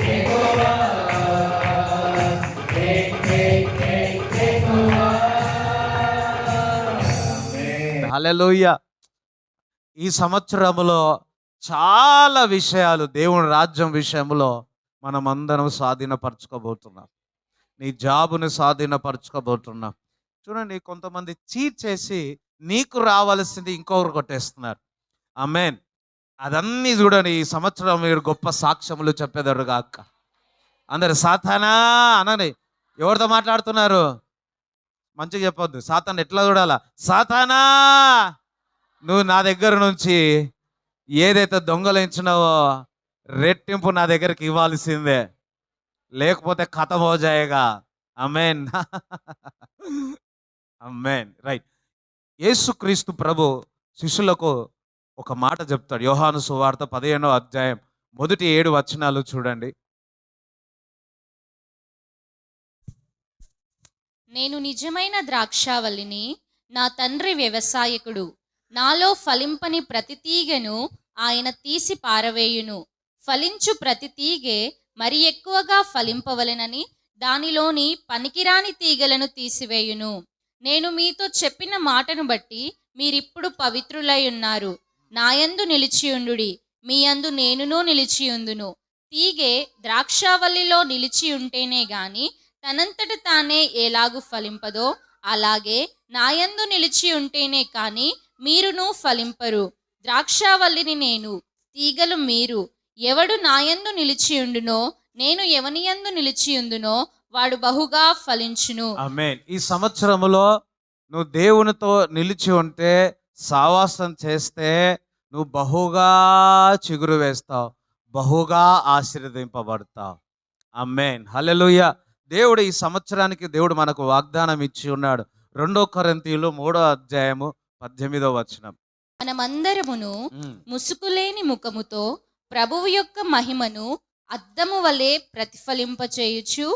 Take over. Take over. Take over. హల్లెలూయా. ఈ సంవత్సరములో చాలా విషయాలు దేవుని రాజ్యం విషయంలో మనం అందరం స్వాధీనపరచుకోబోతున్నాం. నీ జాబుని స్వాధీనపరచుకోబోతున్నాం. చూడండి, కొంతమంది చీట్ చేసి నీకు రావాల్సింది ఇంకొకరు కొట్టేస్తున్నారు. ఆమేన్. అదన్నీ చూడండి, ఈ సంవత్సరం మీరు గొప్ప సాక్ష్యములు చెప్పేదరుగాక. అందరు సాతానా అనని ఎవరితో మాట్లాడుతున్నారు? మంచిగా చెప్పొద్దు. సాతాన్ ఎట్లా చూడాలా? సాతానా, నువ్వు నా దగ్గర నుంచి ఏదైతే దొంగలించినావో రెట్టింపు నా దగ్గరికి ఇవ్వాల్సిందే, లేకపోతే ఖతం హో జాయేగా. ఆమేన్. ఆమేన్. రైట్. యేసుక్రీస్తు ప్రభు శిష్యులకు ఒక మాట చెప్తాడు. యోహాను సువార్త 15వ అధ్యాయం మొదటి 7 వచనాలు చూడండి. నేను నిజమైన ద్రాక్షావల్లిని, నా తండ్రి వ్యవసాయకుడు. నాలో ఫలింపని ప్రతి తీగెను ఆయన తీసి పారవేయును. ఫలించు ప్రతి తీగె మరి ఎక్కువగా ఫలింపవలెనని దానిలోని పనికిరాని తీగలను తీసివేయును. నేను మీతో చెప్పిన మాటను బట్టి మీరిప్పుడు పవిత్రులై ఉన్నారు. నాయందు నిలిచియుండుడి, మీ యందు నేనును నిలిచియుందును. తీగె ద్రాక్షావల్లిలో నిలిచి ఉంటేనే గాని తనంతట తానే ఎలాగు ఫలింపదో, అలాగే నాయందు నిలిచి ఉంటేనే కాని మీరును ఫలింపరు. ద్రాక్షావల్లిని నేను, తీగలు మీరు. ఎవడు నాయందు నిలిచియుండునో, నేను ఎవనియందు నిలిచియుందునో వాడు బహుగా ఫలించును. ఆమేన్. ఈ సంవత్సరములో నువ్వు దేవునితో నిలిచి ఉంటే, సావాసం చేస్తే నువ్వు బహుగా చిగురు వేస్తావు, బహుగా ఆశీర్వదింపబడతావు. ఆమేన్. హల్లెలూయా. దేవుడు ఈ సంవత్సరానికి దేవుడు మనకు వాగ్దానం ఇచ్చి ఉన్నాడు. 2 కొరింథీయులు 3వ అధ్యాయము 18వ వచనం. మనమందరమును ముసుకులేని ముఖముతో ప్రభువు యొక్క మహిమను అద్దము వలె ప్రతిఫలింపచేయుచు,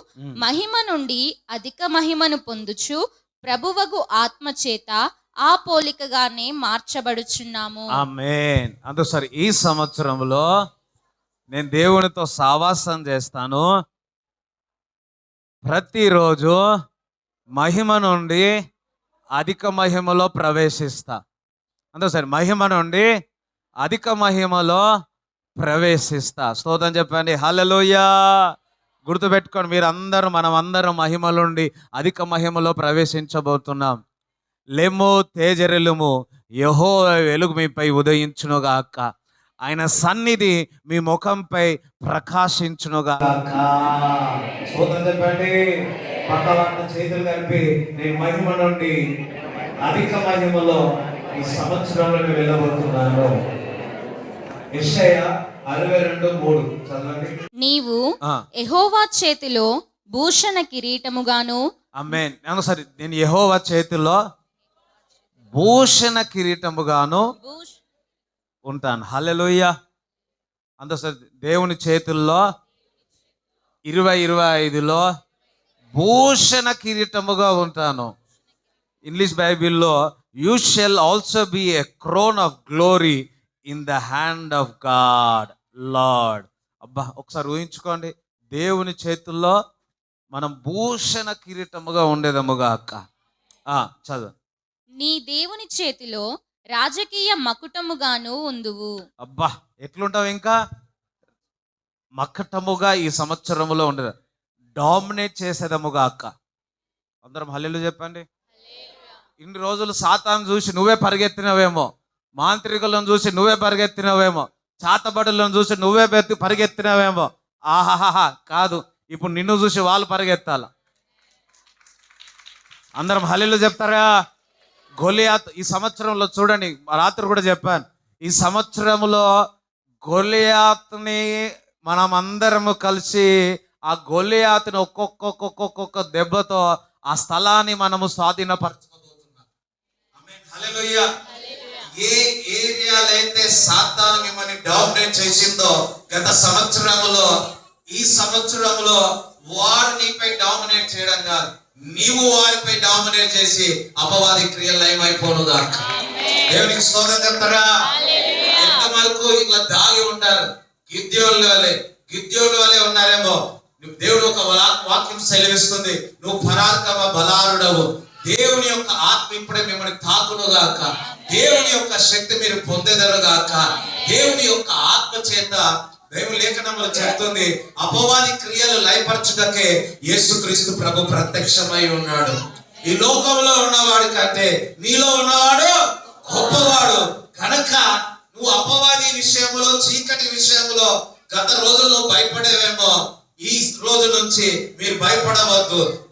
మహిమ నుండి అధిక మహిమను పొందుచు, ప్రభువగు ఆత్మ చేత ఆ పోలికగానే మార్చబడుచున్నాము. ఆమేన్. అందుసరి ఈ సంవత్సరంలో నేను దేవునితో సావాసం చేస్తాను. ప్రతిరోజు మహిమ నుండి అధిక మహిమలో ప్రవేశిస్తా. అందుసరి మహిమ నుండి అధిక మహిమలో ప్రవేశిస్తా. స్తోత్రం చెప్పండి. హల్లెలూయా. గుర్తుపెట్టుకోండి, మీరు అందరూ, మనం అందరం మహిమ నుండి అధిక మహిమలో ప్రవేశించబోతున్నాం. లెమ్ము తేజరెలుము, యెహోవా వెలుగు మీపై ఉదయించునుగాక, ఆయన సన్నిధి మీ ముఖంపై ప్రకాశించునుగాక. స్తోత్రం చెప్పండి. పక్క వాటిని చేతులు కలిపి, నేను మహిమ నుండి అధిక మహిమలో ఈ సంవత్సరంలో వెళ్ళబోతున్నాను. యెషయా 62:3 చదవండి. నీవు యెహోవా చేతిలో భూషణ కిరీటముగాను. ఆమేన్. సరే, నేను యెహోవా చేతిలో భూషణ కిరీటముగాను ఉంటాను. హల్లెలూయా. అందుసరి దేవుని చేతుల్లో 2025లో భూషణ కిరీటముగా ఉంటాను. ఇంగ్లీష్ బైబిల్లో you shall also be a crown of glory in the hand of God lord. అబ్బా, ఒకసారి ఊహించుకోండి, దేవుని చేతుల్లో మనం భూషణ కిరీటముగా ఉండేదముగా అక్క. చదువు. నీ దేవుని చేతిలో రాజకీయ మకుటముగాను ఉందువు. అబ్బా, ఎట్లుంటావు? ఇంకా మక్కటముగా ఈ సంవత్సరములో ఉండదు, డామినేట్ చేసేదముగా అక్క. అందరం హల్లెలూయా చెప్పండి. ఇన్ని రోజులు సాతాను చూసి నువ్వే పరిగెత్తినవేమో, మాంత్రికులను చూసి నువ్వే పరిగెత్తినవేమో, చాతబడులను చూసి నువ్వే పరిగెత్తినవేమో. ఆహాహా, కాదు, ఇప్పుడు నిన్ను చూసి వాళ్ళు పరిగెత్తాల. అందరం హల్లెలూయా చెప్తారా? గొలియాత్ ఈ సంవత్సరంలో చూడండి, రాత్రి కూడా చెప్పాను, ఈ సంవత్సరంలో గొలియాత్ని మనం అందరము కలిసి ఆ గొలియాత్ని ఒక్కొక్క దెబ్బతో ఆ స్థలాన్ని మనము స్వాధీనపరచుకోబోతున్నాం. ఆమేన్. హల్లెలూయా. ఏ ఏరియాలో అయితే సాతాను మిమ్మల్ని డామినేట్ చేసిందో గత సంవత్సరంలో, ఈ సంవత్సరంలో వారు నీపై డామినేట్ చేయడం కాదు, నీవు వారిపై డామినేట్ చేసి అపవాది క్రియలు లయమైపోనుగా. దేవునికి స్తోత్రం చెప్తారా? ఎంత వరకు ఇట్లా దాగి ఉంటారు, గిద్యోనుల వలె ఉన్నారేమో. దేవుడు ఒక వాక్యం సెలవిస్తుంది, నువ్వు పరాక్రమ బలారుడవు, దేవుని యొక్క ఆత్మ ఇప్పుడే మిమ్మల్ని తాకునుగాక, దేవుని యొక్క శక్తి మీరు పొందేదరుగాక. దేవుని యొక్క ఆత్మ చేత దేవుని లేఖనంలో చెప్తుంది, అపవాది క్రియలు లయపరచుటకే యేసుక్రీస్తు ప్రభు ప్రత్యక్షమై ఉన్నాడు. ఈ లోకంలో ఉన్నవాడి కంటే నీలో ఉన్నవాడు గొప్పవాడు. కనుక నువ్వు అపవాది విషయంలో, చీకటి విషయంలో గత రోజుల్లో భయపడేవేమో, ఈ రోజు నుంచి మీరు భయపడవద్దు.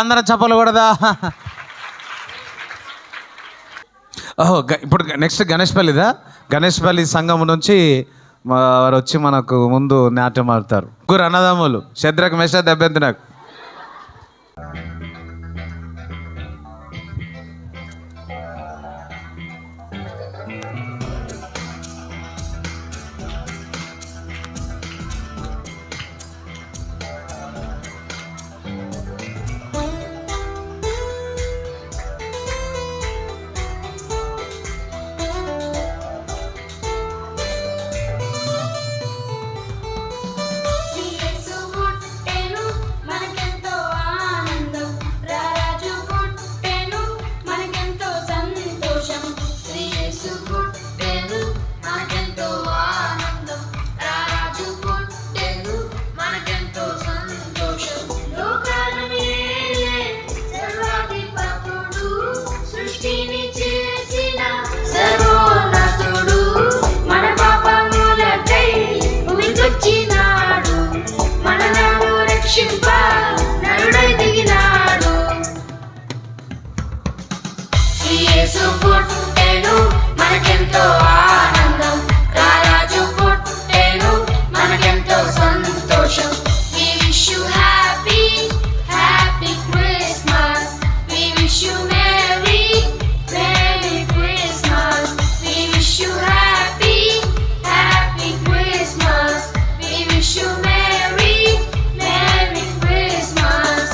అందరం చప్పలు కూడదా? ఓహో, ఇప్పుడు నెక్స్ట్ గణేష్పల్లిదా? గణేష్పల్లి సంఘం నుంచి వారు వచ్చి మనకు ముందు నాట్యం ఆడతారు. ముగ్గురు అన్నదమ్ములు, శద్రక్ మేషక్ అబేద్నెగో. యేసు పుట్టెను మనకెంతో ఆనందం, రారాజు పుట్టెను మనకెంతో సంతోషం. యేసు పుట్టెను మనకెంతో ఆనందం, రారాజు పుట్టెను మనకెంతో సంతోషం. లోకాలను ఏలే సర్వాధిపతుడు, సృష్టిని చేసిన సర్వోన్నతుడు, మన పాపములకై భూమికొచ్చినాడు, మనలను రక్షింప నరుడై దిగినాడు. యేసు పుట్టెను మనకెంతో ఆనందం, రారాజు పుట్టెను మనకెంతో సంతోషం. We wish you happy, happy Christmas. We wish you merry, merry Christmas. We wish you happy, happy Christmas. We wish you merry, merry Christmas.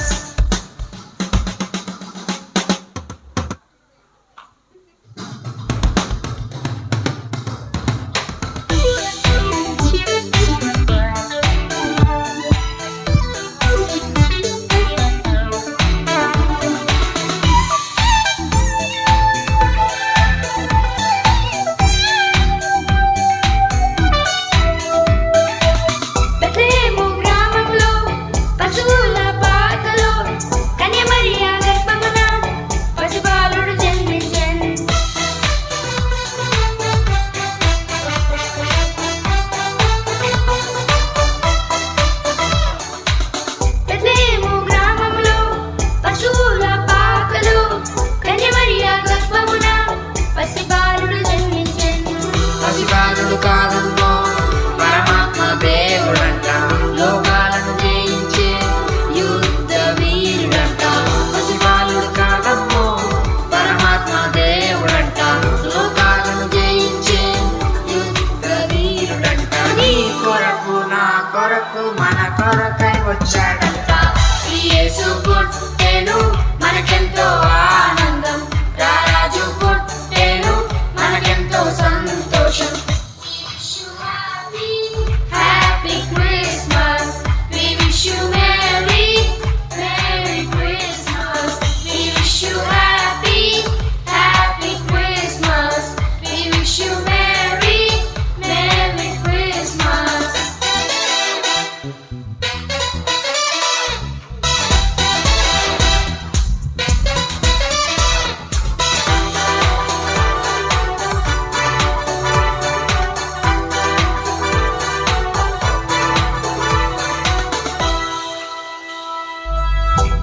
Bethlehem గ్రామంలో పశువుల పాకలో కన్యమరియ గర్భమున పసిబాలుడు జన్మించెను. బెత్లెహేము గ్రామంలో పశువుల పాకలో కన్యమరియ గర్భమున పసిబాలుడు జన్మించెను. పసిబాలుడు కాదమ్మో పరమాత్మ దేవుడంట, లోకాలను జయించే యుద్ధ వీరుడంట. పసిబాలుడు కాదమ్మో పరమాత్మ దేవుడంట, లోకాలను జయించే యుద్ధ వీరుడంట. నీ కొరకు నా కొరకు మన కొరకై వచ్చాడంట. యేసు పుట్టెను మనకెంతో ఆనందం, రారాజు పుట్టెను మనకెంతో సంతోషం. Happy Christmas. We wish you merry, merry Christmas. We wish you happy, happy Christmas. We wish you merry, merry Christmas.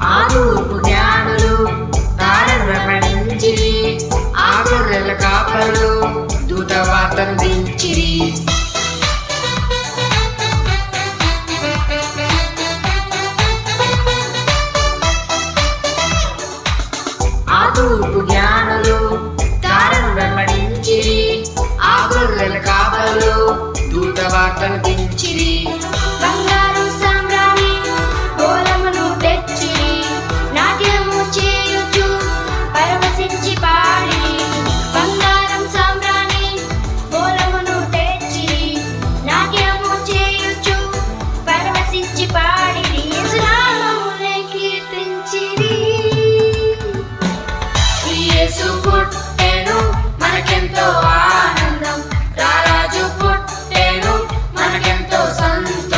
ఆ తూర్పు జ్ఞానులు తారను వెంబడించిరి, ఆ గొర్రెల కాపరులు దూత వార్తను దించిరి. ఆ తూర్పు జ్ఞానులు తారను వెంబడించిరి, ఆ గొర్రెల కాపరులు దూత వార్తను దించిరి. బంగారు సామ్రాణి గోళమును తెచ్చిరి, నాట్యము చేయుచు పరవశించి పాడిరి. బంగారం సామ్రాణి గోళమును తెచ్చిరి, నాట్యము చేయుచు పరవశించి పాడిరి. యేసునామమునే కీర్తించిరి. యేసు పుట్టెను మనకెంతో ఆనందం, రారాజు పుట్టెను మనకెంతో సంతోషం.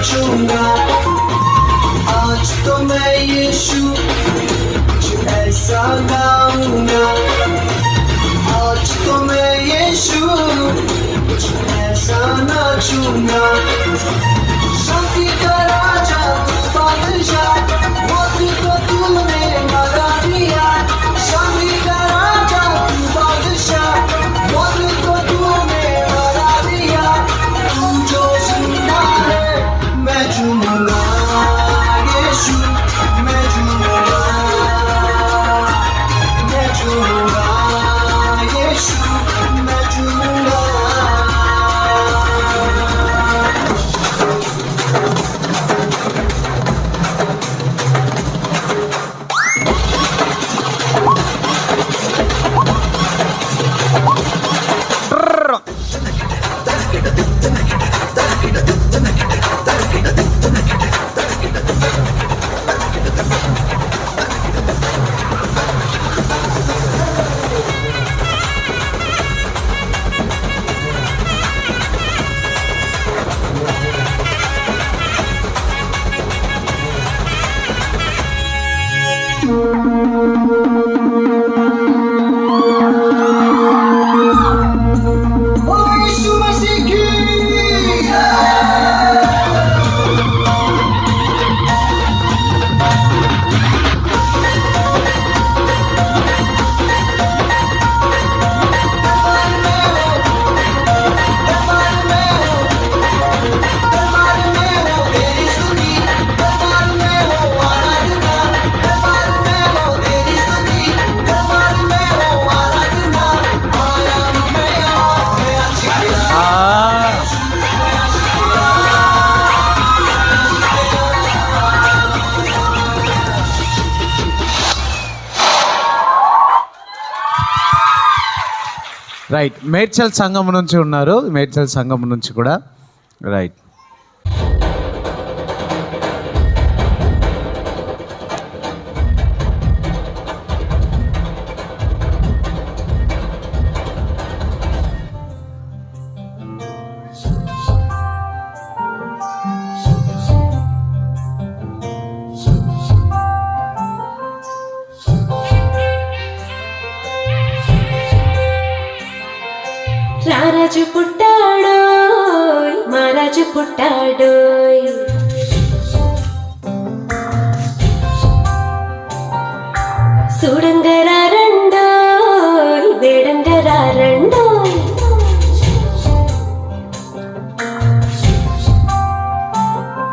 नाचूंगा आज तो मैं यीशु कुछ ऐसा गाऊंगा आज तो मैं यीशु कुछ ऐसा नाचूंगा शांति का राजा तू बादशाह मौत को तूने मरा दिया शांति का राजा तू बादशाह मौत को तूने मरा दिया तू जो जिंदा है मैं झूमूंगा यीशु मैं झूमूंगा यीशु मैं झूमूंगा यीशु मसीह की రైట్, మేడ్చల్ సంఘం నుంచి ఉన్నారు, మేడ్చల్ సంఘం నుంచి కూడా. రైట్, రారాజు పుట్టాడోయ్ మహారాజు పుట్టాడోయ్ చూడంగరారండోయ్ వేడంగరారండోయ్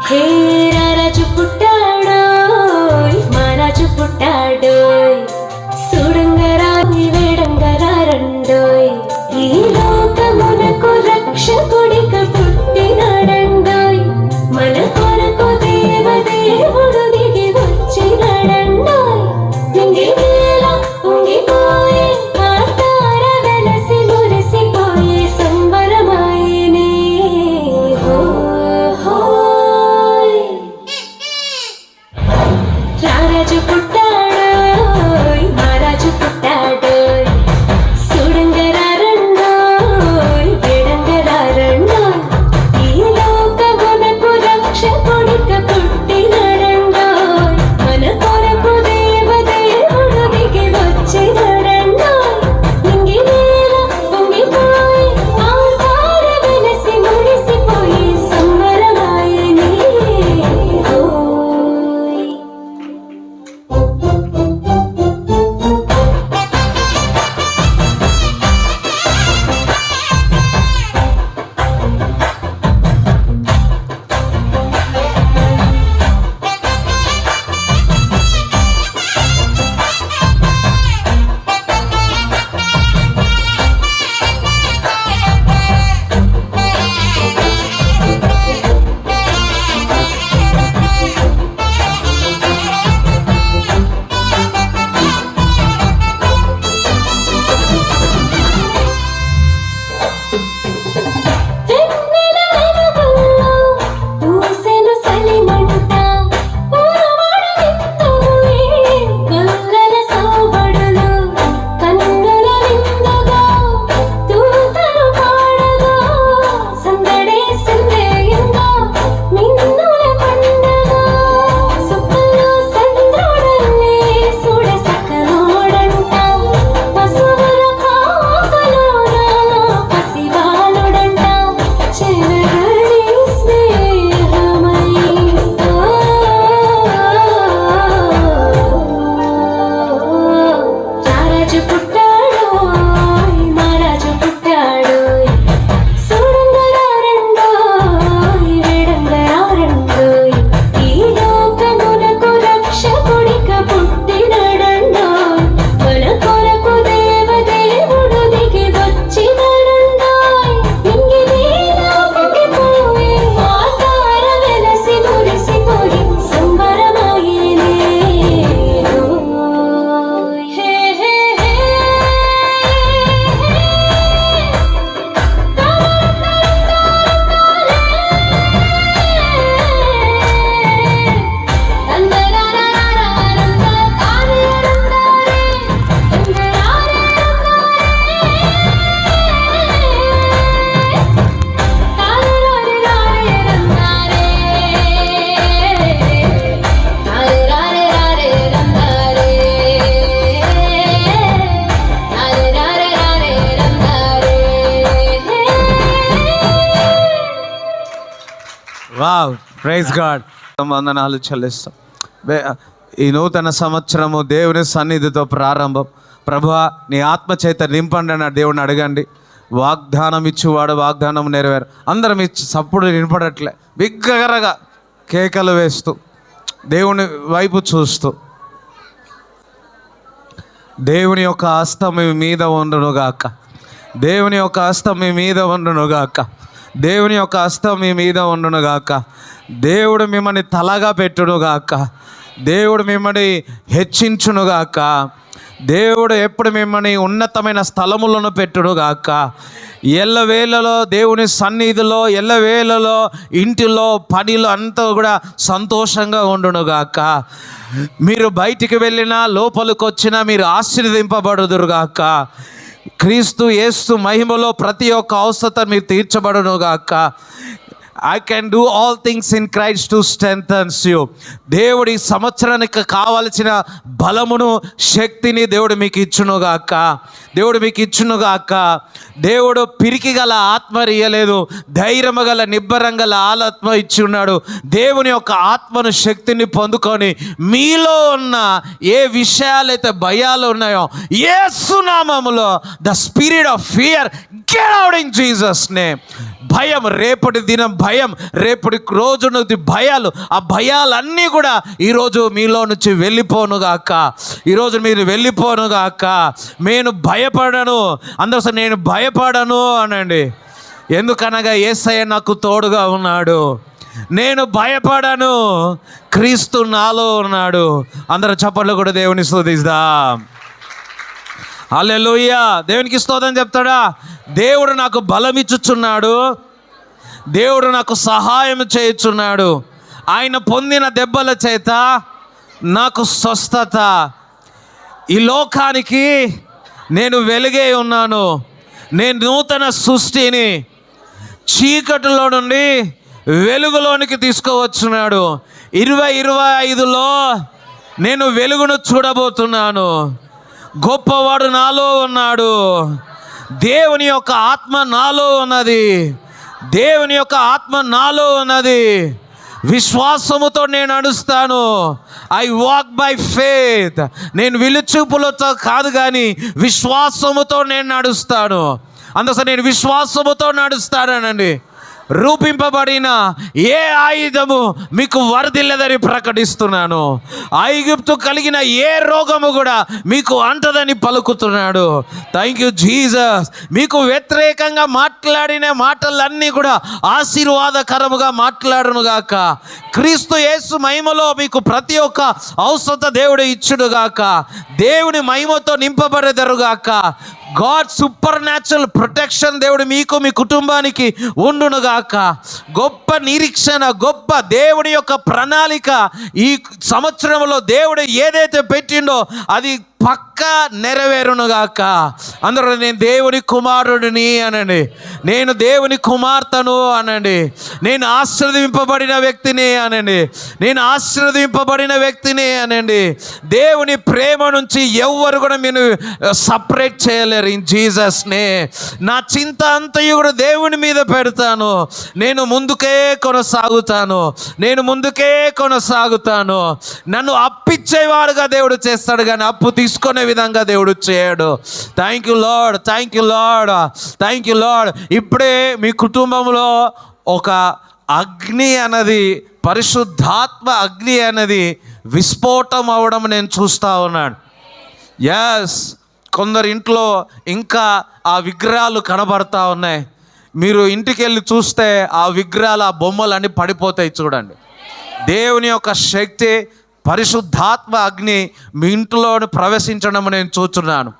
హే రారాజు పుట్టాడోయ్ మహారాజు పుట్టాడోయ్ చూడంగరాయ్ వేడంగరారండోయ్ ఈ లోకమునకు రక్షకుడిగా పుట్టినాడండోయ్ మన కొరకు దేవదేవుడు దిగి వచ్చినాడండోయ్ నింగి నేల వావ్, ప్రైజ్ గాడ్. వందనాలు చెల్లిస్తాం. ఈ నూతన సంవత్సరము దేవుని సన్నిధితో ప్రారంభం. ప్రభువా, నీ ఆత్మ చేత నింపండి అని దేవుని అడగండి. వాగ్దానం ఇచ్చేవాడు వాగ్దానం నెరవేరు. అందరం ఇచ్చి సప్పుడు వినపడట్లే, బిగ్గరగా కేకలు వేస్తూ దేవుని వైపు చూస్తూ, దేవుని యొక్క హస్తం మీ మీద ఉండునుగాక, దేవుని యొక్క హస్తం మీ మీద ఉండునుగాక, దేవుని యొక్క హస్తం మీ మీద ఉండునుగాక. దేవుడు మిమ్మల్ని తలగా పెట్టునుగాక, దేవుడు మిమ్మల్ని హెచ్చించునుగాక, దేవుడు ఎప్పుడు మిమ్మల్ని ఉన్నతమైన స్థలములను పెట్టుడుగాక. ఎల్లవేళలో దేవుని సన్నిధిలో, ఎల్లవేళలో ఇంటిలో, పనిలో అంతా కూడా సంతోషంగా ఉండునుగాక. మీరు బయటికి వెళ్ళినా, లోపలికి వచ్చినా మీరు ఆశీర్వదింపబడుదురుగాక. క్రీస్తు యేసు మహిమలో ప్రతి ఒక్క అవసరత మీరు తీర్చబడునుగాక. I can do all things in Christ to strengthens you. దేవుడి సంవత్సరానికి కావలసిన బలమును, శక్తిని దేవుడు మీకు ఇచ్చునుగాక, దేవుడు మీకు ఇచ్చునుగాక. దేవుడు పిరికి గల ఆత్మ ఇయ్యలేదు, ధైర్యము గల నిబ్బరం గల ఆత్మ ఇచ్చి ఉన్నాడు. దేవుని యొక్క ఆత్మను, శక్తిని పొందుకొని మీలో ఉన్న ఏ విషయాలైతే భయాలు ఉన్నాయో యేసు నామములో the spirit of fear get out in Jesus name. భయం, రేపటి దినం భయం, రేపటి రోజు నుంచి భయాలు, ఆ భయాలన్నీ కూడా ఈరోజు మీలో నుంచి వెళ్ళిపోనుగాక. ఈరోజు మీరు వెళ్ళిపోనుగాక. నేను భయపడను, అందరూ నేను భయపడను అనండి. ఎందుకనగా యేసయ్య నాకు తోడుగా ఉన్నాడు. నేను భయపడను, క్రీస్తు నాలో ఉన్నాడు. అందరూ చప్పట్లు కూడా దేవుని స్తుతిద్దాం. హల్లెలూయా. దేవునికి స్తోత్రం చెప్తాడా? దేవుడు నాకు బలమిచ్చుచున్నాడు, దేవుడు నాకు సహాయం చేయుచున్నాడు. ఆయన పొందిన దెబ్బల చేత నాకు స్వస్థత. ఈ లోకానికి నేను వెలుగే ఉన్నాను. నేను నూతన సృష్టిని చీకటిలో నుండి వెలుగులోనికి తీసుకువచ్చున్నాడు. 2025లో నేను వెలుగును చూడబోతున్నాను. గొప్పవాడు నాలో ఉన్నాడు. దేవుని యొక్క ఆత్మ నాలో ఉన్నది. దేవుని యొక్క ఆత్మ నాలో ఉన్నది. విశ్వాసముతో నేను నడుస్తాను. I walk by faith. నేను విలుచూపులతో కాదు కానీ విశ్వాసముతో నేను నడుస్తాను. అందుకోసం నేను విశ్వాసముతో నడుస్తానండి. రూపింపబడిన ఏ ఆయుధము మీకు వర్ధిల్లదని ప్రకటిస్తున్నాను. ఐగుప్తు కలిగిన ఏ రోగము కూడా మీకు అంటదని పలుకుతున్నాడు. Thank you Jesus. మీకు వ్యతిరేకంగా మాట్లాడిన మాటలన్నీ కూడా ఆశీర్వాదకరముగా మాట్లాడునుగాక. క్రీస్తు యేసు మహిమలో మీకు ప్రతి ఒక్క ఔషధ దేవుడు ఇచ్చుడుగాక. దేవుని మహిమతో నింపబడేదరుగాక. గాడ్ సూపర్ న్యాచురల్ ప్రొటెక్షన్ దేవుడు మీకు, మీ కుటుంబానికి ఉండునుగాక. గొప్ప నిరీక్షణ, గొప్ప దేవుడి యొక్క ప్రణాళిక ఈ సంవత్సరంలో దేవుడు ఏదైతే పెట్టిండో అది పక్కా నెరవేరునుగాక. అందరూ నేను దేవుని కుమారుడిని అనండి. నేను దేవుని కుమార్తెను అనండి. నేను ఆశీర్వదింపబడిన వ్యక్తిని అనండి. నేను ఆశీర్వదింపబడిన వ్యక్తిని అనండి. దేవుని ప్రేమ నుంచి ఎవ్వరు కూడా మీరు సపరేట్ చేయలేరు. ఇన్ జీసస్ నే నా చింత అంతయు కూడా దేవుని మీద పెడతాను. నేను ముందుకే కొనసాగుతాను. నేను ముందుకే కొనసాగుతాను. నన్ను అప్పిచ్చేవాడుగా దేవుడు చేస్తాడు కానీ అప్పు తీసుకునే విధంగా దేవుడు చేయడు. Thank you Lord, thank you Lord, thank you lord. ఇప్పుడే మీ కుటుంబంలో ఒక అగ్ని అన్నది, పరిశుద్ధాత్మ అగ్ని అనేది విస్ఫోటం అవ్వడం నేను చూస్తూ ఉన్నాను. ఎస్, కొందరు ఇంట్లో ఇంకా ఆ విగ్రహాలు కనబడతా ఉన్నాయి. మీరు ఇంటికి వెళ్ళి చూస్తే ఆ విగ్రహాలు, ఆ బొమ్మలు అన్నీ పడిపోతాయి. చూడండి, దేవుని యొక్క శక్తి, పరిశుద్ధాత్మ అగ్ని మీ ఇంట్లో ప్రవేశించడం నేను చూస్తున్నాను.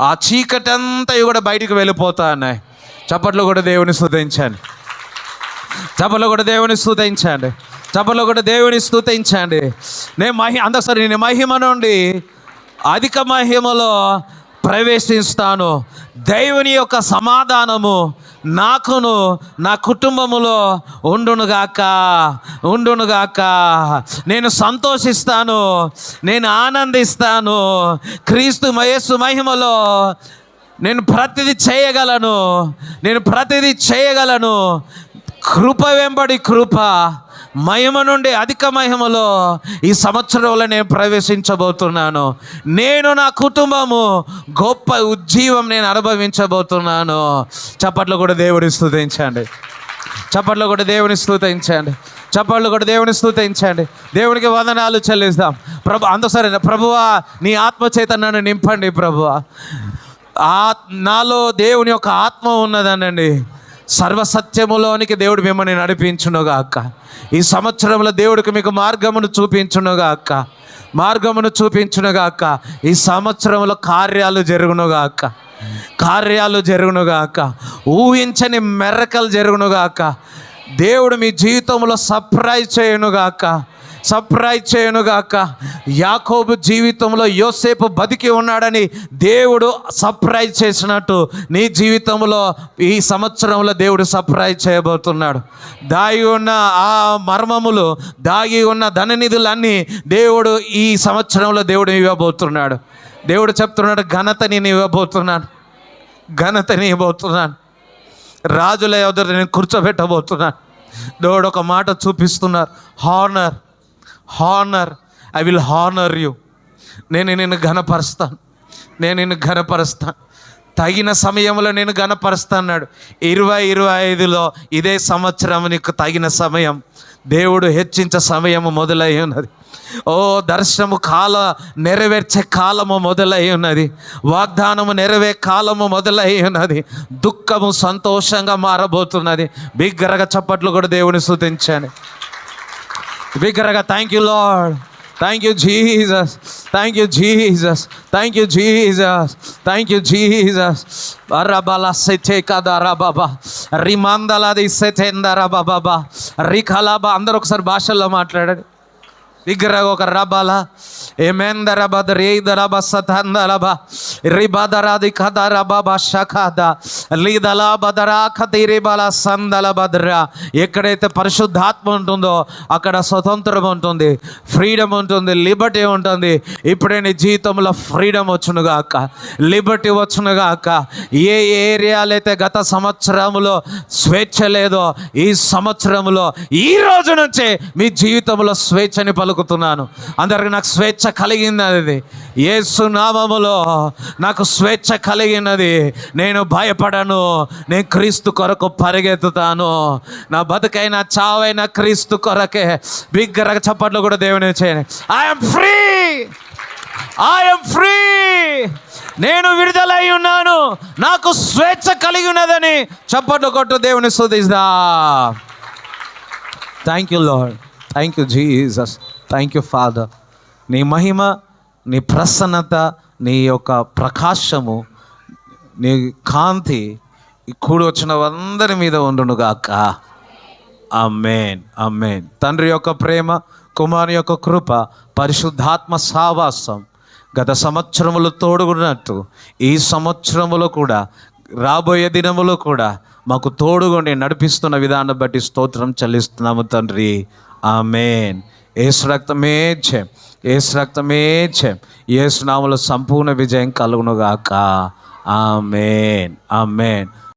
ఆ చీకటి అంతా కూడా బయటికి వెళ్ళిపోతా ఉన్నాయి. చప్పట్లు కూడా దేవుని స్తుతించండి. చప్పట్లు కూడా దేవుని స్తుతించండి. చప్పట్లు కూడా దేవుని స్తుతించండి. నేను మహిమ నుండి అధిక మహిమలో ప్రవేశిస్తాను. దేవుని యొక్క సమాధానము నాకును నా కుటుంబములో ఉండునుగాక, ఉండునుగాక. నేను సంతోషిస్తాను, నేను ఆనందిస్తాను. క్రీస్తు యేసు మహిమలో నేను ప్రతిదీ చేయగలను. నేను ప్రతిదీ చేయగలను. కృప వెంబడి కృప, మహిమ నుండి అధిక మహిమలో ఈ సంవత్సరంలో నేను ప్రవేశించబోతున్నాను. నేను నా కుటుంబము గొప్ప ఉజ్జీవం నేను అనుభవించబోతున్నాను. చప్పట్లు కూడా దేవుని స్తుతించండి. చప్పట్లు కూడా దేవుని స్తుతించండి. చప్పట్లు కూడా దేవుని స్తుతించండి. దేవునికి వందనాలు చెల్లిస్తాం. సరే ప్రభువా, నీ ఆత్మ చేత నన్ను నింపండి ప్రభువా. నాలో దేవుని యొక్క ఆత్మ ఉన్నదనండి. సర్వసత్యములోనికి దేవుడు మిమ్మల్ని నడిపించునుగాక. ఈ సంవత్సరంలో దేవుడికి మీకు మార్గమును చూపించునుగాక. ఈ సంవత్సరంలో కార్యాలు జరుగునుగాక. ఊహించని మెరకలు జరుగునుగాక. దేవుడు మీ జీవితంలో సర్ప్రైజ్ చేయనుగాక. యాకోబు జీవితంలో యోసేపు బతికి ఉన్నాడని దేవుడు సర్ప్రైజ్ చేసినట్టు నీ జీవితంలో ఈ సంవత్సరంలో దేవుడు సర్ప్రైజ్ చేయబోతున్నాడు. దాగి ఉన్న ఆ మర్మములు, దాగి ఉన్న ధననిధులన్నీ దేవుడు ఈ సంవత్సరంలో దేవుడు ఇవ్వబోతున్నాడు. దేవుడు చెప్తున్నాడు, ఘనతని ఇవ్వబోతున్నాను. రాజుల ఎదుట నేను కూర్చోబెట్టబోతున్నాను. దేవుడు ఒక మాట చూపిస్తున్నారు, honour. I will honour you. నేను నిన్ను ఘనపరుస్తాను. తగిన సమయంలో నేను ఘనపరుస్తాన్నాడు. 2025లో ఇదే సంవత్సరం నీకు తగిన సమయం. దేవుడు హెచ్చించే సమయము మొదలై ఉన్నది. దర్శనము నెరవేర్చే కాలము మొదలై ఉన్నది. వాగ్దానము నెరవేరే కాలము మొదలై ఉన్నది. దుఃఖము సంతోషంగా మారబోతున్నది. బిగ్గరగా చప్పట్లు కూడా దేవుని స్తుతించండి. బిగ్గరగా thank you Lord, thank you Jesus. అరబల సెటే కదరా బాబా, రిమందలది సెటెందరా బాబా, రిఖలాబా. అందరూ ఒకసారి భాషల్లో మాట్లాడండి. బిగ్గరగా ఒక రబాల ఏమేందరబద్ రేదరబ సతందరబ రిబదరాది కదరబ షఖద లీదలా బదరా ఖతిరిబల సందల బద్రా. ఎక్కడైతే పరిశుద్ధాత్మ ఉంటుందో అక్కడ స్వతంత్రం ఉంటుంది, ఫ్రీడమ్ ఉంటుంది, లిబర్టీ ఉంటుంది. ఇప్పుడే నీ జీవితంలో ఫ్రీడమ్ వచ్చునుగాక, లిబర్టీ వచ్చునుగాక. ఏ ఏరియాలో అయితే గత సంవత్సరంలో స్వేచ్ఛ లేదో ఈ సంవత్సరంలో ఈ రోజు నుంచే మీ జీవితంలో స్వేచ్ఛని పలుకుతున్నాను. అందరికి నాకు స్వేచ్ఛ కలిగినది. యేసు నామములో నాకు స్వేచ్ఛ కలిగినది. నేను భయపడను. నేను క్రీస్తు కొరకు పరిగెత్తుతాను. నా బతుకైనా చావైనా క్రీస్తు కొరకే. బిగ్గరగా చప్పట్లు కూడా దేవుని చేయండి. I'm free. నేను విడుదలై ఉన్నాను. నాకు స్వేచ్ఛ కలిగి ఉన్నదని చప్పట్లు కొట్టు దేవుని స్తుతిస్తా. Thank you Lord, thank you Jesus, thank you Father. నీ మహిమ, నీ ప్రసన్నత, నీ యొక్క ప్రకాశము, నీ కాంతి కూడి వచ్చిన అందరి మీద ఉండునుగాక. ఆమేన్. తండ్రి యొక్క ప్రేమ, కుమారుని యొక్క కృప, పరిశుద్ధాత్మ సావాసం గత సంవత్సరములు తోడుగున్నట్టు ఈ సంవత్సరములో కూడా, రాబోయే దినములో కూడా మాకు తోడుగుండి నడిపిస్తున్న విధానం బట్టి స్తోత్రం చెల్లిస్తున్నాము తండ్రి. ఆమేన్. యేసు రక్తమే జయం, యేసు నామములో సంపూర్ణ విజయం కలుగునుగాక. ఆమేన్.